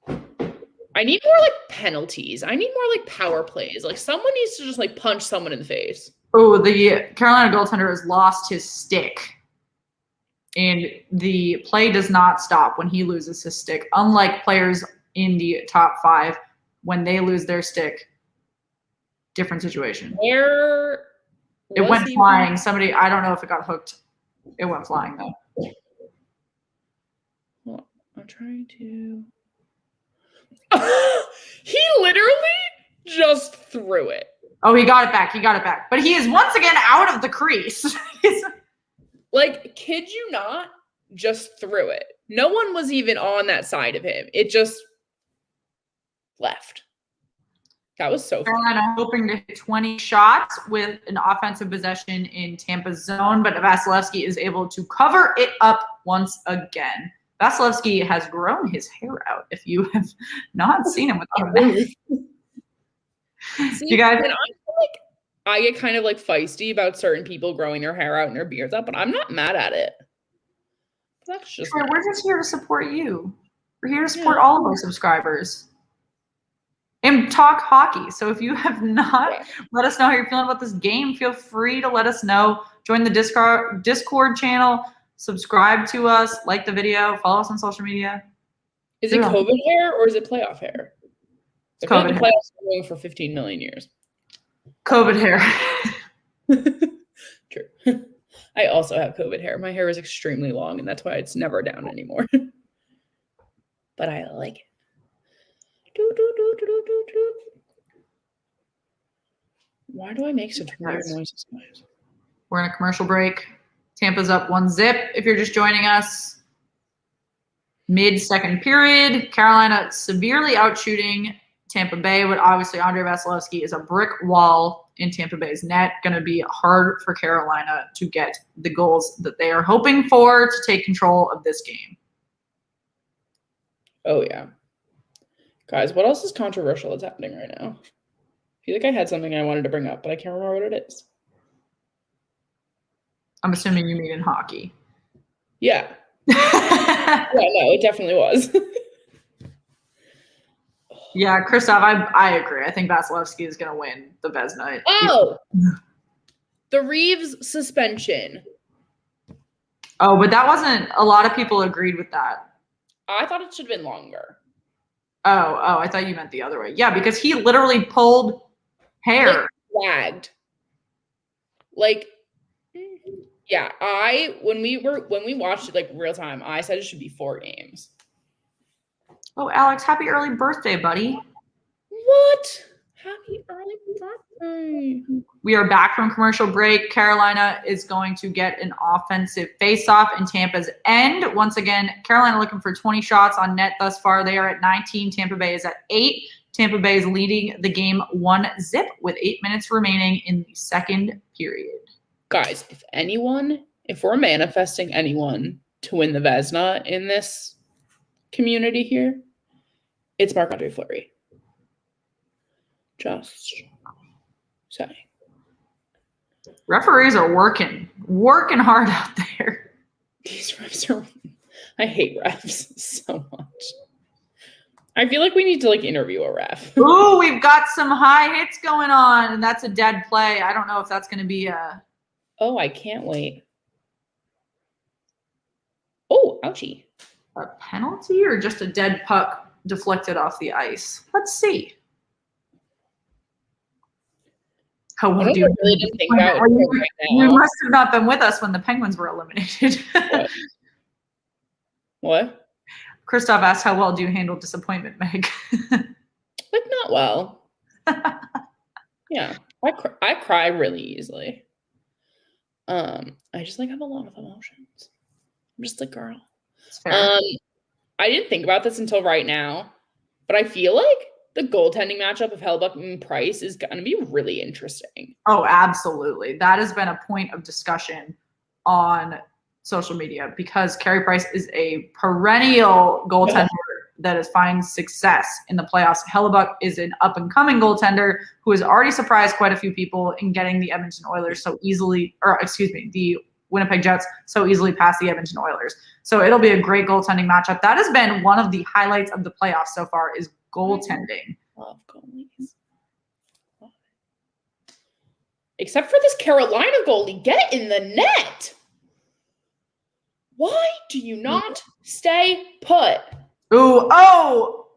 Speaker 1: I need more like penalties. I need more like power plays. Like someone needs to just like punch someone in the face.
Speaker 2: Oh, the Carolina goaltender has lost his stick. And the play does not stop when he loses his stick. Unlike players in the top 5, when they lose their stick, different situation.
Speaker 1: Where
Speaker 2: it went flying. Somebody, I don't know if it got hooked. It went flying though.
Speaker 1: Well, I'm trying to. He literally just threw it.
Speaker 2: Oh, he got it back. He got it back. But he is once again out of the crease.
Speaker 1: Like, kid you not, just threw it. No one was even on that side of him. It just left. That was so fun.
Speaker 2: Carolina hoping to hit 20 shots with an offensive possession in Tampa's zone, but Vasilevsky is able to cover it up once again. Vasilevsky has grown his hair out, if you have not seen him without a mask.
Speaker 1: See,
Speaker 2: you guys,
Speaker 1: and I get kind of like feisty about certain people growing their hair out and their beards up, but I'm not mad at it. That's just
Speaker 2: Troy, we're just here to support you. We're here to support all of our subscribers and talk hockey. So if you have not let us know how you're feeling about this game, feel free to let us know. Join the Discord channel, subscribe to us, like the video, follow us on social media.
Speaker 1: Is it COVID hair or is it playoff hair?
Speaker 2: It's COVID hair.
Speaker 1: Playoffs are going for 15 million years.
Speaker 2: COVID hair.
Speaker 1: True. I also have COVID hair. My hair is extremely long, and that's why it's never down anymore. But I like it. Why do I make such weird noises, guys?
Speaker 2: We're in a commercial break. Tampa's up 1-0 if you're just joining us. Mid-second period. Carolina severely outshooting Tampa Bay, but obviously Andrei Vasilevsky is a brick wall in Tampa Bay's net. Going to be hard for Carolina to get the goals that they are hoping for to take control of this game.
Speaker 1: Oh, yeah. Guys, what else is controversial that's happening right now? I feel like I had something I wanted to bring up, but I can't remember what it is. I'm
Speaker 2: assuming you mean in hockey.
Speaker 1: Yeah. Yeah, no, it definitely was.
Speaker 2: Yeah, Christoph, I agree. I think Vasilevsky is going to win the Vezina.
Speaker 1: Oh, the Reeves suspension.
Speaker 2: Oh, but that wasn't – a lot of people agreed with that.
Speaker 1: I thought it should have been longer.
Speaker 2: Oh, I thought you meant the other way. Yeah, because he literally pulled hair.
Speaker 1: Flagged. Like, yeah, when we watched it like real time, I said it should be 4 games.
Speaker 2: Oh, Alex, happy early birthday, buddy.
Speaker 1: What? Happy early birthday.
Speaker 2: We are back from commercial break. Carolina is going to get an offensive faceoff in Tampa's end. Once again, Carolina looking for 20 shots on net thus far. They are at 19. Tampa Bay is at 8. Tampa Bay is leading the game 1-0 with 8 minutes remaining in the second period.
Speaker 1: Guys, if we're manifesting anyone to win the Vezina in this community here, it's Marc-Andre Fleury. Just saying.
Speaker 2: Referees are working hard out there.
Speaker 1: These refs are. I hate refs so much. I feel like we need to interview a ref.
Speaker 2: Ooh, we've got some high hits going on, and that's a dead play. I don't know if that's going to be a.
Speaker 1: Oh, I can't wait. Oh, ouchie.
Speaker 2: A penalty or just a dead puck deflected off the ice? Let's see. How
Speaker 1: I
Speaker 2: won't you?
Speaker 1: really didn't think about it
Speaker 2: You
Speaker 1: right now.
Speaker 2: must have not been with us when the Penguins were eliminated.
Speaker 1: What?
Speaker 2: Christoph asked, how well do you handle disappointment, Meg?
Speaker 1: Like, not well. Yeah. I cry really easily. I just like have a lot of emotions. I'm just a girl. I didn't think about this until right now, but I feel like the goaltending matchup of Hellebuyck and Price is going to be really interesting.
Speaker 2: Oh, absolutely. That has been a point of discussion on social media because Carey Price is a perennial goaltender that is finding success in the playoffs. Hellebuyck is an up-and-coming goaltender who has already surprised quite a few people in getting the Edmonton Oilers the Winnipeg Jets so easily past the Edmonton Oilers. So it'll be a great goaltending matchup. That has been one of the highlights of the playoffs so far is goaltending.
Speaker 1: Love goalies. Except for this Carolina goalie. Get in the net. Why do you not stay put?
Speaker 2: Ooh, oh!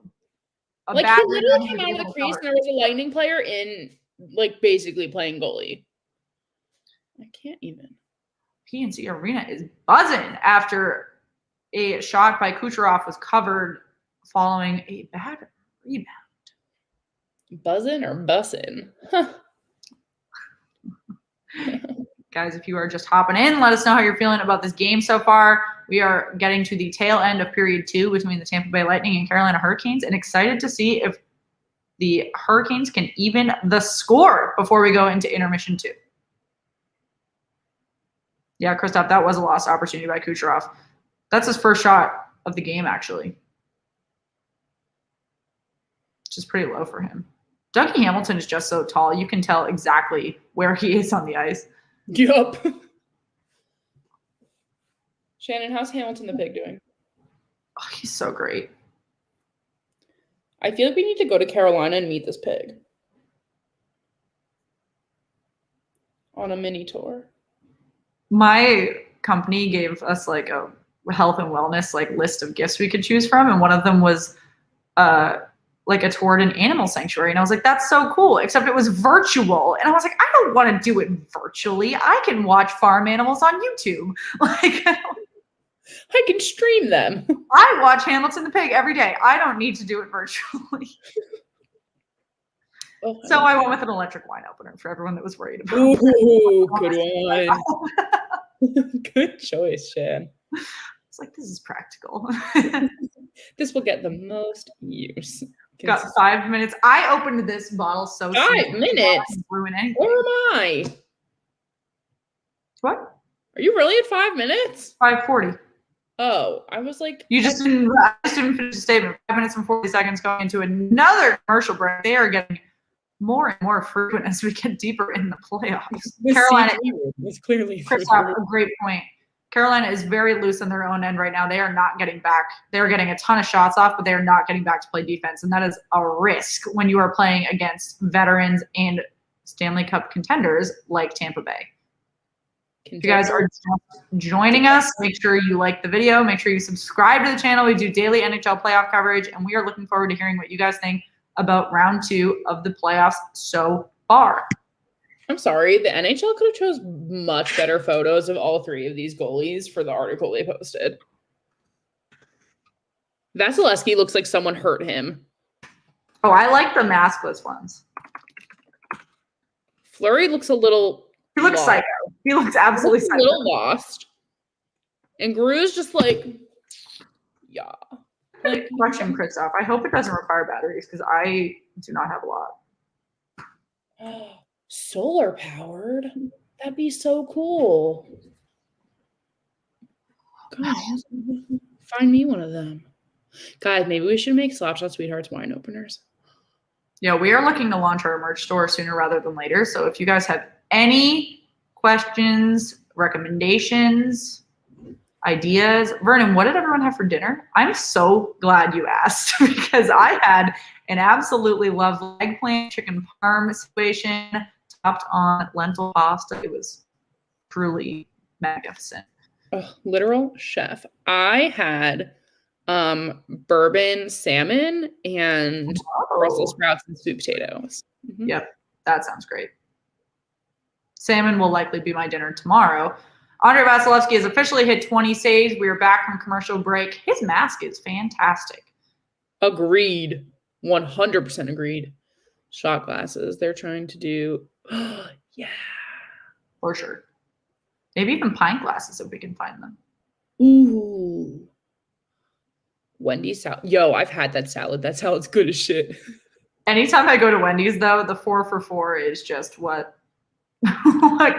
Speaker 1: Like, he literally came out of the crease and there was a Lightning player in, like, basically playing goalie. I can't even.
Speaker 2: PNC Arena is buzzing after a shot by Kucherov was covered following a bad rebound.
Speaker 1: Buzzing or bussin'? Huh.
Speaker 2: Guys, if you are just hopping in, let us know how you're feeling about this game so far. We are getting to the tail end of period 2 between the Tampa Bay Lightning and Carolina Hurricanes, and excited to see if the Hurricanes can even the score before we go into intermission 2. Yeah, Christoph, that was a lost opportunity by Kucherov. That's his first shot of the game, actually. Which is pretty low for him. Dougie Hamilton is just so tall. You can tell exactly where he is on the ice.
Speaker 1: Yup. Shannon, how's Hamilton the Pig doing?
Speaker 2: Oh, he's so great.
Speaker 1: I feel like we need to go to Carolina and meet this pig. On a mini tour.
Speaker 2: My company gave us like a health and wellness like list of gifts we could choose from, and one of them was like a tour to an animal sanctuary, and I was like, that's so cool, except it was virtual, and I was like, I don't want to do it virtually. I can watch farm animals on YouTube. Like,
Speaker 1: I can stream them.
Speaker 2: I watch Hamilton the Pig every day. I don't need to do it virtually.
Speaker 1: Oh,
Speaker 2: so I went with an electric wine opener for everyone that was worried about it.
Speaker 1: Ooh, good one. Good choice, Shan.
Speaker 2: It's like, this is practical.
Speaker 1: This will get the most use.
Speaker 2: Got 5 minutes. I opened this bottle so
Speaker 1: 5 minutes?
Speaker 2: Ruin anything.
Speaker 1: Where am I?
Speaker 2: What?
Speaker 1: Are you really at 5 minutes?
Speaker 2: 5:40.
Speaker 1: Oh, I was like...
Speaker 2: I just didn't finish the statement. 5 minutes and 40 seconds going into another commercial break. They are getting more and more frequent as we get deeper in the playoffs. Carolina
Speaker 1: is clearly
Speaker 2: a great point. Carolina is very loose on their own end right now. They are not getting back. They're getting a ton of shots off, but they are not getting back to play defense. And that is a risk when you are playing against veterans and Stanley Cup contenders like Tampa Bay. If you guys are just joining us, make sure you like the video. Make sure you subscribe to the channel. We do daily NHL playoff coverage, and we are looking forward to hearing what you guys think about round 2 of the playoffs so far.
Speaker 1: I'm sorry, the NHL could have chose much better photos of all 3 of these goalies for the article they posted. Vasilevsky looks like someone hurt him.
Speaker 2: Oh, I like the maskless ones.
Speaker 1: Fleury looks a little...
Speaker 2: He looks psycho. He looks absolutely psycho.
Speaker 1: A little lost. And Gru's just like, yeah.
Speaker 2: Like, question, Christoph. I hope it doesn't require batteries because I do not have a lot.
Speaker 1: Solar powered? That'd be so cool. God, find me one of them. Guys, maybe we should make Slapshot Sweethearts wine openers.
Speaker 2: Yeah, we are looking to launch our merch store sooner rather than later. So if you guys have any questions, recommendations, ideas. Vernon, what did everyone have for dinner? I'm so glad you asked because I had an absolutely lovely eggplant chicken parm situation topped on lentil pasta. It was truly magnificent.
Speaker 1: Oh, literal chef. I had bourbon salmon and Brussels sprouts and sweet potatoes.
Speaker 2: Yep, that sounds great. Salmon will likely be my dinner tomorrow. Andre Vasilevsky has officially hit 20 saves. We are back from commercial break. His mask is fantastic.
Speaker 1: Agreed. 100% agreed. Shot glasses. They're trying to do. Yeah.
Speaker 2: For sure. Maybe even pint glasses if we can find them.
Speaker 1: Ooh. Wendy's salad. Yo, I've had that salad. That salad's good as shit.
Speaker 2: Anytime I go to Wendy's, though, the 4 for $4 is just what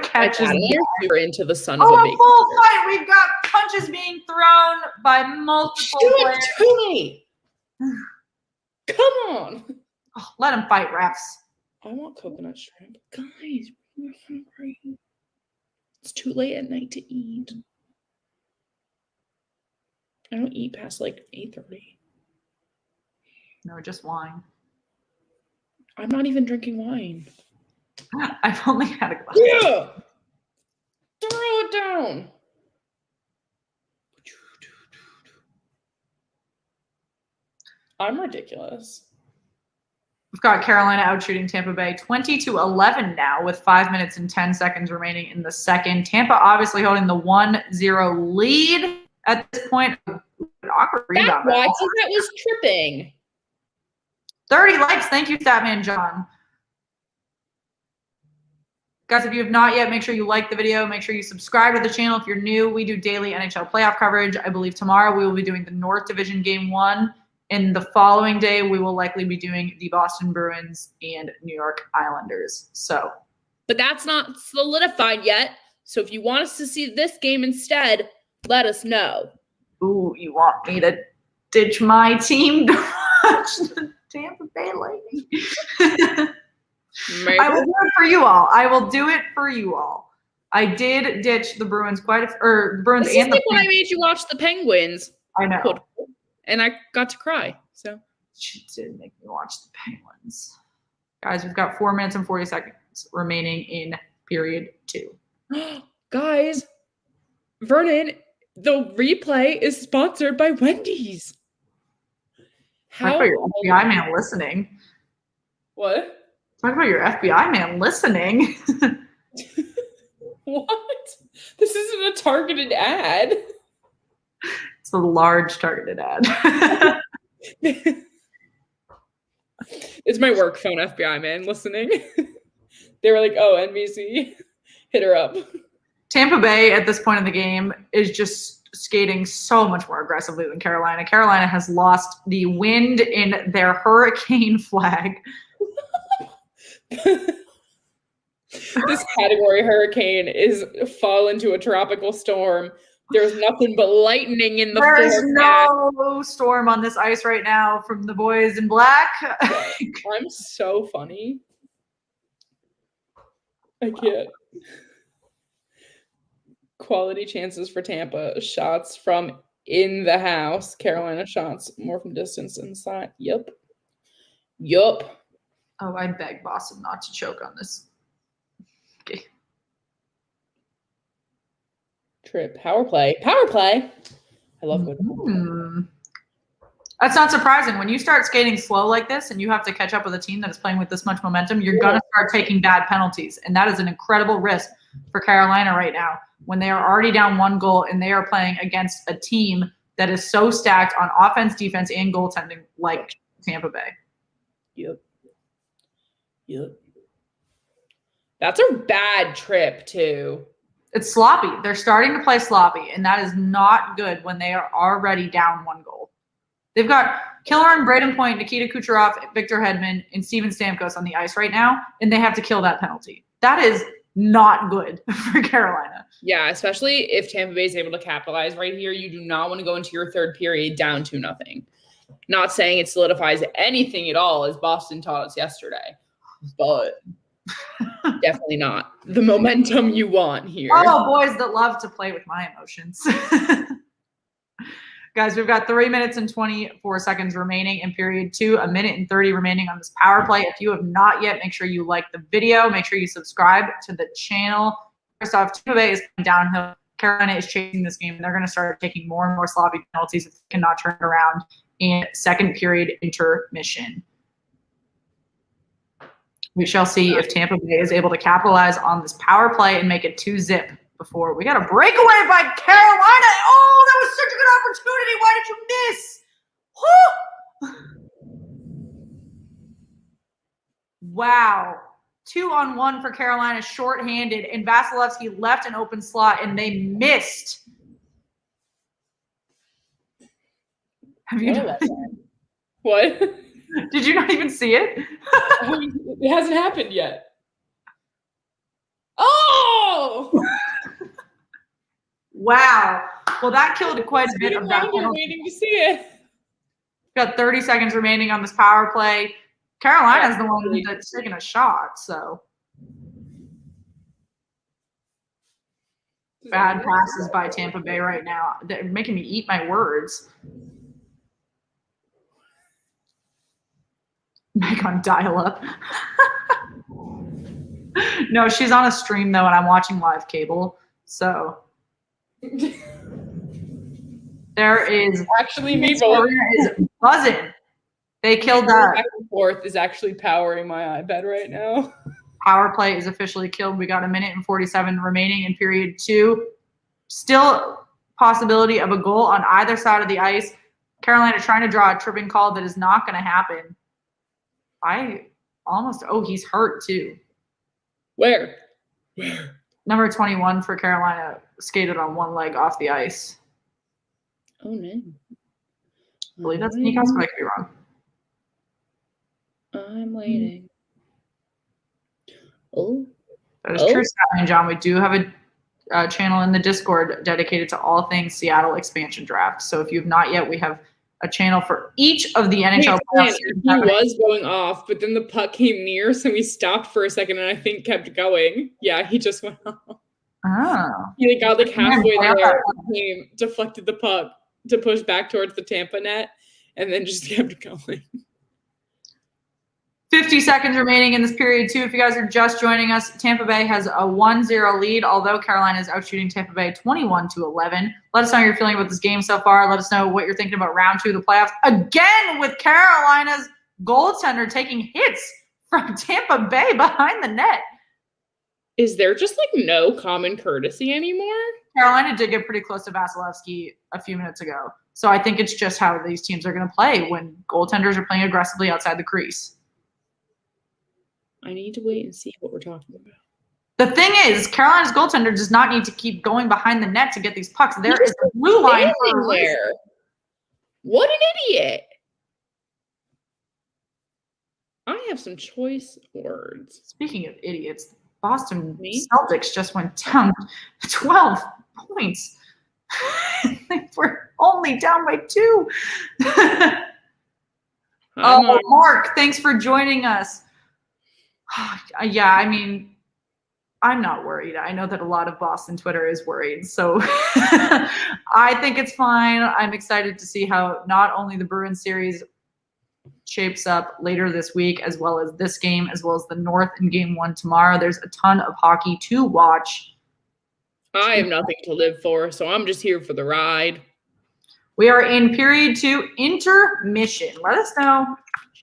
Speaker 2: catches me.
Speaker 1: I'm super into the son
Speaker 2: Oh,
Speaker 1: of a
Speaker 2: a
Speaker 1: bacon.
Speaker 2: full fight. We've got punches being thrown by multiple
Speaker 1: Do
Speaker 2: players.
Speaker 1: it to me. Come on.
Speaker 2: Oh, let him fight, refs.
Speaker 1: I want coconut shrimp. Guys, we're hungry. It's too late at night to eat. I don't eat past like 8:30.
Speaker 2: No, just wine.
Speaker 1: I'm not even drinking wine.
Speaker 2: I've only had a glass.
Speaker 1: Yeah. Throw it down. I'm ridiculous.
Speaker 2: We've got Carolina out shooting Tampa Bay 20-11 now with 5 minutes and 10 seconds remaining in the second. Tampa obviously holding the 1-0 lead at this point. Awkward rebound.
Speaker 1: Why? Because that was tripping.
Speaker 2: 30 likes. Thank you, Statman John. Guys, if you have not yet, make sure you like the video. Make sure you subscribe to the channel if you're new. We do daily NHL playoff coverage. I believe tomorrow we will be doing the North Division Game 1. And the following day, we will likely be doing the Boston Bruins and New York Islanders.
Speaker 1: But that's not solidified yet. So if you want us to see this game instead, let us know.
Speaker 2: Ooh, you want me to ditch my team to watch the Tampa Bay Lightning? I will do it for you all. I will do it for you all. I did ditch the Bruins the Bruins
Speaker 1: this
Speaker 2: and
Speaker 1: is like when I made you watch the Penguins.
Speaker 2: I know.
Speaker 1: Cool. And I got to cry. So
Speaker 2: she did make me watch the Penguins. Guys, we've got 4 minutes and 40 seconds remaining in period 2.
Speaker 1: Guys, Vernon, the replay is sponsored by Wendy's.
Speaker 2: Talk about your FBI man listening.
Speaker 1: What?
Speaker 2: Talk about your FBI man listening.
Speaker 1: What? This isn't a targeted ad.
Speaker 2: It's a large targeted ad.
Speaker 1: It's my work phone, FBI man listening. They were like, oh, NBC, hit her up.
Speaker 2: Tampa Bay at this point in the game is just skating so much more aggressively than Carolina. Carolina has lost the wind in their hurricane flag.
Speaker 1: This category hurricane is fall into a tropical storm. There's nothing but lightning in the
Speaker 2: There is
Speaker 1: forecast.
Speaker 2: no storm on this ice right now from the boys in black.
Speaker 1: I'm so funny. I can't. Quality chances for Tampa. Shots from in the house. Carolina shots more from distance inside. Yup.
Speaker 2: Oh, I beg Boston not to choke on this. Okay.
Speaker 1: Trip. Power play. I love good.
Speaker 2: That's not surprising. When you start skating slow like this and you have to catch up with a team that is playing with this much momentum, you're going to start taking bad penalties. And that is an incredible risk for Carolina right now when they are already down 1 goal and they are playing against a team that is so stacked on offense, defense, and goaltending like Tampa Bay.
Speaker 1: Yep. That's a bad trip, too.
Speaker 2: It's sloppy. They're starting to play sloppy, and that is not good when they are already down 1 goal. They've got Killeran, Braden Point, Nikita Kucherov, Victor Hedman, and Steven Stamkos on the ice right now, and they have to kill that penalty. That is not good for Carolina.
Speaker 1: Yeah, especially if Tampa Bay is able to capitalize right here. You do not want to go into your third period down 2-0. Not saying it solidifies anything at all, as Boston taught us yesterday, but definitely not the momentum you want here.
Speaker 2: Oh, boys that love to play with my emotions. Guys, we've got 3 minutes and 24 seconds remaining in period 2, 1 minute and 30 remaining on this power play. If you have not yet, make sure you like the video. Make sure you subscribe to the channel. First off, Tampa Bay is downhill. Carolina is chasing this game, and they're going to start taking more and more sloppy penalties if they cannot turn it around in second period intermission. We shall see if Tampa Bay is able to capitalize on this power play and make it 2-0 before we got a breakaway by Carolina. Oh, that was such a good opportunity. Why did you miss? Woo! Wow. 2-on-1 for Carolina, shorthanded, and Vasilevsky left an open slot, and they missed. Have you done it?
Speaker 1: What?
Speaker 2: Did you not even see it?
Speaker 1: It hasn't happened yet. Oh!
Speaker 2: Wow. Well, that killed quite a bit of that.
Speaker 1: I'm waiting to see it.
Speaker 2: Got 30 seconds remaining on this power play. Carolina's the one that's taking a shot, so. Bad passes by Tampa Bay right now. They're making me eat my words. Meg on dial-up. No, she's on a stream, though, and I'm watching live cable, so. There is
Speaker 1: actually me rolling.
Speaker 2: Is buzzing. They killed that.
Speaker 1: Back and forth is actually powering my iPad right now.
Speaker 2: Power play is officially killed. We got 1:47 remaining in period 2. Still possibility of a goal on either side of the ice. Carolina trying to draw a tripping call that is not going to happen. He's hurt too.
Speaker 1: Where?
Speaker 2: Number 21 for Carolina skated on one leg off the ice.
Speaker 1: Oh, no.
Speaker 2: I believe that's Nikos, but I could be wrong.
Speaker 1: I'm waiting. Oh.
Speaker 2: That is true, Scott and John. We do have a channel in the Discord dedicated to all things Seattle expansion draft. So if you have not yet, we have a channel for each of the NHL playoffs.
Speaker 1: He was going off, but then the puck came near, so we stopped for a second and I think kept going. Yeah, he just went off.
Speaker 2: Oh.
Speaker 1: He got halfway there, deflected the puck to push back towards the Tampa net, and then just kept going.
Speaker 2: 50 seconds remaining in this period 2. If you guys are just joining us, Tampa Bay has a 1-0 lead, although Carolina is outshooting Tampa Bay 21-11. Let us know how you're feeling about this game so far. Let us know what you're thinking about round 2 of the playoffs. Again, with Carolina's goaltender taking hits from Tampa Bay behind the net.
Speaker 1: Is there just no common courtesy anymore?
Speaker 2: Carolina did get pretty close to Vasilevsky a few minutes ago. So I think it's just how these teams are going to play when goaltenders are playing aggressively outside the crease.
Speaker 1: I need to wait and see what we're talking about.
Speaker 2: The thing is, Carolina's goaltender does not need to keep going behind the net to get these pucks. There is a blue line
Speaker 1: there. What an idiot. I have some choice words.
Speaker 2: Speaking of idiots, Boston Celtics just went down 12 points. They were only down by 2. Mark, thanks for joining us. Yeah, I mean, I'm not worried. I know that a lot of Boston Twitter is worried. So I think it's fine. I'm excited to see how not only the Bruins series shapes up later this week, as well as this game, as well as the North in game 1 tomorrow. There's a ton of hockey to watch.
Speaker 1: I have nothing to live for, so I'm just here for the ride.
Speaker 2: We are in period 2, intermission. Let us know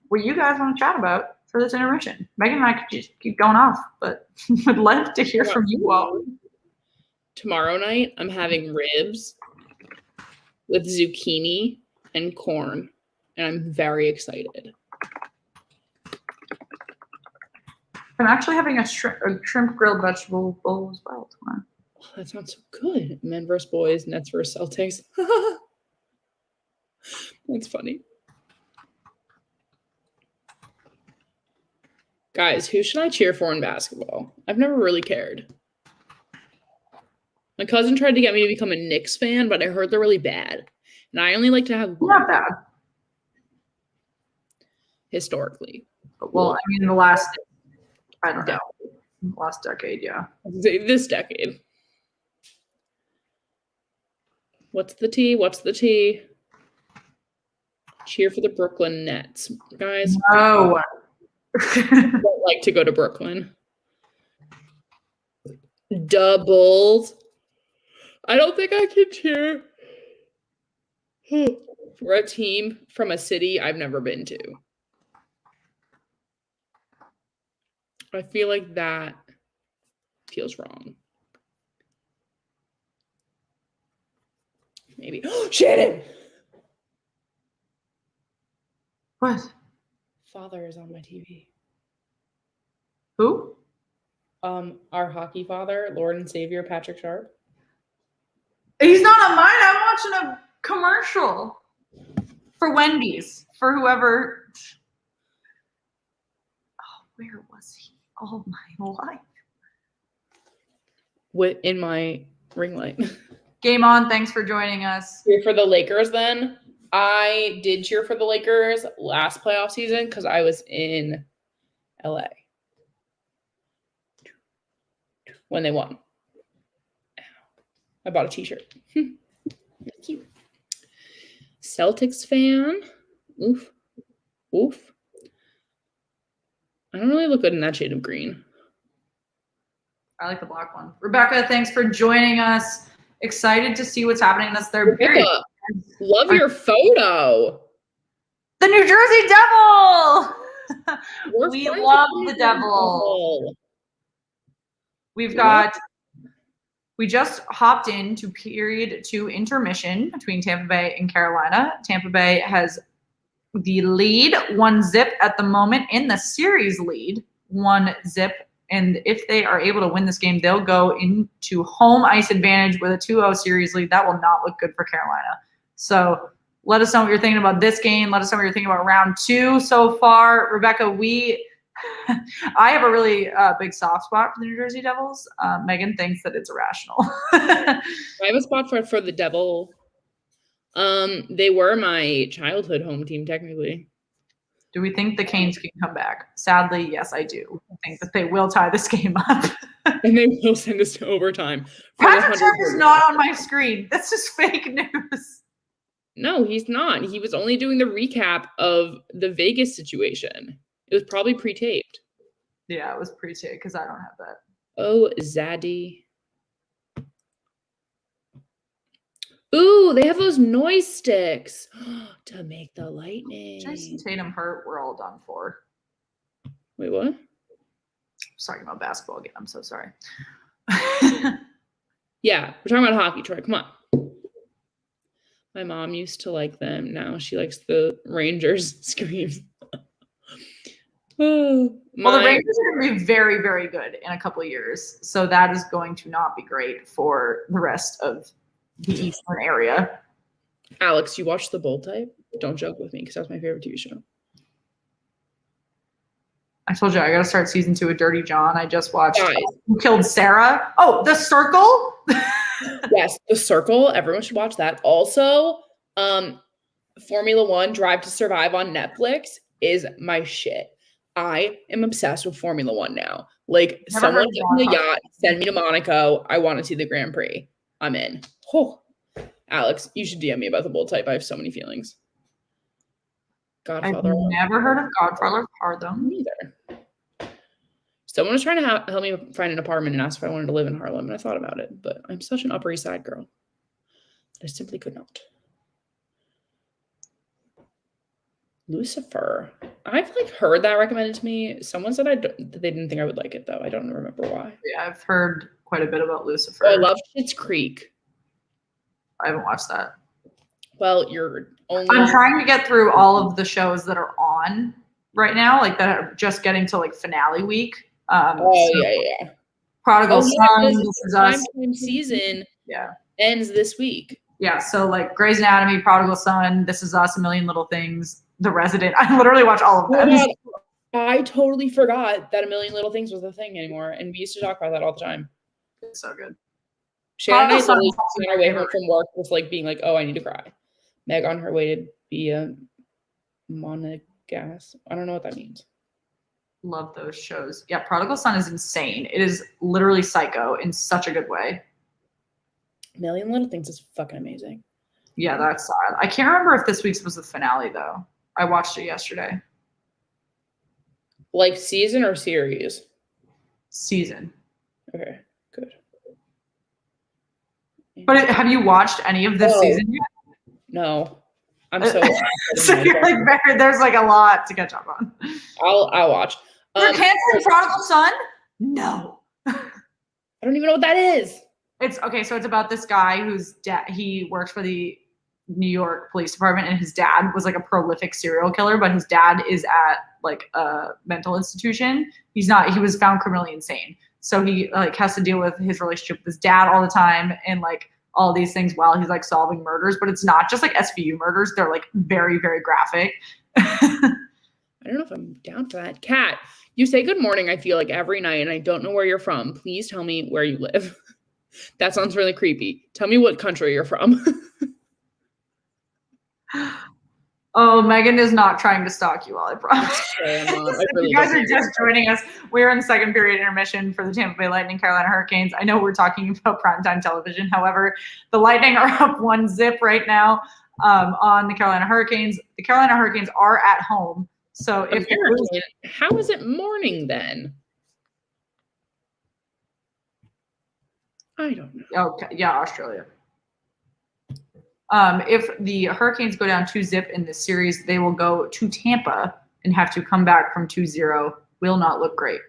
Speaker 2: what you guys want to chat about for this intermission. Megan and I could just keep going off, but would love to hear from you all.
Speaker 1: Tomorrow night, I'm having ribs with zucchini and corn, and I'm very excited.
Speaker 2: I'm actually having a shrimp grilled vegetable bowl as well tomorrow.
Speaker 1: Oh, that sounds so good. Men versus boys, Nets versus Celtics. That's funny. Guys, who should I cheer for in basketball? I've never really cared. My cousin tried to get me to become a Knicks fan, but I heard they're really bad. And I only like to have
Speaker 2: not bad
Speaker 1: historically.
Speaker 2: Well, I mean, last decade, yeah.
Speaker 1: This decade. What's the T? What's the T? Cheer for the Brooklyn Nets, guys.
Speaker 2: No.
Speaker 1: I don't like to go to Brooklyn. Doubles. I don't think I can cheer for a team from a city I've never been to. I feel like that feels wrong. Maybe. Shannon!
Speaker 2: What?
Speaker 1: Father is on my TV.
Speaker 2: Who?
Speaker 1: Our hockey father, Lord and Savior Patrick Sharp.
Speaker 2: He's not on mine. I'm watching a commercial for Wendy's for whoever. Oh, where was he all my life?
Speaker 1: In my ring light.
Speaker 2: Game on. Thanks for joining us.
Speaker 1: Cheer for the Lakers then. I did cheer for the Lakers last playoff season because I was in LA when they won. I bought a t-shirt. Cute. Celtics fan. Oof. Oof. I don't really look good in that shade of green.
Speaker 2: I like the black one. Rebecca, thanks for joining us. Excited to see what's happening in this third period.
Speaker 1: Love your photo.
Speaker 2: The New Jersey Devil. We love the Devil. We just hopped into period 2 intermission between Tampa Bay and Carolina. Tampa Bay has the lead, 1-0 at the moment in the series lead, 1-0. And if they are able to win this game, they'll go into home ice advantage with a 2-0 series lead. That will not look good for Carolina. So let us know what you're thinking about this game. Let us know what you're thinking about round 2 so far. Rebecca, I have a really big soft spot for the New Jersey Devils. Megan thinks that it's irrational.
Speaker 1: I have a spot for the Devil. They were my childhood home team, technically.
Speaker 2: Do we think the Canes can come back? Sadly, yes, I do. I think that they will tie this game up.
Speaker 1: And they will send us to overtime.
Speaker 2: Patrick Sharp is not on my screen. That's just fake news.
Speaker 1: No, he's not. He was only doing the recap of the Vegas situation. It was probably pre-taped.
Speaker 2: Yeah, it was pre-taped because I don't have that.
Speaker 1: Oh, Zaddy. Ooh, they have those noise sticks to make the Lightning.
Speaker 2: Jason Tatum hurt. We're all done for.
Speaker 1: Wait, what?
Speaker 2: I was talking about basketball again. I'm so sorry.
Speaker 1: Yeah, we're talking about hockey, Troy. Come on. My mom used to like them. Now she likes the Rangers screams.
Speaker 2: Well, the Rangers are going to be very, very good in a couple of years. So that is going to not be great for the rest of the Eastern area.
Speaker 1: Alex, you watched The Bold Type? Don't joke with me because that's my favorite TV show.
Speaker 2: I told you I got to start season 2 of Dirty John. I just watched Who Killed Sarah. Oh, The Circle?
Speaker 1: Yes, The Circle. Everyone should watch that. Also, Formula One Drive to Survive on Netflix is my shit. I am obsessed with Formula One now. Like, someone get on the yacht, send me to Monaco. I want to see the Grand Prix. I'm in. Oh, Alex, you should DM me about The Bold Type. I have so many feelings. Godfather.
Speaker 2: I've never heard of Godfather Harlem.
Speaker 1: Either. Someone was trying to help me find an apartment and asked if I wanted to live in Harlem, and I thought about it, but I'm such an Upper East Side girl that I simply could not. Lucifer. I've heard that recommended to me. Someone said that they didn't think I would like it though. I don't remember why.
Speaker 2: Yeah, I've heard quite a bit about Lucifer.
Speaker 1: Oh, I love Schitt's Creek.
Speaker 2: I haven't watched that.
Speaker 1: Well, you're only.
Speaker 2: I'm trying to get through all of the shows that are on right now, like that are just getting to finale week.
Speaker 1: Yeah.
Speaker 2: Prodigal Son. This Is Us.
Speaker 1: Season.
Speaker 2: Yeah.
Speaker 1: Ends this week.
Speaker 2: Yeah. So Grey's Anatomy, Prodigal Son, This Is Us, A Million Little Things, The Resident. I literally watch all of them.
Speaker 1: Oh, I totally forgot that A Million Little Things was a thing anymore, and we used to talk about that all the time.
Speaker 2: It's so good.
Speaker 1: Shannon and I literally on our way home from work was being like, "Oh, I need to cry." Meg on her way to be a monogas. I don't know what that means.
Speaker 2: Love those shows. Yeah, Prodigal Son is insane. It is literally psycho in such a good way.
Speaker 1: A Million Little Things is fucking amazing.
Speaker 2: Yeah, that's sad. I can't remember if this week's was the finale though. I watched it yesterday.
Speaker 1: Season or series?
Speaker 2: Season.
Speaker 1: Okay, good.
Speaker 2: But have you watched any of this season yet?
Speaker 1: No. I'm so
Speaker 2: so you're there's a lot to catch up on.
Speaker 1: I'll watch.
Speaker 2: They're canceling Prodigal Son? No.
Speaker 1: I don't even know what that is.
Speaker 2: It's okay. So it's about this guy whose dad, he works for the New York Police Department, and his dad was like a prolific serial killer, but his dad is at like a mental institution. He was found criminally insane. So he like has to deal with his relationship with his dad all the time and like all these things while he's like solving murders, but it's not just like SVU murders. They're like very, very graphic.
Speaker 1: I don't know if I'm down for that. Kat, you say good morning, I feel like every night, and I don't know where you're from. Please tell me where you live. That sounds really creepy. Tell me what country you're from.
Speaker 2: Oh, Megan is not trying to stalk you all, I promise.
Speaker 1: Really
Speaker 2: you guys are just joining us. We're in the second period intermission for the Tampa Bay Lightning, Carolina Hurricanes. I know we're talking about primetime television. However, the Lightning are up 1-0 right now on the Carolina Hurricanes. The Carolina Hurricanes are at home. So if
Speaker 1: how is it morning then? I don't know.
Speaker 2: Okay, yeah, Australia. If the Hurricanes go down 2-0 in this series, they will go to Tampa and have to come back from 2-0. Will not look great.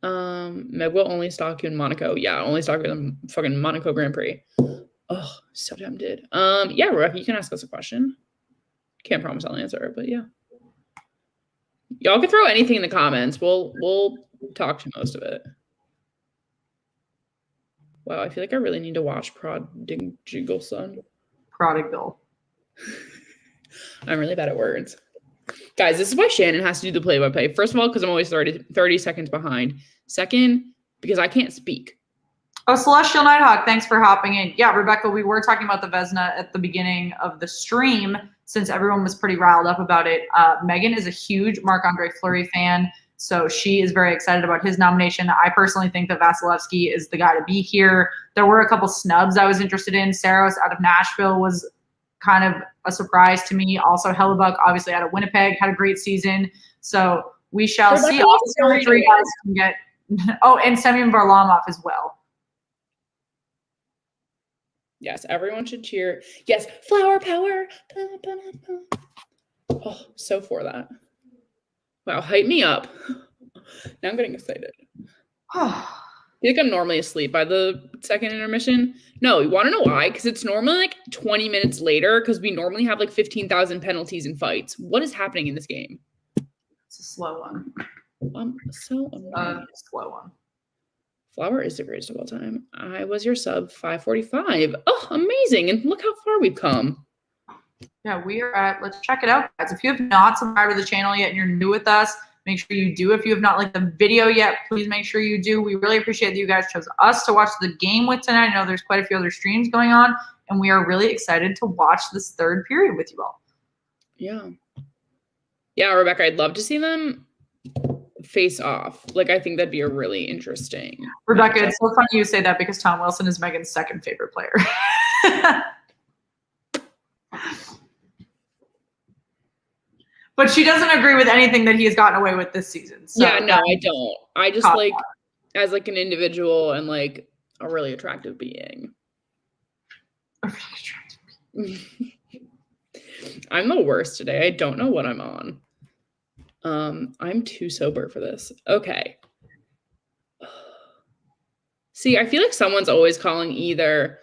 Speaker 1: Meg will only stalk you in Monaco. Yeah, only stalk you in the fucking Monaco Grand Prix. Oh, so tempted. Yeah, Rebecca, you can ask us a question. Can't promise I'll answer it, but yeah. Y'all can throw anything in the comments. We'll talk to most of it. Wow, I feel like I really need to watch Prodigal Son.
Speaker 2: Prodigal.
Speaker 1: I'm really bad at words. Guys, this is why Shannon has to do the play-by-play. First of all, because I'm always 30 seconds behind. Second, because I can't speak.
Speaker 2: Oh, Celestial Nighthawk, thanks for hopping in. Yeah, Rebecca, we were talking about the Vezina at the beginning of the stream since everyone was pretty riled up about it. Megan is a huge Marc-Andre Fleury fan. So she is very excited about his nomination. I personally think that Vasilevsky is the guy to be here. There were a couple snubs I was interested in. Saros out of Nashville was kind of a surprise to me. Also, Hellebuck, obviously out of Winnipeg, had a great season. So we shall see. All three guys can get. Oh, and Semyon Varlamov as well.
Speaker 1: Yes, everyone should cheer. Yes, flower power. Oh, so for that. Wow, hype me up. Now I'm getting excited. I think I'm normally asleep by the second intermission. No, you want to know why? Because it's normally like 20 minutes later because we normally have like 15,000 penalties and fights. What is happening in this game?
Speaker 2: It's a slow one.
Speaker 1: So annoying.
Speaker 2: Slow one.
Speaker 1: Flower is the greatest of all time. I was your sub 545. Oh, amazing. And look how far we've come.
Speaker 2: Yeah, we are at, let's check it out, guys. If you have not subscribed to the channel yet and you're new with us, make sure you do. If you have not liked the video yet, please make sure you do. We really appreciate that you guys chose us to watch the game with tonight. I know there's quite a few other streams going on, and we are really excited to watch this third period with you all.
Speaker 1: Yeah. Yeah, Rebecca, I'd love to see them face off. Like, I think that'd be a really interesting.
Speaker 2: Rebecca, matchup. It's so funny you say that because Tom Wilson is Megan's second favorite player. But she doesn't agree with anything that he has gotten away with this season. So
Speaker 1: yeah, no, I don't. I just like, as like an individual and like a really attractive being.
Speaker 2: A really attractive being.
Speaker 1: I'm the worst today. I don't know what I'm on. I'm too sober for this. Okay. See, I feel like someone's always calling either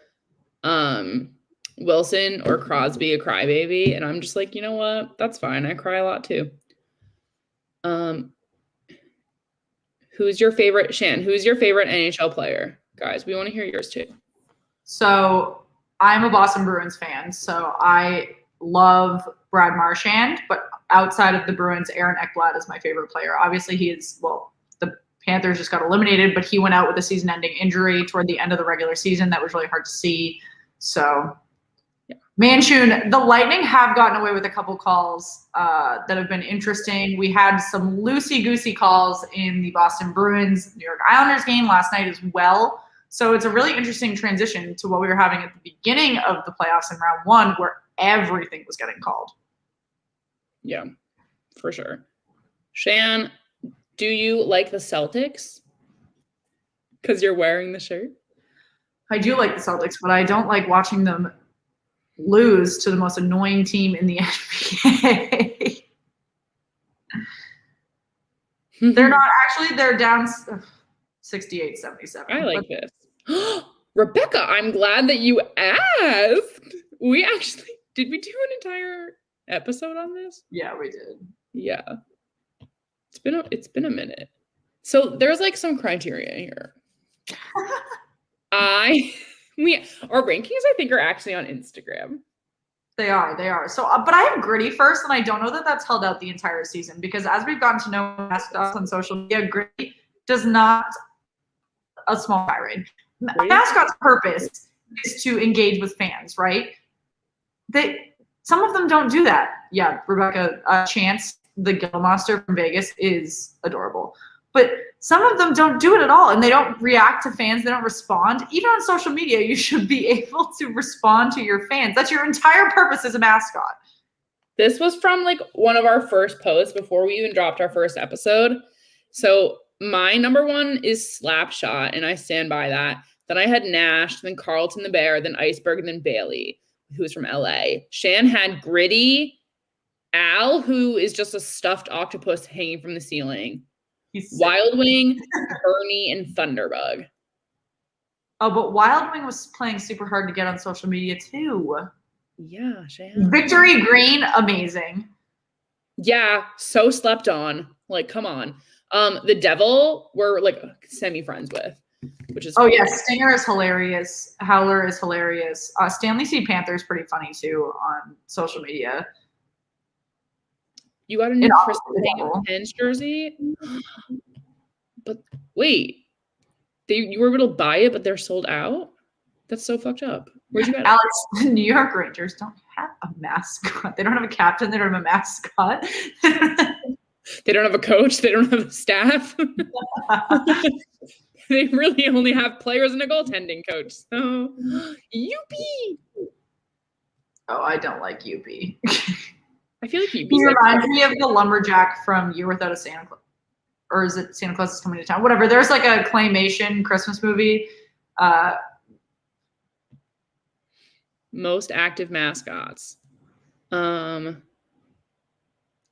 Speaker 1: Wilson or Crosby a crybaby, and I'm just like, you know what? That's fine. I cry a lot too. Who's your favorite, Shan? Who's your favorite NHL player? Guys, we want to hear yours too.
Speaker 2: So I'm a Boston Bruins fan, so I love Brad Marchand, but outside of the Bruins, Aaron Ekblad is my favorite player. Obviously, he is, well, the Panthers just got eliminated, but he went out with a season-ending injury toward the end of the regular season. That was really hard to see. So, yeah. Manchun, the Lightning have gotten away with a couple calls that have been interesting. We had some loosey-goosey calls in the Boston Bruins New York Islanders game last night as well. So it's a really interesting transition to what we were having at the beginning of the playoffs in round one, where everything was getting called.
Speaker 1: Yeah, for sure. Shan, do you like the Celtics? Because you're wearing the shirt?
Speaker 2: I do like the Celtics, but I don't like watching them lose to the most annoying team in the NBA. They're not actually, they're down 68-77.
Speaker 1: I like this. Rebecca, I'm glad that you asked. We actually, did we do an entire episode on this?
Speaker 2: Yeah, we did.
Speaker 1: Yeah. It's been a minute. So there's like some criteria here. Our rankings, I think, are actually on Instagram.
Speaker 2: They are. So, but I have Gritty first, and I don't know that that's held out the entire season because as we've gotten to know Mascots on social media, Gritty does not a small tirade. Mascots' purpose is to engage with fans, right? Some of them don't do that. Yeah, Rebecca, Chance, the Gill Monster from Vegas, is adorable. But some of them don't do it at all, and they don't react to fans. They don't respond. Even on social media, you should be able to respond to your fans. That's your entire purpose as a mascot.
Speaker 1: This was from like one of our first posts before we even dropped our first episode. So my number one is Slapshot, and I stand by that. Then I had Nash, then Carlton the Bear, then Iceberg, and then Bailey, who's from LA. Shan had Gritty, Al, who is just a stuffed octopus hanging from the ceiling. Wild Wing, Bernie, and Thunderbug.
Speaker 2: Oh, but Wild Wing was playing super hard to get on social media too.
Speaker 1: Yeah, Shan.
Speaker 2: Victory Green, amazing.
Speaker 1: Yeah, so slept on. Like, come on. The Devil, we're like semi-friends with, which is
Speaker 2: yeah, Stinger is hilarious. Howler is hilarious. Stanley Panther is pretty funny too on social media.
Speaker 1: You got a new Chris Penn's jersey? But wait, you were able to buy it, but they're sold out? That's so fucked up. Where'd you get
Speaker 2: Alex, the New York Rangers don't have a mascot. They don't have a captain. They don't have a mascot.
Speaker 1: They don't have a coach. They don't have a staff. They really only have players and a goaltending coach. So, Youpie!
Speaker 2: Oh, I don't like Youpie.
Speaker 1: I feel like
Speaker 2: he reminds me of the lumberjack from Year Without a Santa Claus. Or is it Santa Claus is Coming to Town? Whatever. There's like a claymation Christmas movie.
Speaker 1: Most active mascots.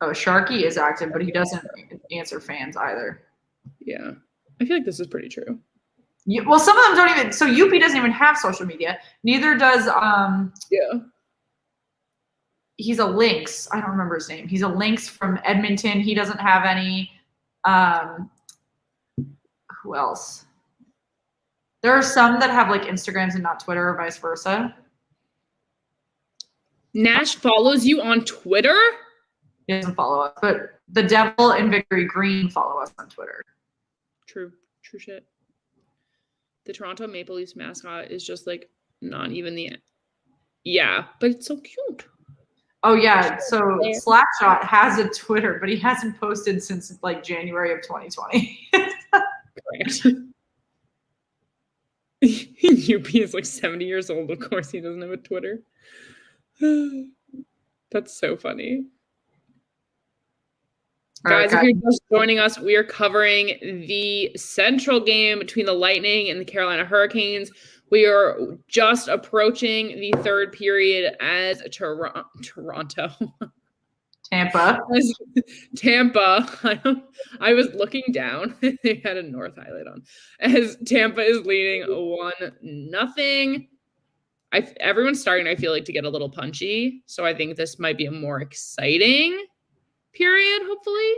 Speaker 2: Sharky is active, but he doesn't answer fans either.
Speaker 1: Yeah. I feel like this is pretty true.
Speaker 2: Well, some of them don't even. So Youpie doesn't even have social media. Neither does.
Speaker 1: Yeah.
Speaker 2: He's a Lynx. I don't remember his name. He's a Lynx from Edmonton. He doesn't have any. Who else? There are some that have like Instagrams and not Twitter, or vice versa.
Speaker 1: Nash follows you on Twitter?
Speaker 2: He doesn't follow us, but the Devil and Victory Green follow us on Twitter.
Speaker 1: True shit. The Toronto Maple Leafs mascot is just like not even the. Yeah, but it's so cute.
Speaker 2: Oh yeah, so Slapshot has a Twitter, but he hasn't posted since like January of 2020.
Speaker 1: Correct. UP is like 70 years old. Of course he doesn't have a Twitter. That's so funny. Guys, if you're just joining us, we are covering the Central game between the Lightning and the Carolina Hurricanes. We are just approaching the third period as Toronto.
Speaker 2: Tampa.
Speaker 1: I was looking down. They had a North highlight on. As Tampa is leading 1-0. Everyone's starting, I feel like, to get a little punchy. So I think this might be a more exciting period, hopefully.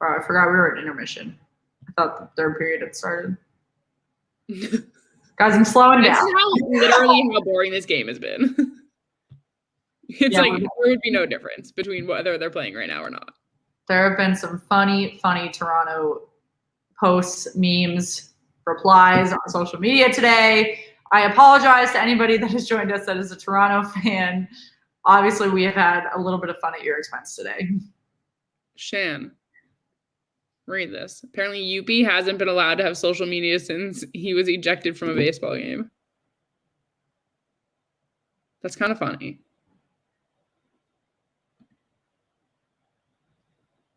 Speaker 2: Oh, I forgot we were at intermission. I thought the third period had started. Guys, I'm slowing down.
Speaker 1: This is how boring this game has been. It's like there would be no difference between whether they're playing right now or not.
Speaker 2: There have been some funny Toronto posts, memes, replies on social media today. I apologize to anybody that has joined us that is a Toronto fan. Obviously, we have had a little bit of fun at your expense today.
Speaker 1: Shan, read this. Apparently, UP hasn't been allowed to have social media since he was ejected from a baseball game. That's kind of funny.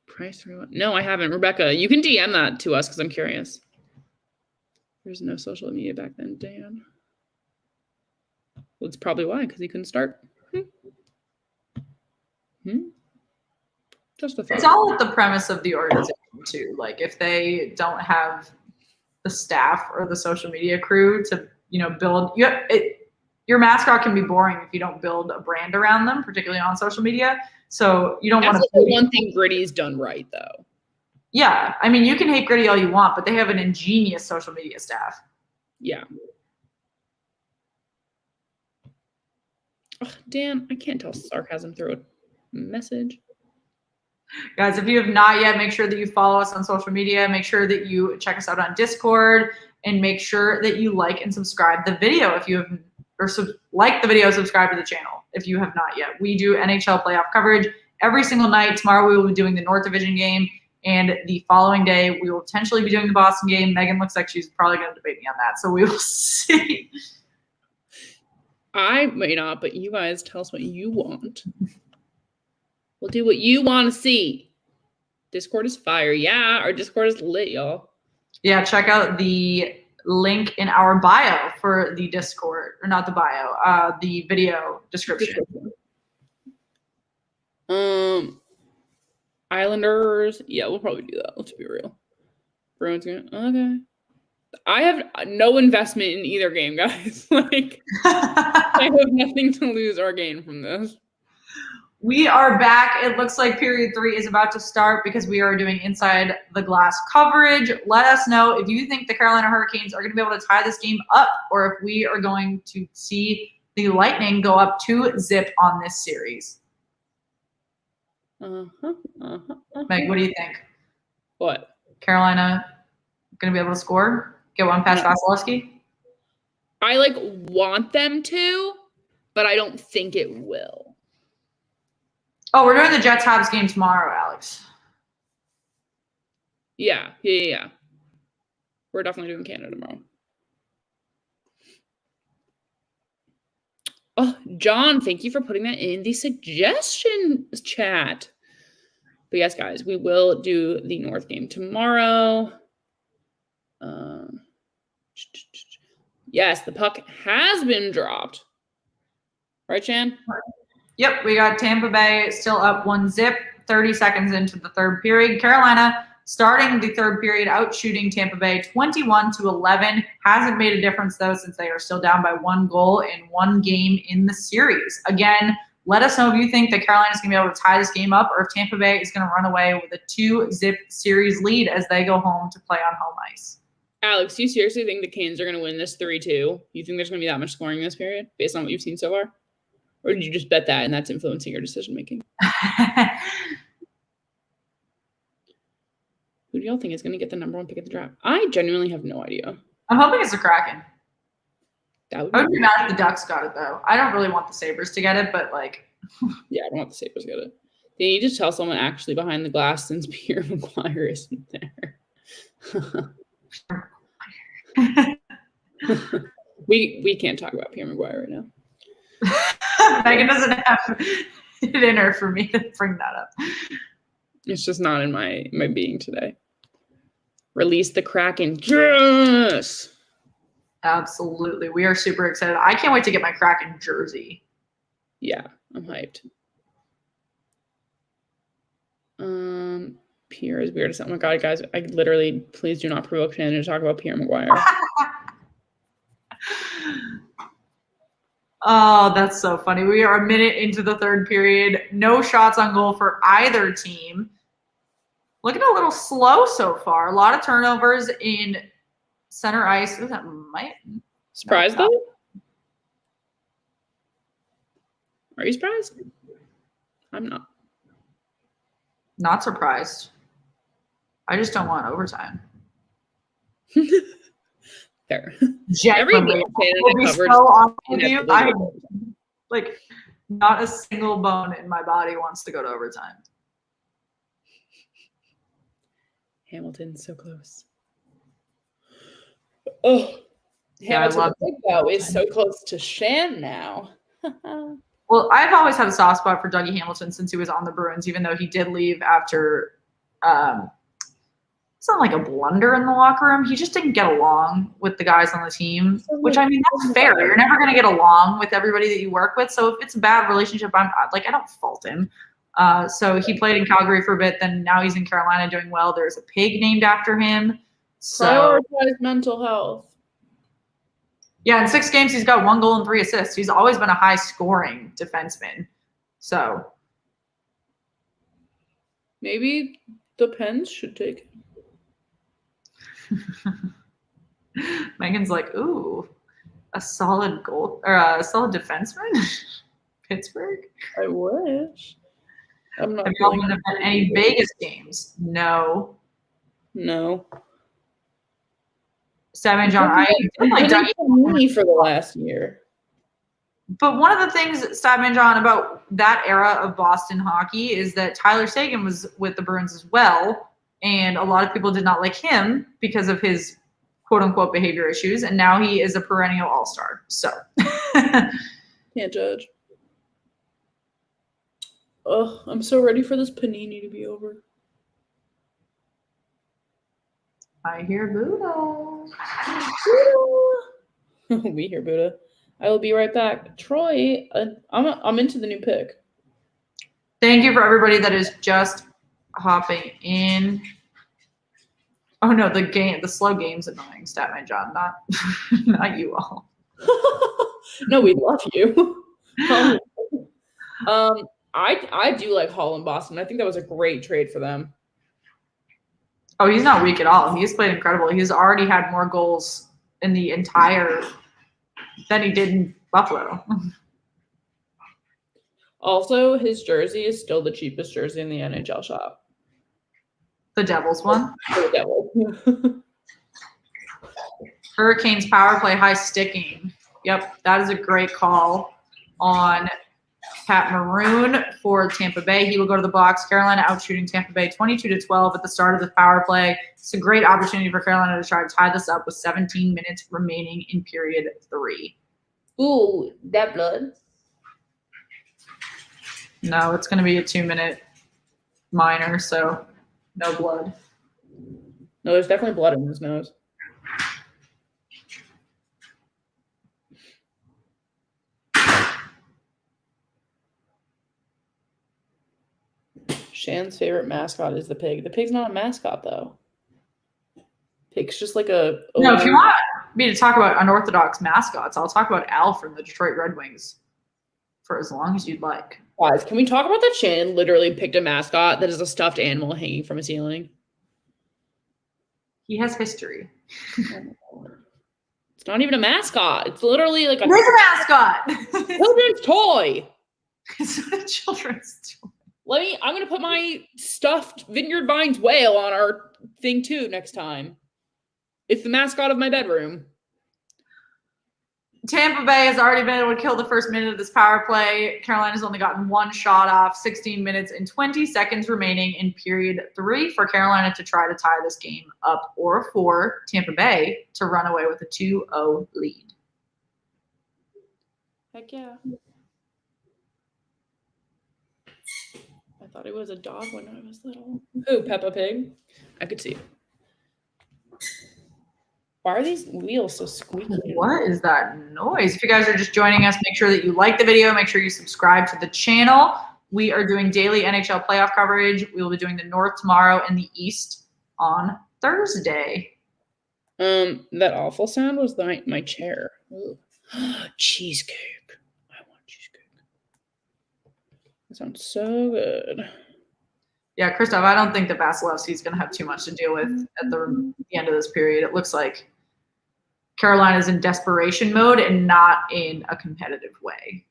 Speaker 1: Price 3-1. No, I haven't. Rebecca, you can DM that to us because I'm curious. There's no social media back then, Dan. Well, it's probably why, because he couldn't start. Just a thought.
Speaker 2: It's all at the premise of the organization. too. Like if they don't have the staff or the social media crew to, build your mascot can be boring if you don't build a brand around them, particularly on social media. So you don't want to.
Speaker 1: That's like the one thing Gritty's done right, though.
Speaker 2: Yeah, I mean, you can hate Gritty all you want, but they have an ingenious social media staff.
Speaker 1: Yeah. Oh, Dan, I can't tell sarcasm through a message.
Speaker 2: Guys, if you have not yet, make sure that you follow us on social media. Make sure that you check us out on Discord, and make sure that you like and subscribe the video if you have, or like the video, subscribe to the channel if you have not yet. We do NHL playoff coverage every single night. Tomorrow we will be doing the North Division game, and the following day we will potentially be doing the Boston game. Megan looks like she's probably going to debate me on that, so we will see.
Speaker 1: I may not, but you guys tell us what you want. We'll do what you want to see. Discord is fire. Yeah, our Discord is lit, y'all.
Speaker 2: Yeah, check out the link in our bio for the Discord, or not the bio, the video description.
Speaker 1: Islanders. Yeah, we'll probably do that. Let's be real. Bruins gonna okay. I have no investment in either game, guys. Like I have nothing to lose or gain from this.
Speaker 2: We are back. It looks like period 3 is about to start because we are doing inside the glass coverage. Let us know if you think the Carolina Hurricanes are going to be able to tie this game up, or if we are going to see the Lightning go up 2-0 on this series. Meg, what do you think?
Speaker 1: What?
Speaker 2: Carolina going to be able to score? Get one past Vasilevsky?
Speaker 1: I want them to, but I don't think it will.
Speaker 2: Oh, we're doing the Jets-Habs game tomorrow, Alex.
Speaker 1: Yeah. We're definitely doing Canada tomorrow. Oh, John, thank you for putting that in the suggestion chat. But yes, guys, we will do the North game tomorrow. Yes, the puck has been dropped. Right, Shan?
Speaker 2: Yep, we got Tampa Bay still up 1-0, 30 seconds into the third period. Carolina starting the third period out shooting Tampa Bay 21-11. Hasn't made a difference, though, since they are still down by 1 goal in 1 game in the series. Again, let us know if you think that Carolina is going to be able to tie this game up, or if Tampa Bay is going to run away with a 2-0 series lead as they go home to play on home ice.
Speaker 1: Alex, do you seriously think the Canes are going to win this 3-2? You think there's going to be that much scoring in this period based on what you've seen so far? Or did you just bet that and that's influencing your decision-making? Who do y'all think is going to get the number 1 pick at the draft? I genuinely have no idea.
Speaker 2: I'm hoping it's the Kraken.
Speaker 1: I would
Speaker 2: be mad if the Ducks got it, though. I don't really want the Sabres to get it, but
Speaker 1: yeah, I don't want the Sabres to get it. They need to tell someone actually behind the glass since Pierre McGuire isn't there. We can't talk about Pierre McGuire right now.
Speaker 2: Megan doesn't have it in her for me to bring that up.
Speaker 1: It's just not in my being today. Release the Kraken. Yes!
Speaker 2: Absolutely. We are super excited. I can't wait to get my Kraken jersey.
Speaker 1: Yeah, I'm hyped. Pierre is weird. Oh my God, guys. I literally, please do not provoke Shannon to talk about Pierre McGuire.
Speaker 2: Oh, that's so funny. We are a minute into the third period. No shots on goal for either team. Looking a little slow so far. A lot of turnovers in center ice. Ooh, that might
Speaker 1: surprised though? Are you surprised? I'm not.
Speaker 2: Not surprised. I just don't want overtime.
Speaker 1: Fair.
Speaker 2: Every
Speaker 1: game
Speaker 2: so honest with you, not a single bone in my body wants to go to overtime.
Speaker 1: Hamilton's so close. Oh,
Speaker 2: yeah,
Speaker 1: Hamilton is so close to Shan now.
Speaker 2: Well, I've always had a soft spot for Dougie Hamilton since he was on the Bruins, even though he did leave after it's not like a blunder in the locker room. He just didn't get along with the guys on the team, which, I mean, that's fair. You're never going to get along with everybody that you work with. So if it's a bad relationship, I don't fault him. So he played in Calgary for a bit, then now he's in Carolina doing well. There's a pig named after him. So
Speaker 1: Prioritize mental health.
Speaker 2: yeah, in 6 games, he's got 1 goal and 3 assists. He's always been a high-scoring defenseman. So
Speaker 1: maybe the Pens should take it.
Speaker 2: Megan's like, ooh, a solid goal or a solid defenseman? Pittsburgh?
Speaker 1: I wish. I'm not
Speaker 2: Have y'all been at any Vegas games? No.
Speaker 1: No.
Speaker 2: Stab John, I like
Speaker 1: me for the last year.
Speaker 2: But one of the things, Stab John, about that era of Boston hockey is that Tyler Seguin was with the Bruins as well, and a lot of people did not like him because of his quote-unquote behavior issues, and now he is a perennial all-star. So
Speaker 1: can't judge. Oh, I'm so ready for this panini to be over.
Speaker 2: I hear Buddha.
Speaker 1: We hear Buddha. I will be right back. Troy, I'm into the new pick.
Speaker 2: Thank you for everybody that is just hopping in. Oh no, the slow game's annoying, Statman John, not you all.
Speaker 1: No, we love you. I do like Hall and Boston. I think that was a great trade for them.
Speaker 2: Oh, he's not weak at all. He's played incredible. He's already had more goals in the entire than he did in Buffalo.
Speaker 1: Also, his jersey is still the cheapest jersey in the NHL shop.
Speaker 2: The Devils one?
Speaker 1: The Devils.
Speaker 2: Hurricanes power play high sticking. Yep, that is a great call on Pat Maroon for Tampa Bay. He will go to the box. Carolina out shooting Tampa Bay 22-12 at the start of the power play. It's a great opportunity for Carolina to try to tie this up with 17 minutes remaining in period 3.
Speaker 1: Ooh, that blood.
Speaker 2: No, it's going to be a 2-minute minor, so no blood.
Speaker 1: No, there's definitely blood in his nose. Shan's favorite mascot is the pig. The pig's not a mascot, though. Pig's just like a...
Speaker 2: No, if you want me to talk about unorthodox mascots, I'll talk about Al from the Detroit Red Wings for as long as you'd like.
Speaker 1: Guys, can we talk about that Shan literally picked a mascot that is a stuffed animal hanging from a ceiling?
Speaker 2: He has history.
Speaker 1: It's not even a mascot. It's literally like
Speaker 2: a mascot.
Speaker 1: Children's toy.
Speaker 2: It's not a children's toy.
Speaker 1: I'm gonna put my stuffed Vineyard Vines whale on our thing too next time. It's the mascot of my bedroom.
Speaker 2: Tampa Bay has already been able to kill the first minute of this power play. Carolina's only gotten 1 shot off, 16 minutes and 20 seconds remaining in period 3 for Carolina to try to tie this game up, or for Tampa Bay to run away with a 2-0 lead.
Speaker 1: Heck yeah. I thought it was a dog when I was little. Ooh, Peppa Pig. I could see it. Why are these wheels so squeaky?
Speaker 2: What is that noise? If you guys are just joining us, make sure that you like the video. Make sure you subscribe to the channel. We are doing daily NHL playoff coverage. We will be doing the North tomorrow and the East on Thursday.
Speaker 1: That awful sound was my chair. Cheesecake. I want cheesecake. That sounds so good.
Speaker 2: Yeah, Christoph, I don't think that Vasilevsky's going to have too much to deal with at the end of this period. It looks like Carolina's in desperation mode and not in a competitive way.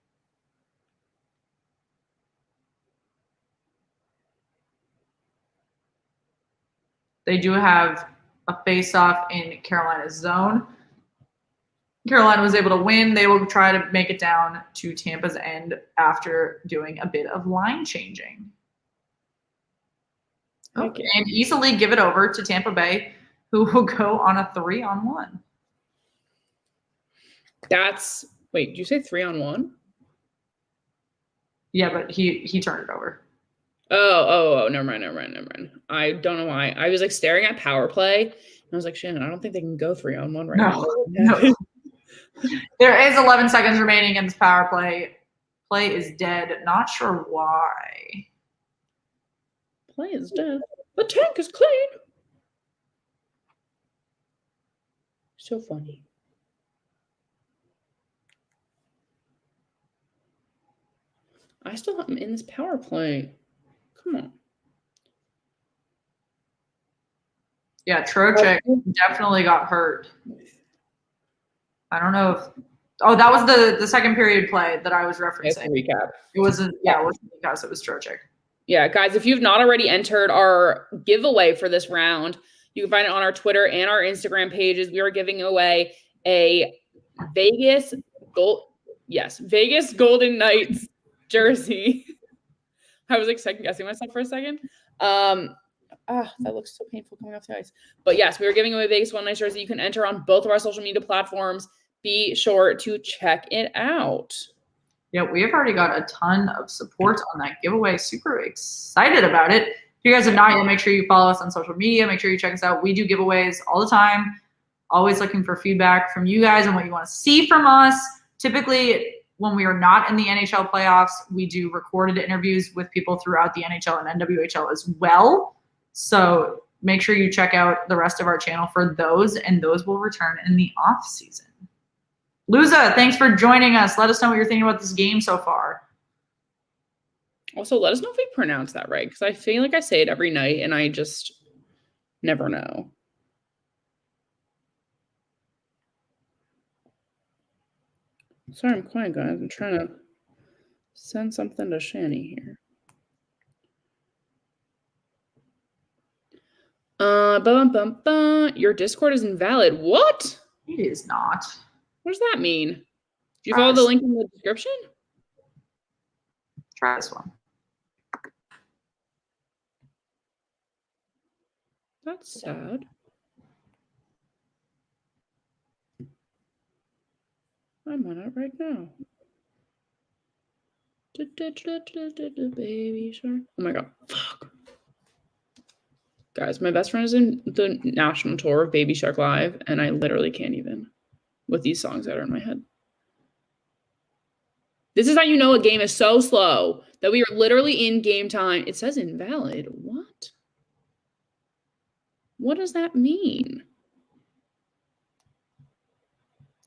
Speaker 2: They do have a face-off in Carolina's zone. Carolina was able to win. They will try to make it down to Tampa's end after doing a bit of line changing. Okay, and easily give it over to Tampa Bay, who will go on a 3-on-1.
Speaker 1: Wait, did you say 3-on-1?
Speaker 2: Yeah, but he turned it over.
Speaker 1: Oh, never mind. I don't know why. I was like staring at power play, and I was like, Shannon, I don't think they can go 3-on-1 right now.
Speaker 2: No. There is 11 seconds remaining in this power play. Play is dead. Not sure why.
Speaker 1: Play is dead. The tank is clean. So funny. I still have him in this power play. Come on.
Speaker 2: Yeah, Trocheck definitely got hurt. I don't know if that was the second period play that I was referencing.
Speaker 1: Recap.
Speaker 2: It wasn't it wasn't because it was Trocheck.
Speaker 1: Yeah, guys, if you've not already entered our giveaway for this round, you can find it on our Twitter and our Instagram pages. We are giving away a Vegas Golden Knights jersey. I was like second guessing myself for a second. That looks so painful coming off the ice. But yes, we are giving away Vegas Golden Knights jersey. You can enter on both of our social media platforms. Be sure to check it out.
Speaker 2: Yeah, we have already got a ton of support on that giveaway. Super excited about it. If you guys have not yet, make sure you follow us on social media. Make sure you check us out. We do giveaways all the time. Always looking for feedback from you guys and what you want to see from us. Typically, when we are not in the NHL playoffs, we do recorded interviews with people throughout the NHL and NWHL as well. So make sure you check out the rest of our channel for those, and those will return in the off season. Luza, thanks for joining us. Let us know what you're thinking about this game so far.
Speaker 1: Also, let us know if we pronounce that right, because I feel like I say it every night, and I just never know. Sorry, I'm quiet, guys. I'm trying to send something to Shani here. Your Discord is invalid. What?
Speaker 2: It is not.
Speaker 1: What does that mean? Do you follow the link in the description?
Speaker 2: Try this one.
Speaker 1: That's sad. I'm on it right now. Baby shark. Oh my god. Fuck. Guys, my best friend is in the national tour of Baby Shark Live, and I literally can't even with these songs that are in my head. This is how you know a game is so slow that we are literally in game time. It says invalid. What? What does that mean?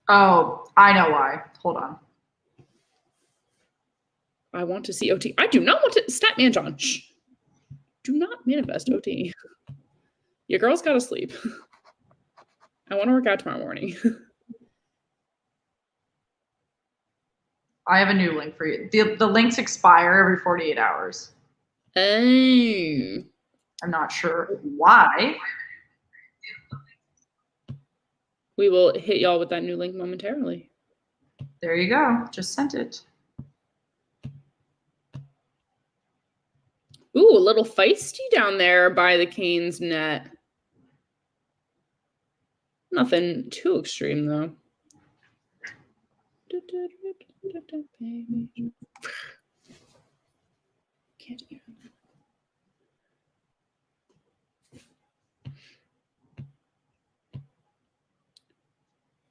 Speaker 2: Oh, I know why. Hold on.
Speaker 1: I want to see OT. I do not want to. Statman John. Shh. Do not manifest OT. Your girl's got to sleep. I want to work out tomorrow morning.
Speaker 2: I have a new link for you. The links expire every 48 hours.
Speaker 1: Oh.
Speaker 2: I'm not sure why.
Speaker 1: We will hit y'all with that new link momentarily.
Speaker 2: There you go. Just sent it.
Speaker 1: Ooh, a little feisty down there by the Canes net. Nothing too extreme, though. Can't even.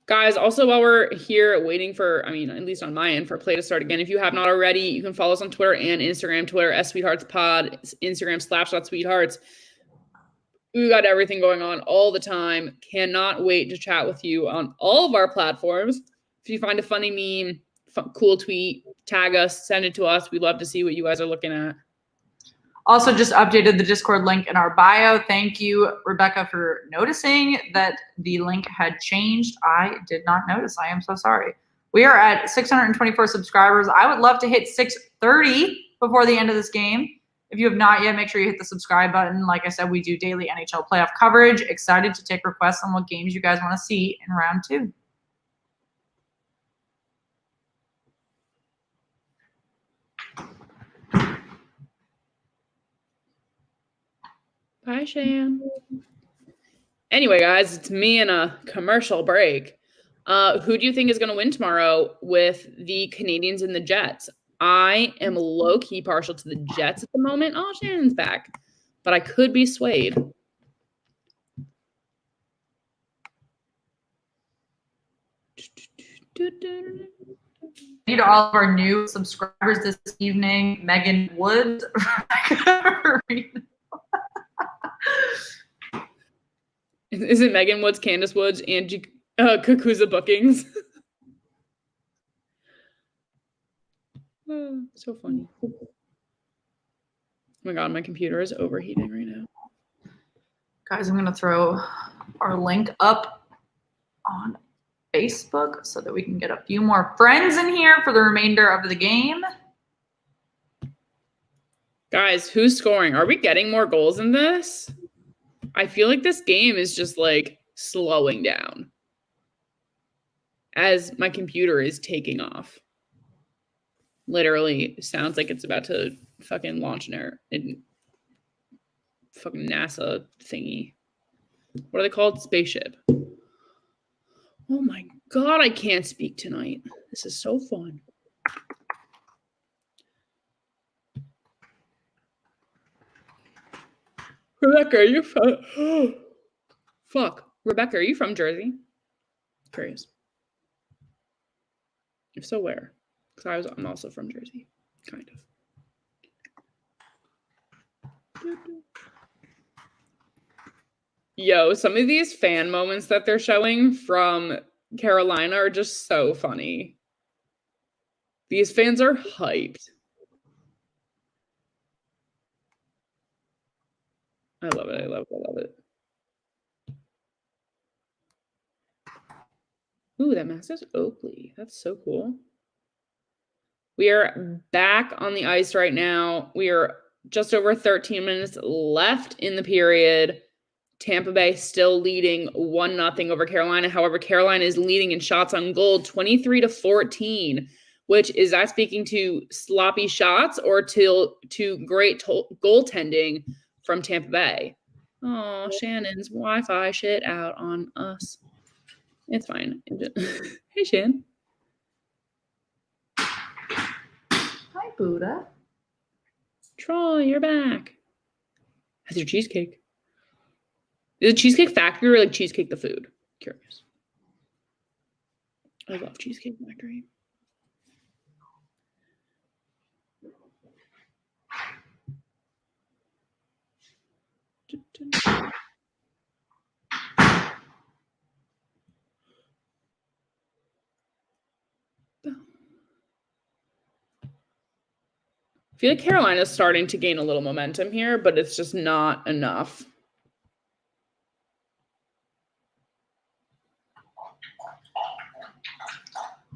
Speaker 1: Guys, also while we're here waiting for, at least on my end, for play to start again, if you have not already, you can follow us on Twitter and Instagram. Twitter @SweetheartsPod, Instagram /sweethearts. We got everything going on all the time. Cannot wait to chat with you on all of our platforms. If you find a funny meme, cool tweet, tag us, send it to us. We'd love to see what you guys are looking at.
Speaker 2: Also, just updated the Discord link in our bio. Thank you, Rebecca, for noticing that the link had changed. I did not notice. I am so sorry. We are at 624 subscribers. I would love to hit 630 before the end of this game. If you have not yet, make sure you hit the subscribe button. Like I said, we do daily NHL playoff coverage. Excited to take requests on what games you guys want to see in round 2.
Speaker 1: Bye, Shan. Anyway, guys, it's me and a commercial break. Who do you think is going to win tomorrow with the Canadiens and the Jets? I am low-key partial to the Jets at the moment. Oh, Shannon's back. But I could be swayed.
Speaker 2: Thank you to all of our new subscribers this evening. Megan Woods,
Speaker 1: Is it Megan Woods, Candace Woods, Angie Kakuza bookings? Oh, so funny. Oh my god, my computer is overheating right now.
Speaker 2: Guys, I'm going to throw our link up on Facebook so that we can get a few more friends in here for the remainder of the game.
Speaker 1: Guys, who's scoring? Are we getting more goals in this? I feel like this game is just like slowing down as my computer is taking off. Literally sounds like it's about to fucking launch an fucking NASA thingy. What are they called? Spaceship. Oh my god, I can't speak tonight. This is so fun. Rebecca, are you from... Fuck. Rebecca, are you from Jersey? Curious. If so, where? Because I'm also from Jersey. Kind of. Yo, some of these fan moments that they're showing from Carolina are just so funny. These fans are hyped. I love it. I love it. I love it. Ooh, that Mascots Oakley. That's so cool. We are back on the ice right now. We are just over 13 minutes left in the period. Tampa Bay still leading 1-0 over Carolina. However, Carolina is leading in shots on goal 23-14, which is that speaking to sloppy shots or to great goaltending from Tampa Bay? Oh, Shannon's Wi-Fi shit out on us. It's fine. Hey, Shan.
Speaker 2: Hi, Buddha.
Speaker 1: Troy, you're back. How's your cheesecake? Is it Cheesecake Factory or like Cheesecake the food? Curious. I love Cheesecake Factory. I feel like Carolina's starting to gain a little momentum here, but it's just not enough.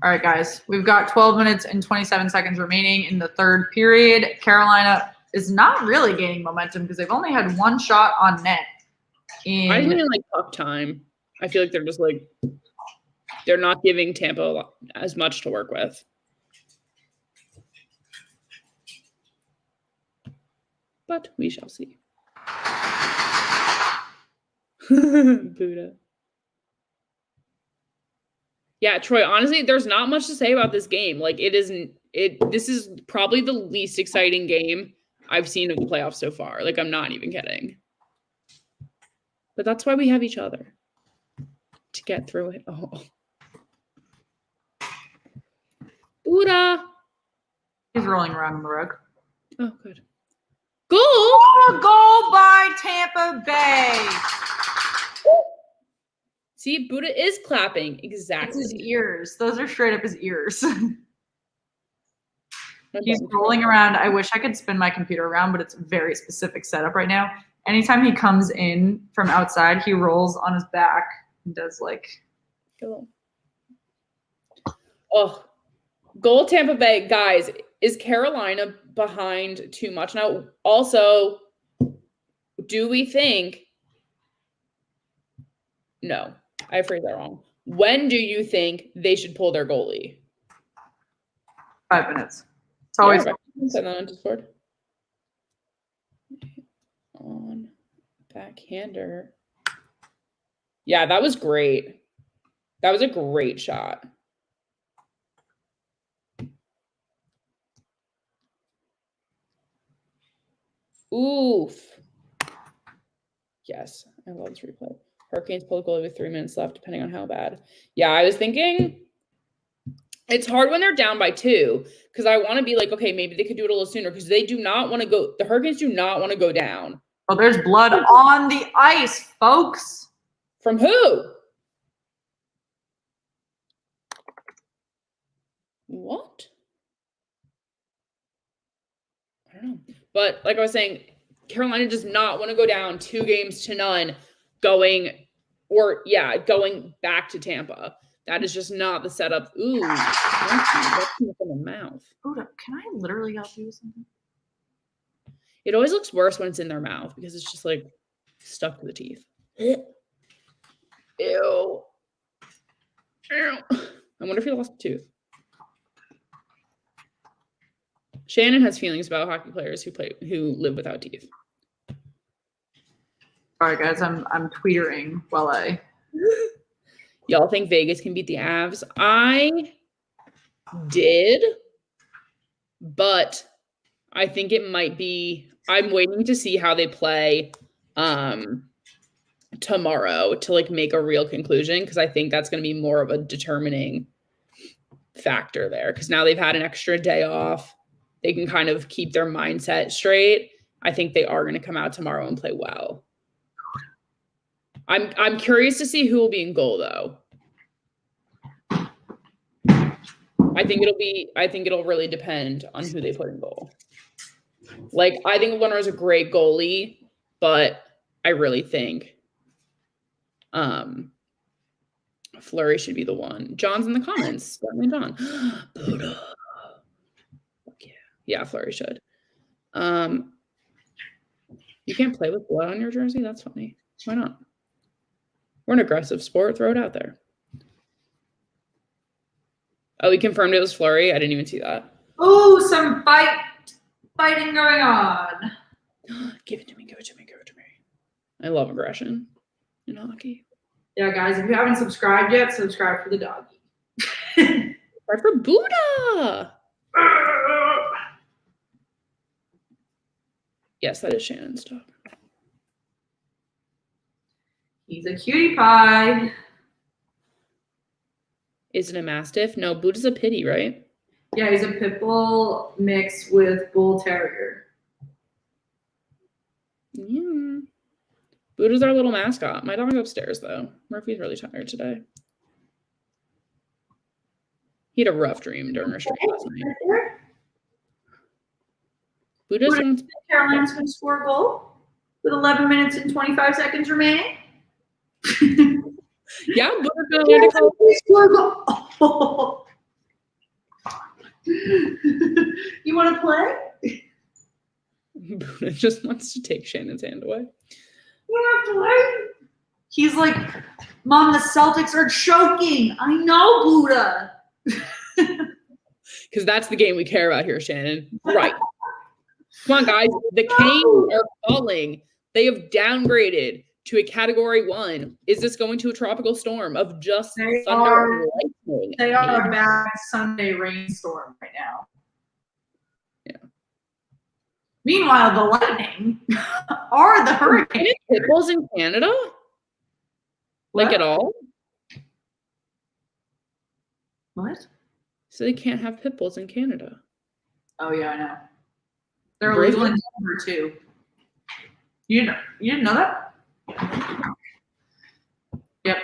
Speaker 2: All right, guys, we've got 12 minutes and 27 seconds remaining in the third period. Carolina is not really gaining momentum because they've only had one shot on net.
Speaker 1: I think in like tough time. I feel like they're just like, they're not giving Tampa as much to work with. But we shall see. Buddha. Yeah, Troy, honestly, there's not much to say about this game. Like, this is probably the least exciting game I've seen of the playoffs so far. Like, I'm not even kidding. But that's why we have each other. To get through it all. Buddha.
Speaker 2: He's rolling around on the rug.
Speaker 1: Oh, good. Goal!
Speaker 2: Oh, goal by Tampa Bay.
Speaker 1: See, Buddha is clapping. Exactly.
Speaker 2: It's his ears. Those are straight up his ears. He's rolling around. I wish I could spin my computer around, but it's a very specific setup right now. Anytime he comes in from outside, he rolls on his back and does like.
Speaker 1: Oh, goal Tampa Bay. Guys, is Carolina behind too much now? Also, do we think... No, I phrased that wrong. When do you think they should pull their goalie?
Speaker 2: 5 minutes. It's always
Speaker 1: send that on Discord. On backhander. Yeah, that was great. That was a great shot. Oof. Yes, I love this replay. Hurricanes pull a goalie with 3 minutes left, depending on how bad. Yeah, I was thinking it's hard when they're down by 2 because I want to be like, okay, maybe they could do it a little sooner because they do not want to go. The Hurricanes do not want to go down
Speaker 2: Oh, there's blood on the ice, folks.
Speaker 1: From who? What? I don't know. But like I was saying, Carolina does not want to go down 2-0 going back to Tampa. That is just not the setup. Ooh, that's in the mouth.
Speaker 2: Buddha, can I literally help you with something?
Speaker 1: It always looks worse when it's in their mouth because it's just like stuck to the teeth. Ew. Ew. I wonder if he lost a tooth. Shannon has feelings about hockey players who live without teeth.
Speaker 2: All right, guys, I'm tweetering while I.
Speaker 1: Y'all think Vegas can beat the Avs? I did, but I think it might be. I'm waiting to see how they play tomorrow to like make a real conclusion because I think that's going to be more of a determining factor there because now they've had an extra day off. They can kind of keep their mindset straight. I think they are going to come out tomorrow and play well. I'm curious to see who will be in goal though. I think it'll really depend on who they put in goal. Like I think Winner is a great goalie, but I really think Fleury should be the one. John's in the comments. Definitely John. Buddha. Yeah, Fleury should. You can't play with blood on your jersey? That's funny. Why not? We're an aggressive sport. Throw it out there. Oh, he confirmed it was Fleury. I didn't even see that.
Speaker 2: Oh, some fighting going on.
Speaker 1: Give it to me. Give it to me. Give it to me. I love aggression in hockey.
Speaker 2: Yeah, guys, if you haven't subscribed yet, subscribe for the doggy.
Speaker 1: Subscribe for Buddha. Yes, that is Shannon's dog.
Speaker 2: He's a cutie pie.
Speaker 1: Is it a Mastiff? No, Buddha's a Pitty, right?
Speaker 2: Yeah, he's a pit bull mixed with bull terrier.
Speaker 1: Yeah. Buddha's our little mascot. My dog's upstairs, though. Murphy's really tired today. He had a rough dream during our stream last night. Buddha's
Speaker 2: Carolina's going to score a goal with 11 minutes and 25 seconds remaining.
Speaker 1: Yeah, Buddha's going to
Speaker 2: score a goal. Oh. You want to play?
Speaker 1: Buddha just wants to take Shannon's hand away.
Speaker 2: You want to play? He's like, Mom, the Celtics are choking. I know, Buddha.
Speaker 1: Because that's the game we care about here, Shannon. Right. Come on, guys. The Canes are falling. They have downgraded to a Category 1. Is this going to a tropical storm of just thunder and lightning?
Speaker 2: They are a bad Sunday rainstorm right now.
Speaker 1: Yeah.
Speaker 2: Meanwhile, the Lightning are the Hurricane.
Speaker 1: Any pitbulls in Canada?
Speaker 2: What?
Speaker 1: Like at all?
Speaker 2: What?
Speaker 1: So they can't have pitbulls in Canada.
Speaker 2: Oh yeah, I know. They're illegal in Denver too. You didn't know that? Yep.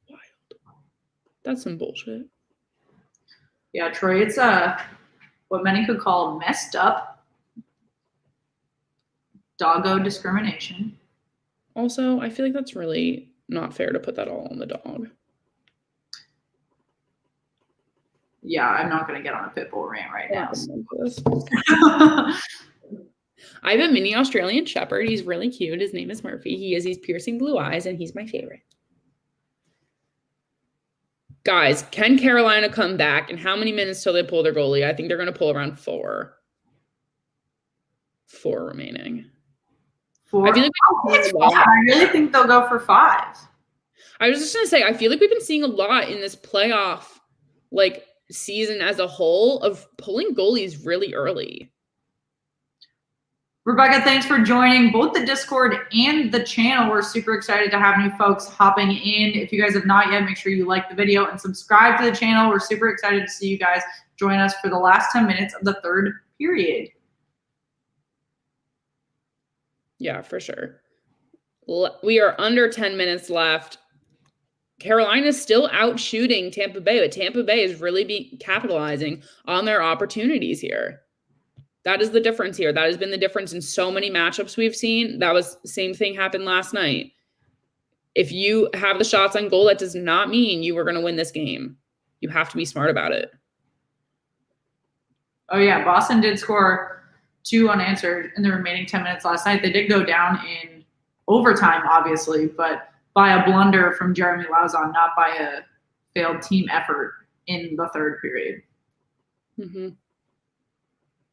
Speaker 1: Wild. That's some bullshit.
Speaker 2: Yeah, Troy, it's what many could call messed up doggo discrimination.
Speaker 1: Also, I feel like that's really not fair to put that all on the dog.
Speaker 2: Yeah, I'm not going to get on a pit bull rant right now.
Speaker 1: I have a mini Australian Shepherd. He's really cute. His name is Murphy. He has these piercing blue eyes, and he's my favorite. Guys, can Carolina come back? And how many minutes till they pull their goalie? I think they're going to pull around 4. 4 remaining.
Speaker 2: 4?
Speaker 1: I feel like
Speaker 2: I really think they'll go for 5.
Speaker 1: I was just going to say, I feel like we've been seeing a lot in this playoff, like, season as a whole of pulling goalies really early.
Speaker 2: Rebecca, thanks for joining both the Discord and the channel. We're super excited to have new folks hopping in. If you guys have not yet, make sure you like the video and subscribe to the channel. We're super excited to see you guys join us for the last 10 minutes of the third period.
Speaker 1: Yeah, for sure. We are under 10 minutes left. Carolina's still out shooting Tampa Bay, but Tampa Bay is really capitalizing on their opportunities here. That is the difference here. That has been the difference in so many matchups we've seen. That was the same thing happened last night. If you have the shots on goal, that does not mean you were going to win this game. You have to be smart about it.
Speaker 2: Oh, yeah. Boston did score 2 unanswered in the remaining 10 minutes last night. They did go down in overtime, obviously, but by a blunder from Jeremy Lauzon, not by a failed team effort in the third period.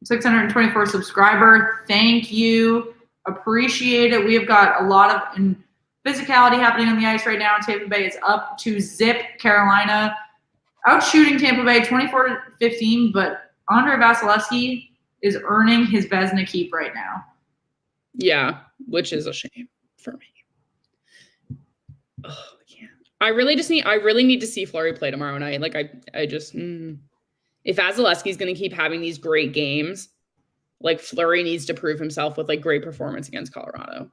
Speaker 2: 624 subscriber. Thank you. Appreciate it. We have got a lot of physicality happening on the ice right now. Tampa Bay is up to zip Carolina. Out shooting Tampa Bay 24-15, but Andrei Vasilevsky is earning his Vezina keep right now.
Speaker 1: Yeah, which is a shame for me. Oh, I can't. I really need to see Fleury play tomorrow night. Like I just if Vasilevsky's going to keep having these great games, like Fleury needs to prove himself with like great performance against Colorado.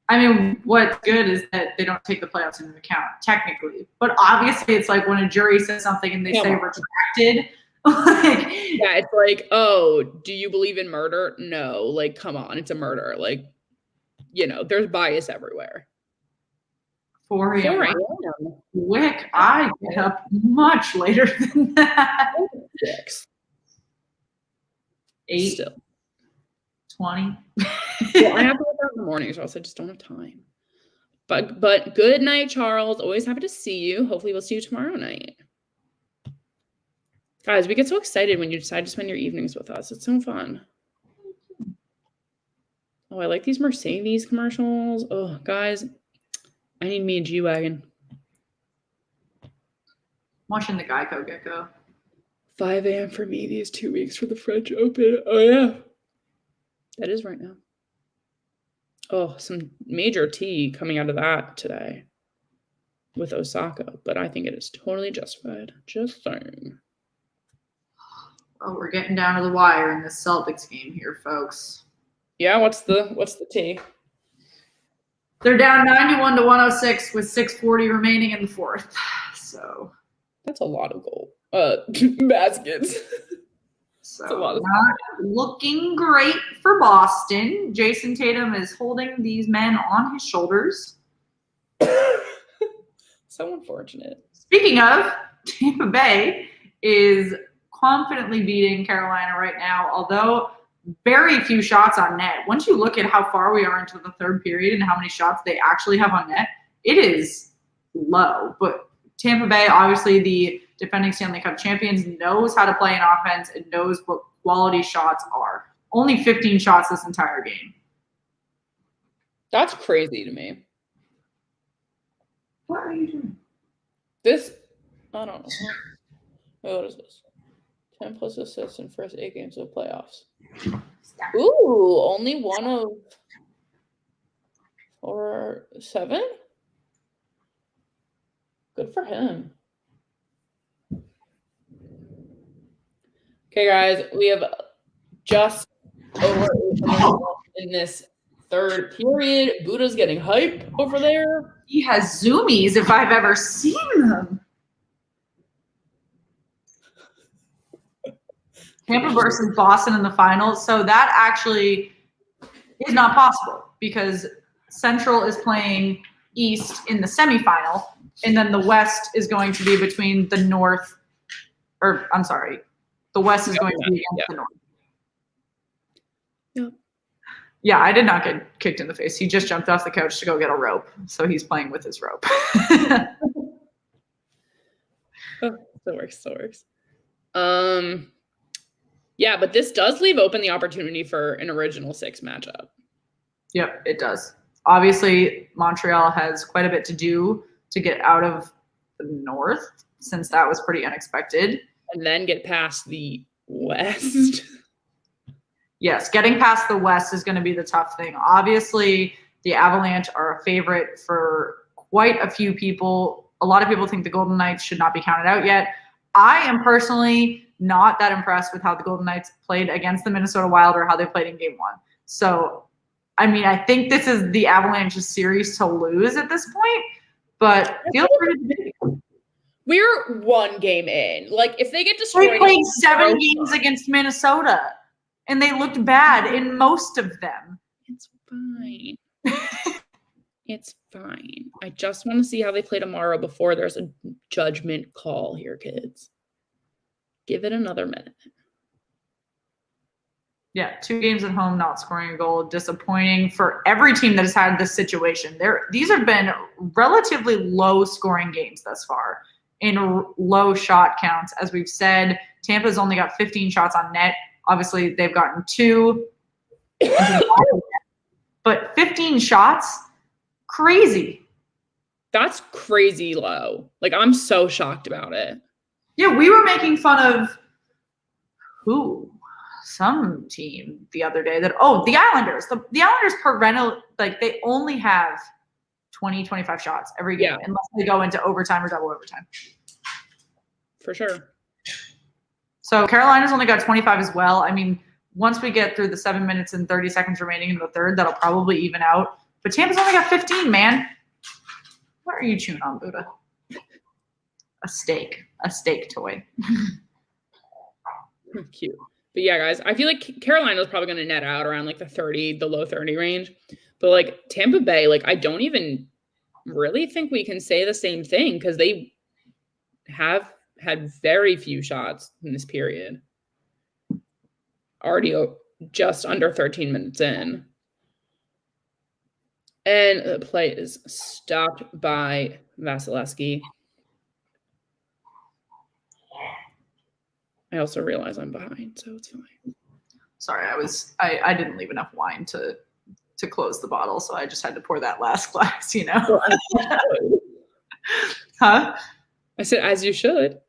Speaker 2: I mean, what's good is that they don't take the playoffs into account, technically. But obviously, it's like when a jury says something and they say retracted.
Speaker 1: Yeah, it's like, oh, do you believe in murder? No. Like, come on, it's a murder. Like, there's bias everywhere.
Speaker 2: 4 a.m. Quick. I get up much later than that.
Speaker 1: 6.
Speaker 2: 8.
Speaker 1: Still.
Speaker 2: 20.
Speaker 1: Well, I have to work out in the mornings, or else I just don't have time. But good night, Charles. Always happy to see you. Hopefully we'll see you tomorrow night. Guys, we get so excited when you decide to spend your evenings with us. It's so fun. Oh, I like these Mercedes commercials. Oh, guys, I need me a G-Wagon.
Speaker 2: Watching the Geico Gecko.
Speaker 1: 5 a.m. for me these 2 weeks for the French Open. Oh, yeah. That is right now. Oh, some major tea coming out of that today with Osaka, but I think it is totally justified. Just saying.
Speaker 2: Oh, we're getting down to the wire in this Celtics game here, folks.
Speaker 1: Yeah, what's the tea?
Speaker 2: They're down 91-106 with 6:40 remaining in the fourth. So
Speaker 1: that's a lot of goal baskets.
Speaker 2: So not looking great for Boston. Jason Tatum is holding these men on his shoulders.
Speaker 1: So unfortunate.
Speaker 2: Speaking of, Tampa Bay is confidently beating Carolina right now, although very few shots on net. Once you look at how far we are into the third period and how many shots they actually have on net, it is low. But Tampa Bay, obviously the defending Stanley Cup champions, knows how to play an offense and knows what quality shots are. Only 15 shots this entire game.
Speaker 1: That's crazy to me.
Speaker 2: What are you doing?
Speaker 1: I don't know. Wait, what is this? 10 plus assists in first 8 games of playoffs. Ooh, only one of 4 or 7? Good for him. Okay, guys, we have just over in this third period. Buddha's getting hype over there.
Speaker 2: He has zoomies if I've ever seen them. Tampa versus Boston in the finals. So that actually is not possible because Central is playing East in the semifinal, and then the West is going to be between the North, or I'm sorry, the West is going to be against the North.
Speaker 1: Yeah.
Speaker 2: Yeah, I did not get kicked in the face. He just jumped off the couch to go get a rope, so he's playing with his rope.
Speaker 1: Oh, that works. Yeah, but this does leave open the opportunity for an original 6 matchup.
Speaker 2: Yep, it does. Obviously, Montreal has quite a bit to do to get out of the North, since that was pretty unexpected.
Speaker 1: And then get past the West.
Speaker 2: Yes, getting past the West is going to be the tough thing. Obviously, the Avalanche are a favorite for quite a few people. A lot of people think the Golden Knights should not be counted out yet. I am personally not that impressed with how the Golden Knights played against the Minnesota Wild or how they played in Game 1. So I mean, I think this is the Avalanche's series to lose at this point, but feel free to.
Speaker 1: We're one game in. Like, if they get destroyed.
Speaker 2: They played 7 games against Minnesota, and they looked bad in most of them.
Speaker 1: It's fine. It's fine. I just want to see how they play tomorrow before there's a judgment call here, kids. Give it another minute.
Speaker 2: Yeah, 2 games at home, not scoring a goal. Disappointing for every team that has had this situation. These have been relatively low-scoring games thus far in low shot counts. As we've said, Tampa's only got 15 shots on net. Obviously, they've gotten 2. But 15 shots? Crazy.
Speaker 1: That's crazy low. Like, I'm so shocked about it.
Speaker 2: Yeah, we were making fun of some team the other day the Islanders. The Islanders they only have 20, 25 shots every game unless they go into overtime or double overtime.
Speaker 1: For sure.
Speaker 2: So Carolina's only got 25 as well. I mean, once we get through the 7 minutes and 30 seconds remaining in the third, that'll probably even out. But Tampa's only got 15, man. What are you chewing on, Buddha? A steak toy.
Speaker 1: Cute. But yeah, guys, I feel like Carolina's probably going to net out around like the low 30 range. But like Tampa Bay, like I don't even really think we can say the same thing because they have had very few shots in this period. Already just under 13 minutes in. And the play is stopped by Vasilevsky. I also realize I'm behind, so it's fine.
Speaker 2: Sorry, I didn't leave enough wine to close the bottle, so I just had to pour that last glass, you know. Huh?
Speaker 1: I said, as you should.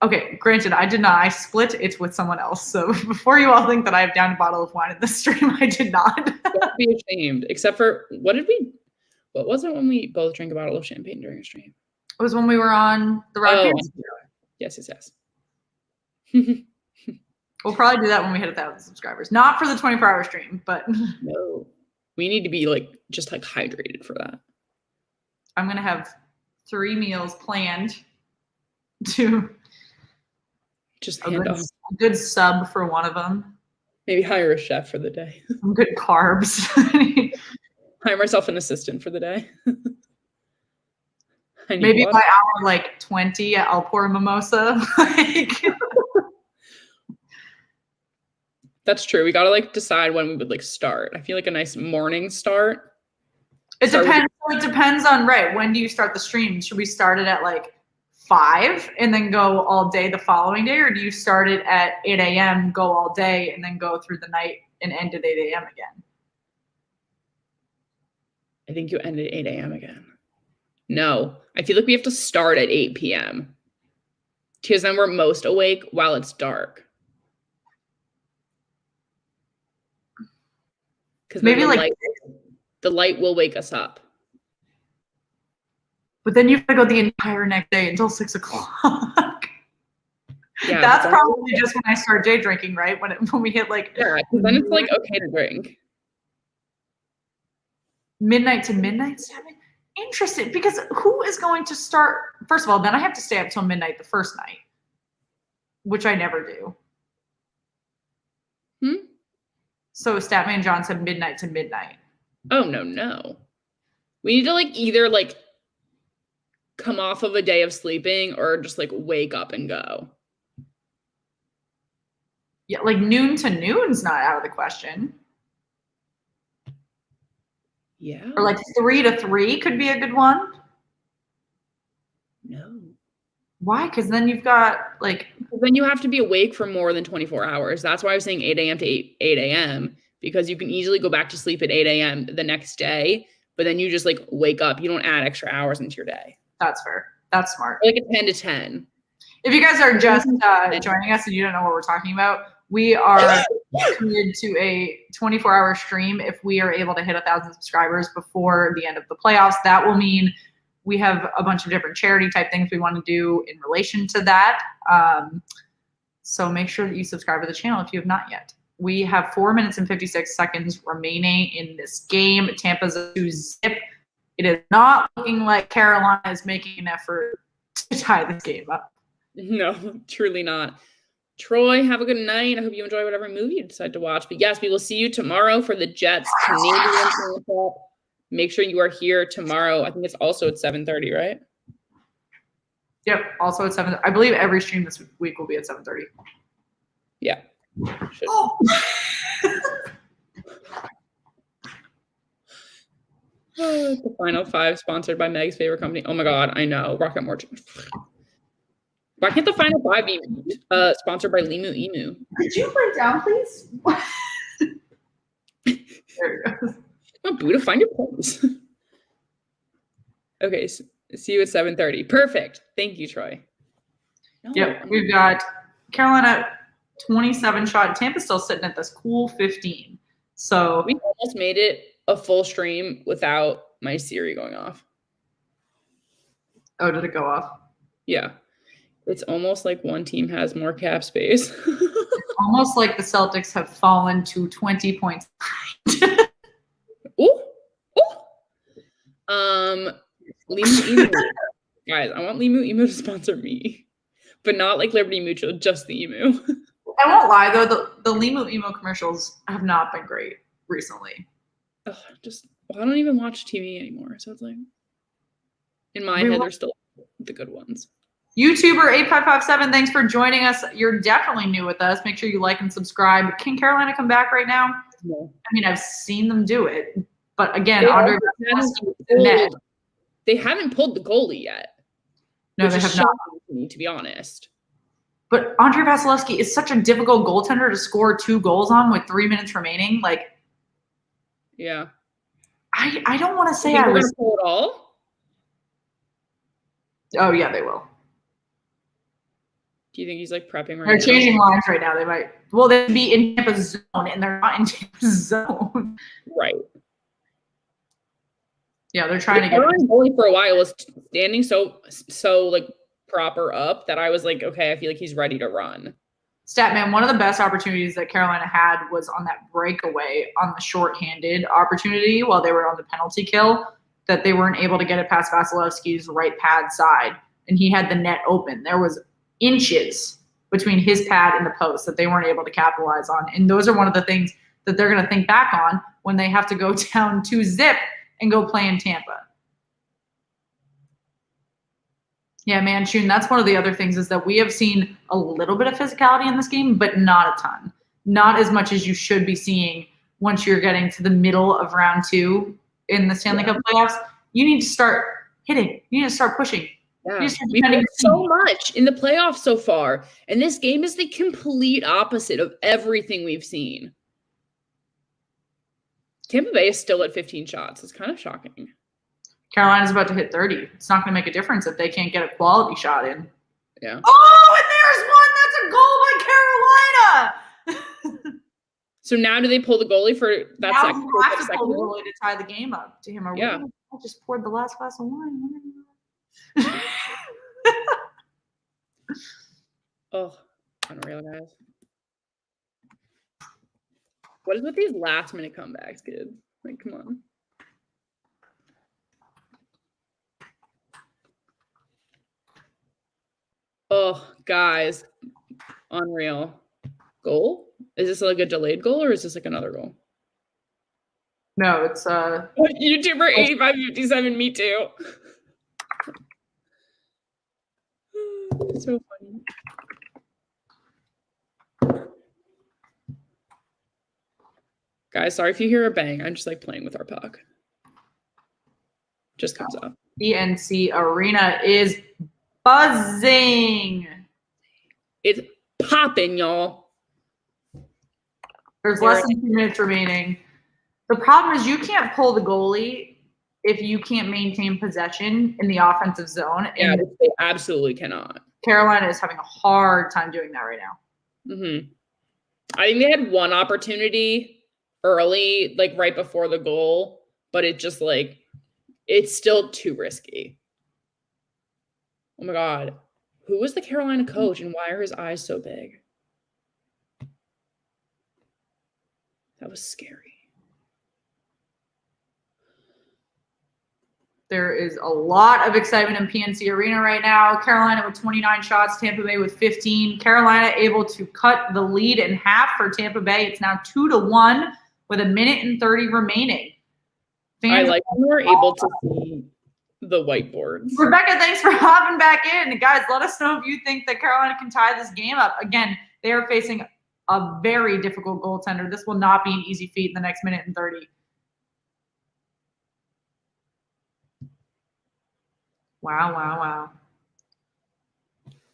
Speaker 2: Okay, granted, I did not. I split it with someone else. So before you all think that I have down a bottle of wine in this stream, I did not.
Speaker 1: Don't be ashamed. Except for, what was it when we both drank a bottle of champagne during a stream?
Speaker 2: It was when we were on the Rockets.
Speaker 1: Oh, yes.
Speaker 2: We'll probably do that when we hit 1,000 subscribers. Not for the 24-hour stream, but.
Speaker 1: No. We need to be just hydrated for that.
Speaker 2: I'm going to have 3 meals planned to.
Speaker 1: Just
Speaker 2: a good sub for one of them.
Speaker 1: Maybe hire a chef for the day.
Speaker 2: Some good carbs.
Speaker 1: Hire myself an assistant for the day.
Speaker 2: Maybe by hour 20, I'll pour a mimosa.
Speaker 1: That's true. We gotta decide when we would start. I feel like a nice morning start.
Speaker 2: It depends on when do you start the stream? Should we start it at 5 and then go all day the following day, or do you start it at 8 a.m., go all day, and then go through the night and end at 8 a.m. again?
Speaker 1: I think you end at 8 a.m. again. No, I feel like we have to start at 8 p.m. because then we're most awake while it's dark. Because maybe the light will wake us up.
Speaker 2: But then you have to go the entire next day until 6 o'clock.
Speaker 1: Yeah,
Speaker 2: that's probably just when I start day drinking, right? When we hit
Speaker 1: yeah, then it's okay to drink.
Speaker 2: Midnight to midnight 7. Interesting, because who is going to start? First of all, then I have to stay up till midnight the first night, which I never do. So Statman John said midnight to midnight.
Speaker 1: Oh no. We need to either come off of a day of sleeping or just wake up and go.
Speaker 2: Yeah, noon to noon's not out of the question.
Speaker 1: Yeah.
Speaker 2: Or 3 to 3 could be a good one.
Speaker 1: No.
Speaker 2: Why? Because then you've got
Speaker 1: Then you have to be awake for more than 24 hours. That's why I was saying 8 a.m. to 8 a.m. because you can easily go back to sleep at 8 a.m. the next day, but then you just wake up. You don't add extra hours into your day.
Speaker 2: That's fair. That's smart.
Speaker 1: A 10 to 10.
Speaker 2: If you guys are just joining us and you don't know what we're talking about, we are committed to a 24-hour stream. If we are able to hit 1,000 subscribers before the end of the playoffs, that will mean we have a bunch of different charity type things we want to do in relation to that. So make sure that you subscribe to the channel if you have not yet. We have 4 minutes and 56 seconds remaining in this game. Tampa's a 2-zip. It is not looking like Carolina is making an effort to tie this game up.
Speaker 1: No, truly not. Troy, have a good night. I hope you enjoy whatever movie you decide to watch. But yes, we will see you tomorrow for the Jets Canadians. Make sure you are here tomorrow. I think it's also at 7:30, right?
Speaker 2: Yep. Also at 7. I believe every stream this week will be at 7:30.
Speaker 1: Yeah.
Speaker 2: Oh.
Speaker 1: The Final Five, sponsored by Meg's favorite company. Oh my God, I know. Rocket Mortgage. Why can't the Final Five be sponsored by Limu Emu?
Speaker 2: Could you lay down, please? There it goes.
Speaker 1: Come on, Buddha, find your place. Okay, so see you at 7:30. Perfect. Thank you, Troy. No,
Speaker 2: Yep, we've got Carolina 27 shot. Tampa's still sitting at this cool 15. So
Speaker 1: we almost made it a full stream without my Siri going off.
Speaker 2: Oh, did it go off?
Speaker 1: Yeah. It's almost like one team has more cap space.
Speaker 2: It's almost like the Celtics have fallen to 20 points.
Speaker 1: Ooh. Limu Emu. Guys, I want Limu Emu to sponsor me. But not like Liberty Mutual, just the emu.
Speaker 2: I won't lie though, the Limu Emo commercials have not been great recently.
Speaker 1: I don't even watch TV anymore. So it's like in my head they're still the good ones.
Speaker 2: YouTuber 8557, thanks for joining us. You're definitely new with us. Make sure you like and subscribe. Can Carolina come back right now?
Speaker 1: No.
Speaker 2: I mean, I've seen them do it, but again, Andre Vasilevsky,
Speaker 1: they haven't pulled the goalie yet.
Speaker 2: No, they have not.
Speaker 1: To be honest.
Speaker 2: But Andre Vasilevsky is such a difficult goaltender to score 2 goals on with 3 minutes remaining. Like,
Speaker 1: yeah,
Speaker 2: I don't want to say
Speaker 1: I was pull it all.
Speaker 2: Oh yeah, they will.
Speaker 1: Do you think he's like prepping right now?
Speaker 2: They're changing lines right now. They might. Well, they'd be in Tampa's zone, and they're not in Tampa's zone.
Speaker 1: Right.
Speaker 2: Yeah, they're trying to get.
Speaker 1: Goalie for a while was standing so like proper up that I was like, okay, I feel like he's ready to run.
Speaker 2: Statman, one of the best opportunities that Carolina had was on that breakaway on the shorthanded opportunity while they were on the penalty kill, that they weren't able to get it past Vasilevsky's right pad side, and he had the net open. There was inches between his pad and the post that they weren't able to capitalize on. And those are one of the things that they're going to think back on when they have to go down 2-zip and go play in Tampa. Yeah, Manchun, that's one of the other things is that we have seen a little bit of physicality in this game, but not a ton. Not as much as you should be seeing once you're getting to the middle of round 2 in the Stanley Cup playoffs. You need to start hitting. You need to start pushing.
Speaker 1: Yeah. We've done so much in the playoffs so far, and this game is the complete opposite of everything we've seen. Tampa Bay is still at 15 shots. It's kind of shocking.
Speaker 2: Carolina's about to hit 30. It's not going to make a difference if they can't get a quality shot in.
Speaker 1: Yeah.
Speaker 2: Oh, and there's one. That's a goal by Carolina.
Speaker 1: So now do they pull the goalie for that
Speaker 2: now
Speaker 1: second?
Speaker 2: You have to pull the goalie to tie the game up to him.
Speaker 1: Yeah.
Speaker 2: I just poured the last glass of wine.
Speaker 1: Oh, unreal, guys. What is with these last minute comebacks, kids? Like, come on. Oh, guys. Unreal. Goal? Is this like a delayed goal or is this like another goal?
Speaker 2: No, it's
Speaker 1: YouTuber 8557, me too. So funny. Guys, sorry if you hear a bang. I'm just like playing with our puck. Just comes up.
Speaker 2: ENC Arena is buzzing.
Speaker 1: It's popping, y'all.
Speaker 2: There's less than 2 minutes remaining. The problem is you can't pull the goalie if you can't maintain possession in the offensive zone.
Speaker 1: Yeah,
Speaker 2: and
Speaker 1: they absolutely cannot.
Speaker 2: Carolina is having a hard time doing that right now.
Speaker 1: Mm-hmm. I think they had one opportunity early, like right before the goal, but it just like, it's still too risky. Oh my God. Who was the Carolina coach and why are his eyes so big? That was scary.
Speaker 2: There is a lot of excitement in PNC Arena right now. Carolina with 29 shots, Tampa Bay with 15. Carolina able to cut the lead in half for Tampa Bay. It's now 2-1 with 1:30 remaining.
Speaker 1: I like when we're able to see the whiteboards.
Speaker 2: Rebecca, thanks for hopping back in. Guys, let us know if you think that Carolina can tie this game up. Again, they are facing a very difficult goaltender. This will not be an easy feat in the next 1:30. Wow.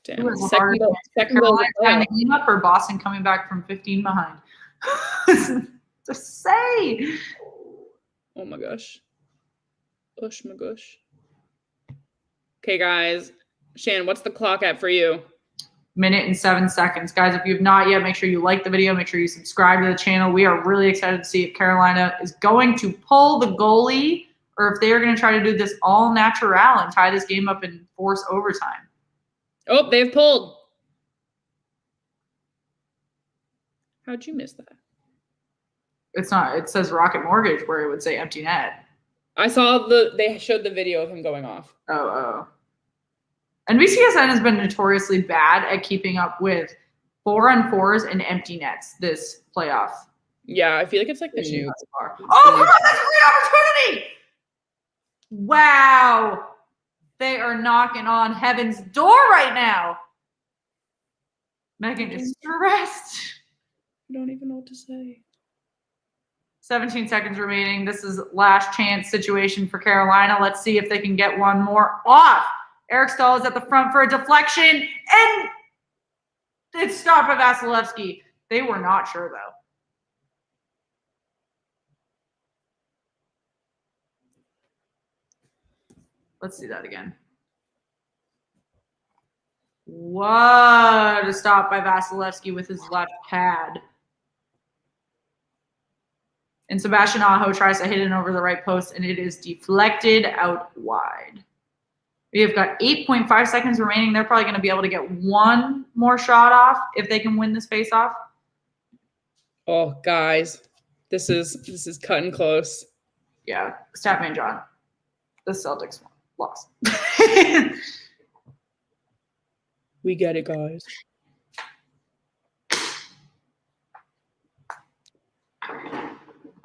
Speaker 1: Damn. Second goal.
Speaker 2: Carolina tying the game up or Boston coming back from 15 behind? To say.
Speaker 1: Oh my gosh. Push my gosh. Okay, guys. Shannon, what's the clock at for you?
Speaker 2: 1:07 seconds. Guys, if you have not yet, make sure you like the video. Make sure you subscribe to the channel. We are really excited to see if Carolina is going to pull the goalie or if they are going to try to do this all natural and tie this game up and force overtime.
Speaker 1: Oh, they've pulled. How'd you miss that?
Speaker 2: It's not. It says Rocket Mortgage where it would say empty net.
Speaker 1: I saw they showed the video of him going off.
Speaker 2: Oh. NBCSN has been notoriously bad at keeping up with 4-on-4s and empty nets this playoff.
Speaker 1: Yeah, I feel like it's like the new.
Speaker 2: Oh, come on, that's a great opportunity! Wow. They are knocking on heaven's door right now. Megan is stressed.
Speaker 1: I don't even know what to say.
Speaker 2: 17 seconds remaining. This is last chance situation for Carolina. Let's see if they can get one more off. Eric Stahl is at the front for a deflection, and it's stopped by Vasilevsky. They were not sure, though. Let's see that again. What a stop by Vasilevsky with his left pad. And Sebastian Aho tries to hit it over the right post, and it is deflected out wide. We have got 8.5 seconds remaining. They're probably going to be able to get one more shot off if they can win this face-off.
Speaker 1: Oh, guys, this is cutting close.
Speaker 2: Yeah, Statman John. The Celtics lost.
Speaker 1: We get it, guys.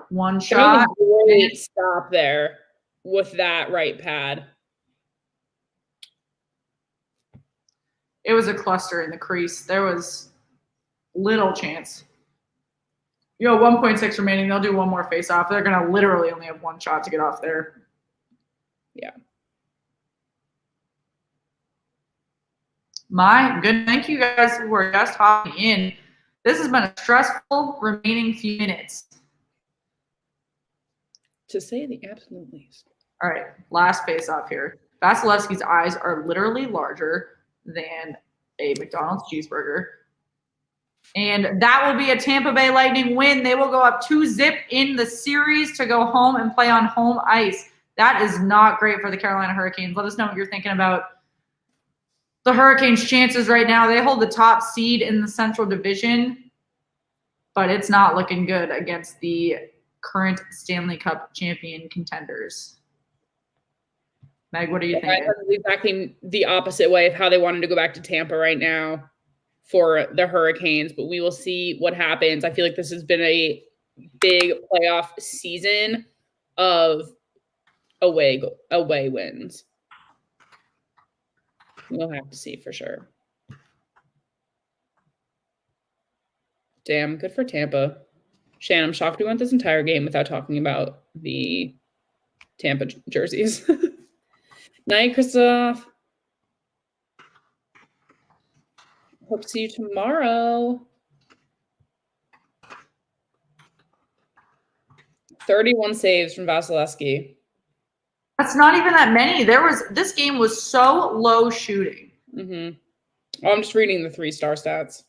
Speaker 2: One shot.
Speaker 1: Great stop there with that right pad.
Speaker 2: It was a cluster in the crease. There was little chance. 1.6 remaining. They'll do one more face-off. They're going to literally only have one shot to get off there.
Speaker 1: Yeah.
Speaker 2: My good. Thank you guys who are just hopping in. This has been a stressful remaining few minutes.
Speaker 1: To say the absolute least.
Speaker 2: All right, last face-off here. Vasilevsky's eyes are literally larger than a McDonald's cheeseburger. And that will be a Tampa Bay Lightning win. They will go up 2-0 in the series to go home and play on home ice. That is not great for the Carolina Hurricanes. Let us know what you're thinking about the Hurricanes' chances right now. They hold the top seed in the Central Division, but it's not looking good against the current Stanley Cup champion contenders. Meg, what do you think?
Speaker 1: Exactly the opposite way of how they wanted to go back to Tampa right now for the Hurricanes, but we will see what happens. I feel like this has been a big playoff season of away wins. We'll have to see for sure. Damn, good for Tampa. Shannon, I'm shocked we went this entire game without talking about the Tampa jerseys. Night, Christoph. Hope to see you tomorrow. 31 saves from Vasilevsky.
Speaker 2: That's not even that many. This game was so low shooting.
Speaker 1: Mm-hmm. Oh, I'm just reading the 3-star stats.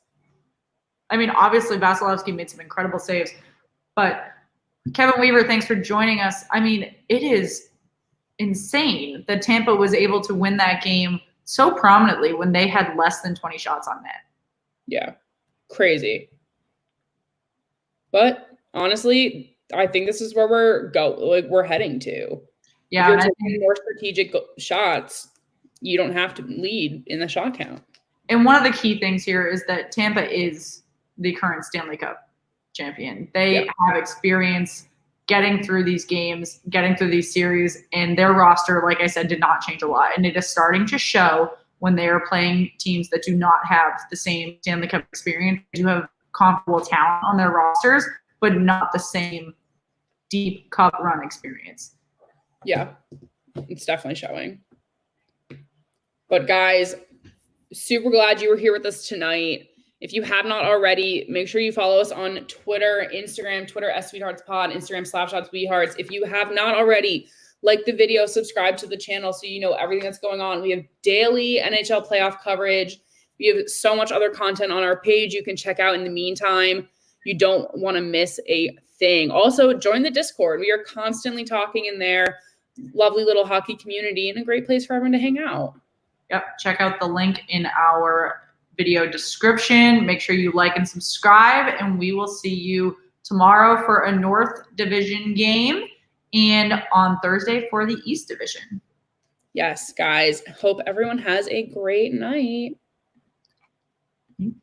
Speaker 2: I mean, obviously Vasilevsky made some incredible saves, but Kevin Weaver, thanks for joining us. I mean, it is insane that Tampa was able to win that game so prominently when they had less than 20 shots on net.
Speaker 1: Yeah, crazy. But honestly, I think this is where we're heading to.
Speaker 2: Yeah,
Speaker 1: if you're
Speaker 2: and I
Speaker 1: taking
Speaker 2: think,
Speaker 1: more strategic shots, you don't have to lead in the shot count.
Speaker 2: and one of the key things here is that Tampa is the current Stanley Cup champion. They have experience getting through these games, getting through these series, and their roster, like I said, did not change a lot. And it is starting to show when they are playing teams that do not have the same Stanley Cup experience. They do have comparable talent on their rosters, but not the same deep cup run experience.
Speaker 1: Yeah, it's definitely showing. But guys, super glad you were here with us tonight. If you have not already, make sure you follow us on Twitter, Instagram, Twitter @SweetheartsPod, Instagram /Sweethearts. If you have not already, like the video, subscribe to the channel so you know everything that's going on. We have daily NHL playoff coverage. We have so much other content on our page you can check out in the meantime. You don't want to miss a thing. Also, join the Discord. We are constantly talking in there. Lovely little hockey community and a great place for everyone to hang out.
Speaker 2: Yep. Check out the link in our video description. Make sure you like and subscribe, and we will see you tomorrow for a North Division game and on Thursday for the East Division.
Speaker 1: Yes, guys. Hope everyone has a great night.
Speaker 2: Thank you.